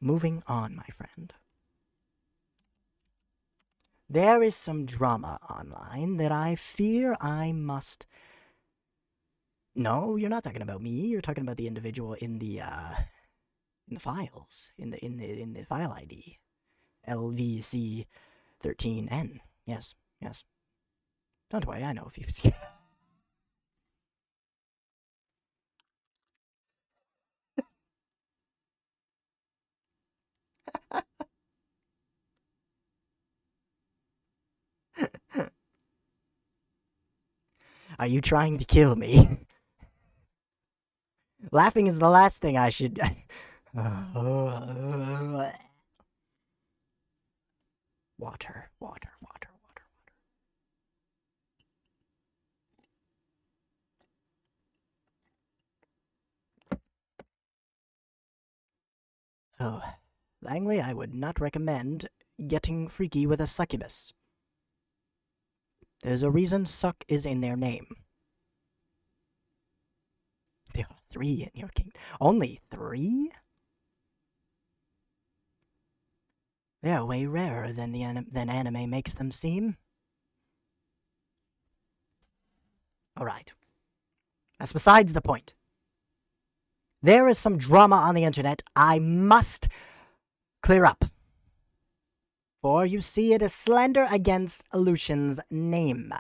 moving on, my friend. There is some drama online that I fear I must... No, you're not talking about me. You're talking about the individual in the files, in the file ID, LVC13N. Yes, yes. Don't worry, I know if you've seen. Are you trying to kill me? Laughing is the last thing I should. Water, water, water, water, water. Oh, Langley, I would not recommend getting freaky with a succubus. There's a reason suck is in their name. There are 3 in your kingdom. Only 3? They're way rarer than anime makes them seem. Alright. That's besides the point. There is some drama on the internet I must clear up. For you see, it is slander against Lucian's name.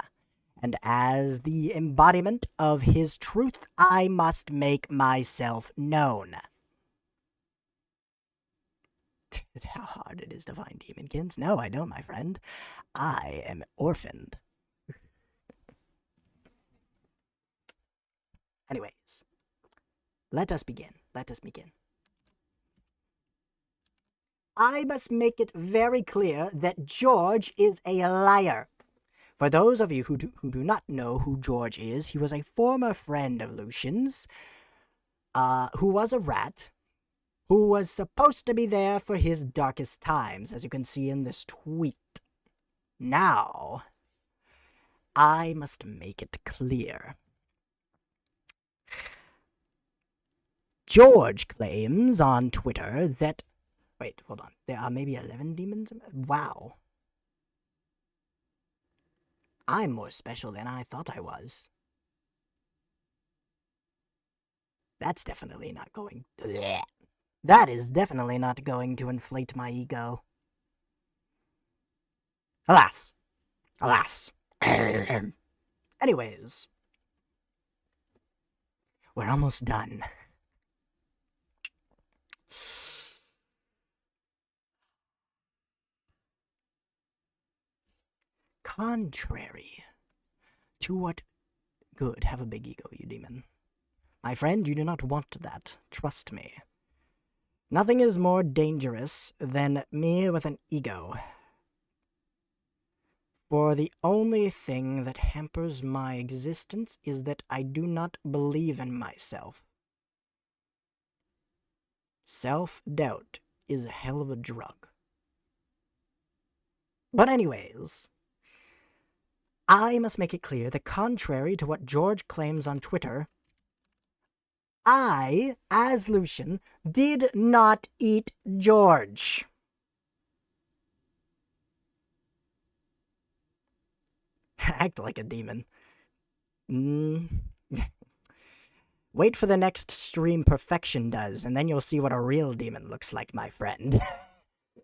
And as the embodiment of his truth, I must make myself known. How hard it is to find demonkins? No, I don't, my friend. I am orphaned. Anyways, let us begin. Let us begin. I must make it very clear that George is a liar. For those of you who do not know who George is, he was a former friend of Lucian's, who was a rat. who was supposed to be there for his darkest times, as you can see in this tweet. Now, I must make it clear. George claims on Twitter that... Wait, hold on. There are maybe 11 demons? Wow. I'm more special than I thought I was. That's definitely not going... Blech. That is definitely not going to inflate my ego. Alas. Alas. Anyways. We're almost done. Contrary to what... Good, have a big ego, you demon. My friend, you do not want that. Trust me. Nothing is more dangerous than me with an ego. For the only thing that hampers my existence is that I do not believe in myself. Self-doubt is a hell of a drug. But anyways, I must make it clear that contrary to what George claims on Twitter, I, as Lucian, did not eat George. Act like a demon. Wait for the next stream Perfection does, and then you'll see what a real demon looks like, my friend.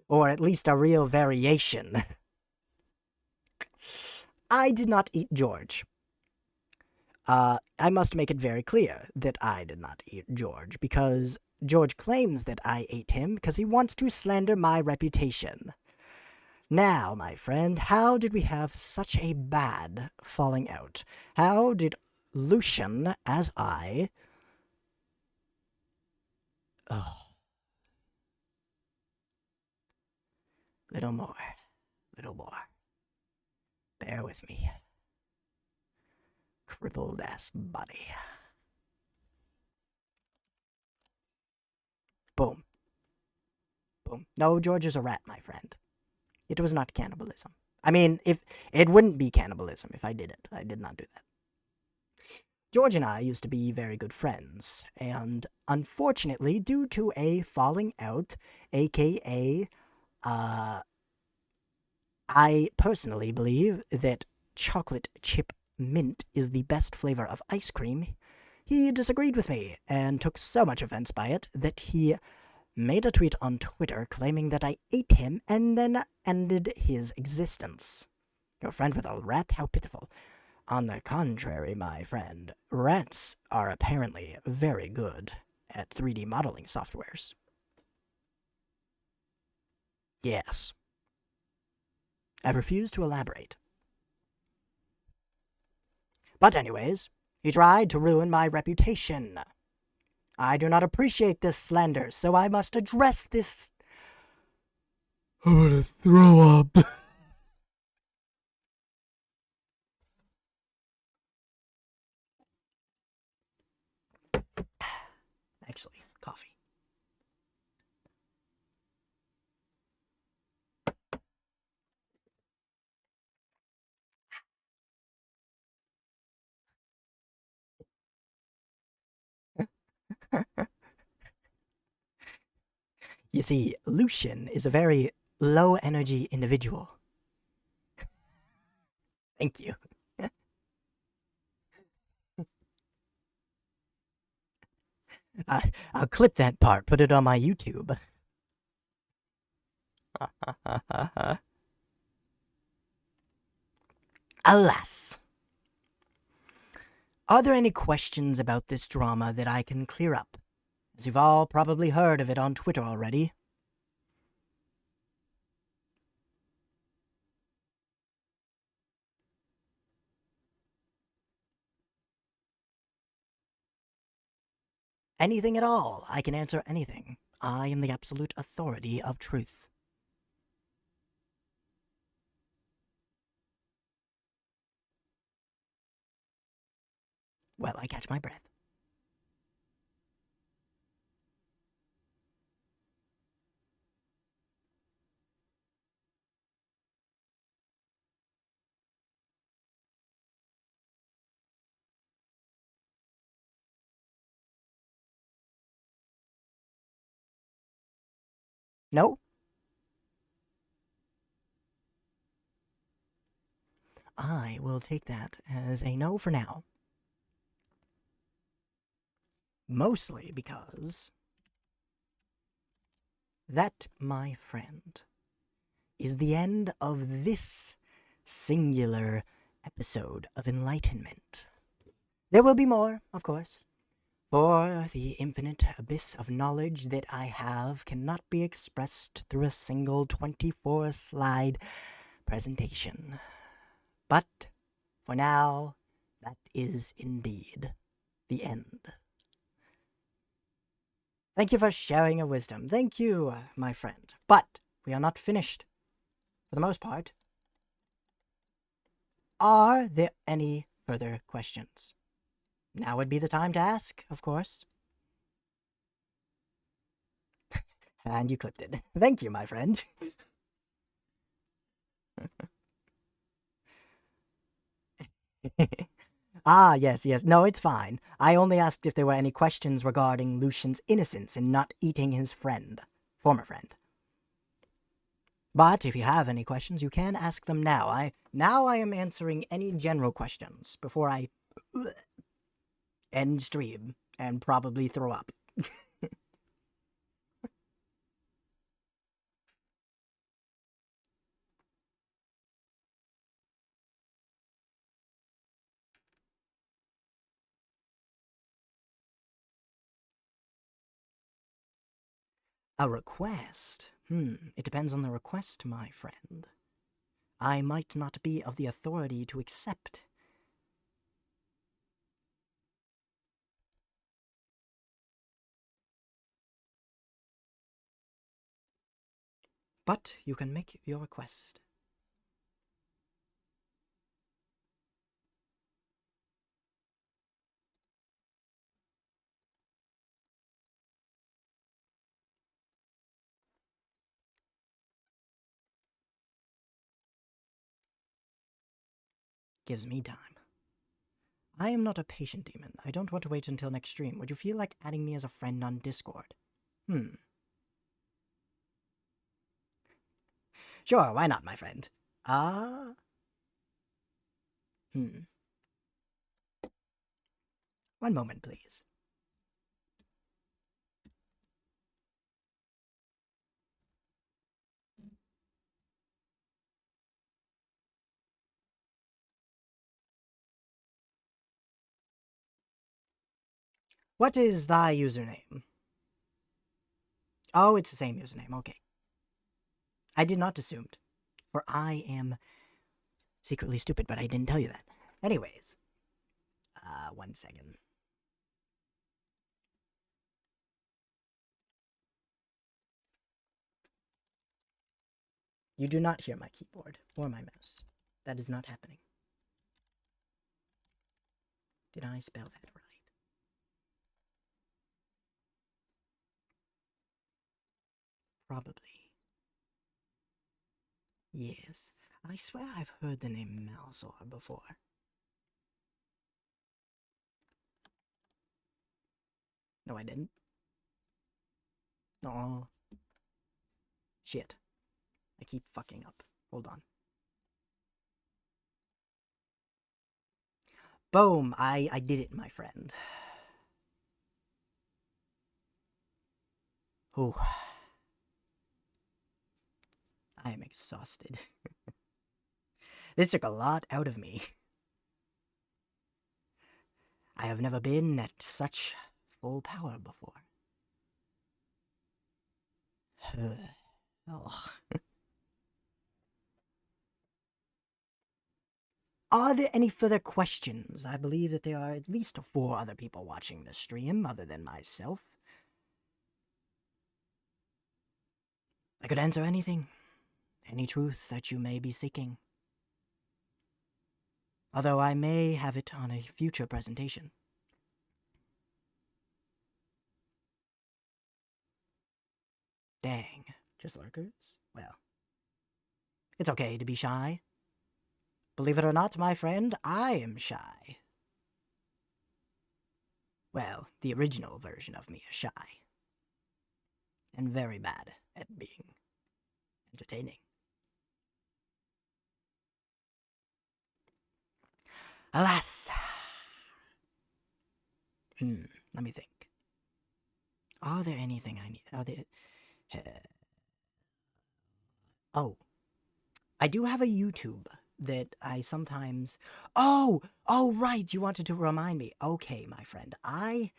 Or at least a real variation. I did not eat George. I must make it very clear that I did not eat George, because George claims that I ate him because he wants to slander my reputation. Now, my friend, how did we have such a bad falling out? How did Lucian, as I... Oh. Little more. Little more. Bear with me. Crippled ass body. Boom. Boom. No, George is a rat, my friend. It was not cannibalism. I mean, if it wouldn't be cannibalism if I did it. I did not do that. George and I used to be very good friends, and unfortunately, due to a falling out, aka, I personally believe that chocolate chip mint is the best flavor of ice cream, he disagreed with me and took so much offense by it that he made a tweet on Twitter claiming that I ate him and then ended his existence. Your friend with a rat? How pitiful. On the contrary, my friend, rats are apparently very good at 3D modeling softwares. Yes. I refuse to elaborate. But anyways, he tried to ruin my reputation. I do not appreciate this slander, so I must address this... I'm gonna throw up. Actually, coffee. You see, Lucian is a very low-energy individual. Thank you. I'll clip that part, put it on my YouTube. Alas. Are there any questions about this drama that I can clear up? As you've all probably heard of it on Twitter already. Anything at all. I can answer anything. I am the absolute authority of truth. Well, I catch my breath. No? I will take that as a no for now. Mostly because that, my friend, is the end of this singular episode of Enlightenment. There will be more, of course, for the infinite abyss of knowledge that I have cannot be expressed through a single 24-slide presentation. But for now, that is indeed the end. Thank you for sharing your wisdom. Thank you, my friend. But we are not finished, for the most part. Are there any further questions? Now would be the time to ask, of course. And you clipped it. Thank you, my friend. Ah, yes. No, it's fine. I only asked if there were any questions regarding Lucian's innocence in not eating his friend. Former friend. But if you have any questions, you can ask them now. I am answering any general questions before I end stream and probably throw up. A request? It depends on the request, my friend. I might not be of the authority to accept. But you can make your request. Gives me time. I am not a patient demon. I don't want to wait until next stream. Would you feel like adding me as a friend on Discord? Sure, why not, my friend? One moment, please. What is thy username? Oh, it's the same username, okay. I did not assume, for I am secretly stupid, but I didn't tell you that. Anyways, 1 second. You do not hear my keyboard or my mouse. That is not happening. Did I spell that right? Probably. Yes. I swear I've heard the name Malzor before. No, I didn't. No. Shit. I keep fucking up. Hold on. Boom! I did it, my friend. Oh. I am exhausted. This took a lot out of me. I have never been at such full power before. Oh. Are there any further questions? I believe that there are at least 4 other people watching this stream other than myself. I could answer anything. Any truth that you may be seeking. Although I may have it on a future presentation. Dang. Just lurkers? Well. It's okay to be shy. Believe it or not, my friend, I am shy. Well, the original version of me is shy. And very bad at being entertaining. Alas. Let me think. Are there anything I need? Are there... oh. I do have a YouTube that I sometimes... Oh, right, you wanted to remind me. Okay, my friend, I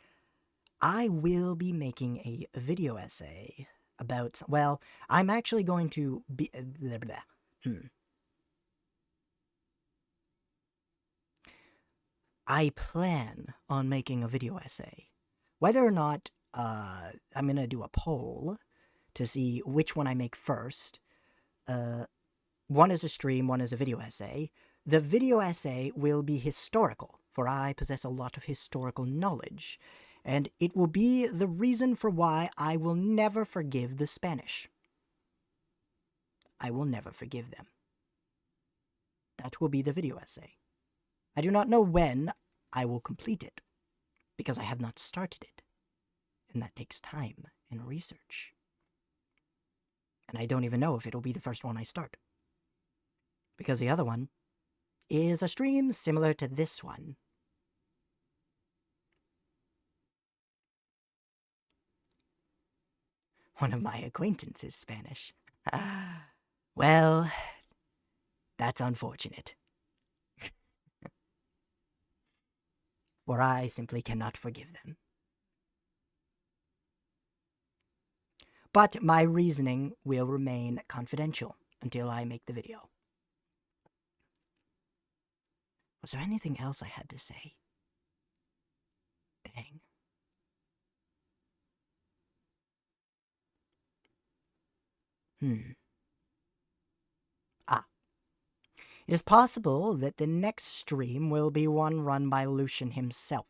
will be making a video essay about... Well, I'm actually going to be... I plan on making a video essay. Whether or not I'm going to do a poll to see which one I make first. One is a stream, one is a video essay. The video essay will be historical, for I possess a lot of historical knowledge, and it will be the reason for why I will never forgive the Spanish. I will never forgive them. That will be the video essay. I do not know when I will complete it, because I have not started it, and that takes time and research. And I don't even know if it'll be the first one I start. Because the other one is a stream similar to this one. One of my acquaintances is Spanish. Well, that's unfortunate. For I simply cannot forgive them. But my reasoning will remain confidential until I make the video. Was there anything else I had to say? Dang. It is possible that the next stream will be one run by Lucian himself,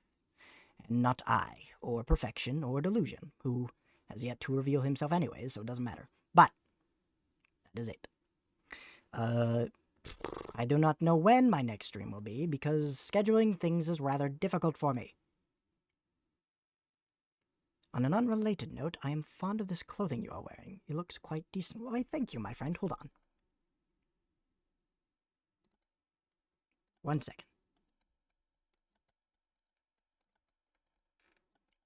and not I, or Perfection, or Delusion, who has yet to reveal himself anyways, so it doesn't matter. But, that is it. I do not know when my next stream will be, because scheduling things is rather difficult for me. On an unrelated note, I am fond of this clothing you are wearing. It looks quite decent. Why, thank you, my friend. Hold on. 1 second.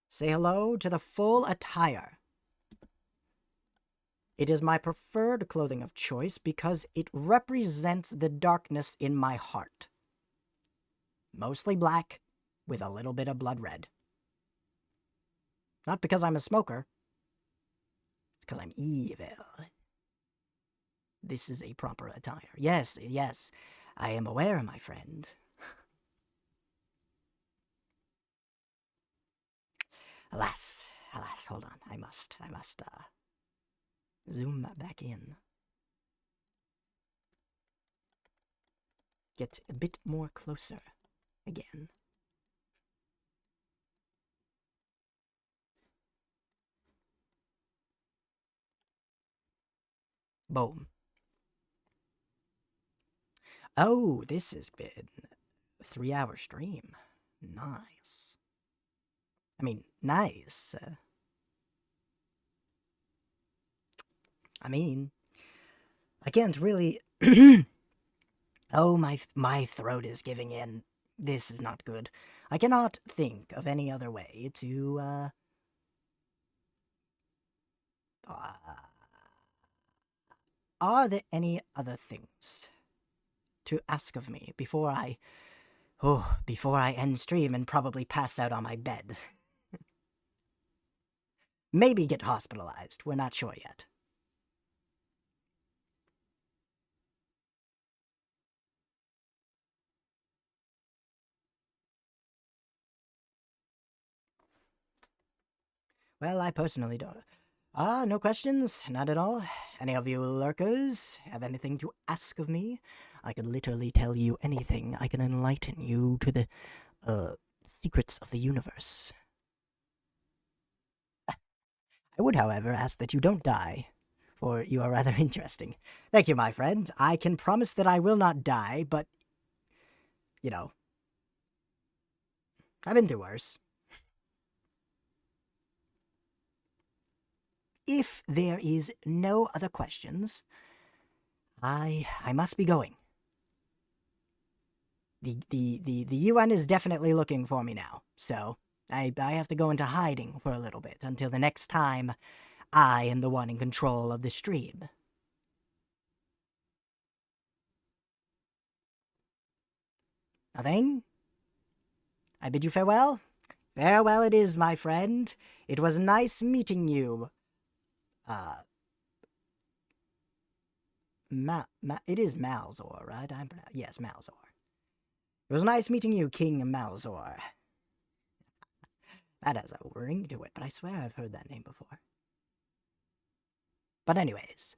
Say hello to the full attire. It is my preferred clothing of choice because it represents the darkness in my heart. Mostly black, with a little bit of blood red. Not because I'm a smoker. It's because I'm evil. This is a proper attire. Yes, I am aware, my friend. Alas, hold on. I must, zoom back in. Get a bit more closer again. Boom. Oh, this has been a 3-hour stream. Nice. I mean, nice. I can't really... Oh, my throat is giving in. This is not good. I cannot think of any other way to, Are there any other things to ask of me before I end stream and probably pass out on my bed? Maybe get hospitalized. We're not sure yet. Well, I personally don't. No questions? Not at all? Any of you lurkers have anything to ask of me? I can literally tell you anything. I can enlighten you to the, secrets of the universe. I would, however, ask that you don't die, for you are rather interesting. Thank you, my friend. I can promise that I will not die, but, you know, I've been through worse. if there is no other questions, I must be going. The UN is definitely looking for me now, so I have to go into hiding for a little bit until the next time I am the one in control of the stream. Nothing? I bid you farewell? Farewell it is, my friend. It was nice meeting you. It is Malzor, right? Yes, Malzor. It was nice meeting you, King Malzor. That has a ring to it, but I swear I've heard that name before. But anyways.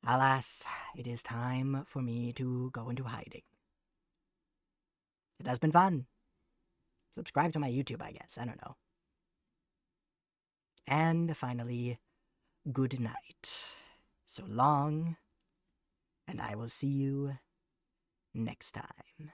Alas, it is time for me to go into hiding. It has been fun. Subscribe to my YouTube, I guess. I don't know. And finally, good night. So long, and I will see you next time.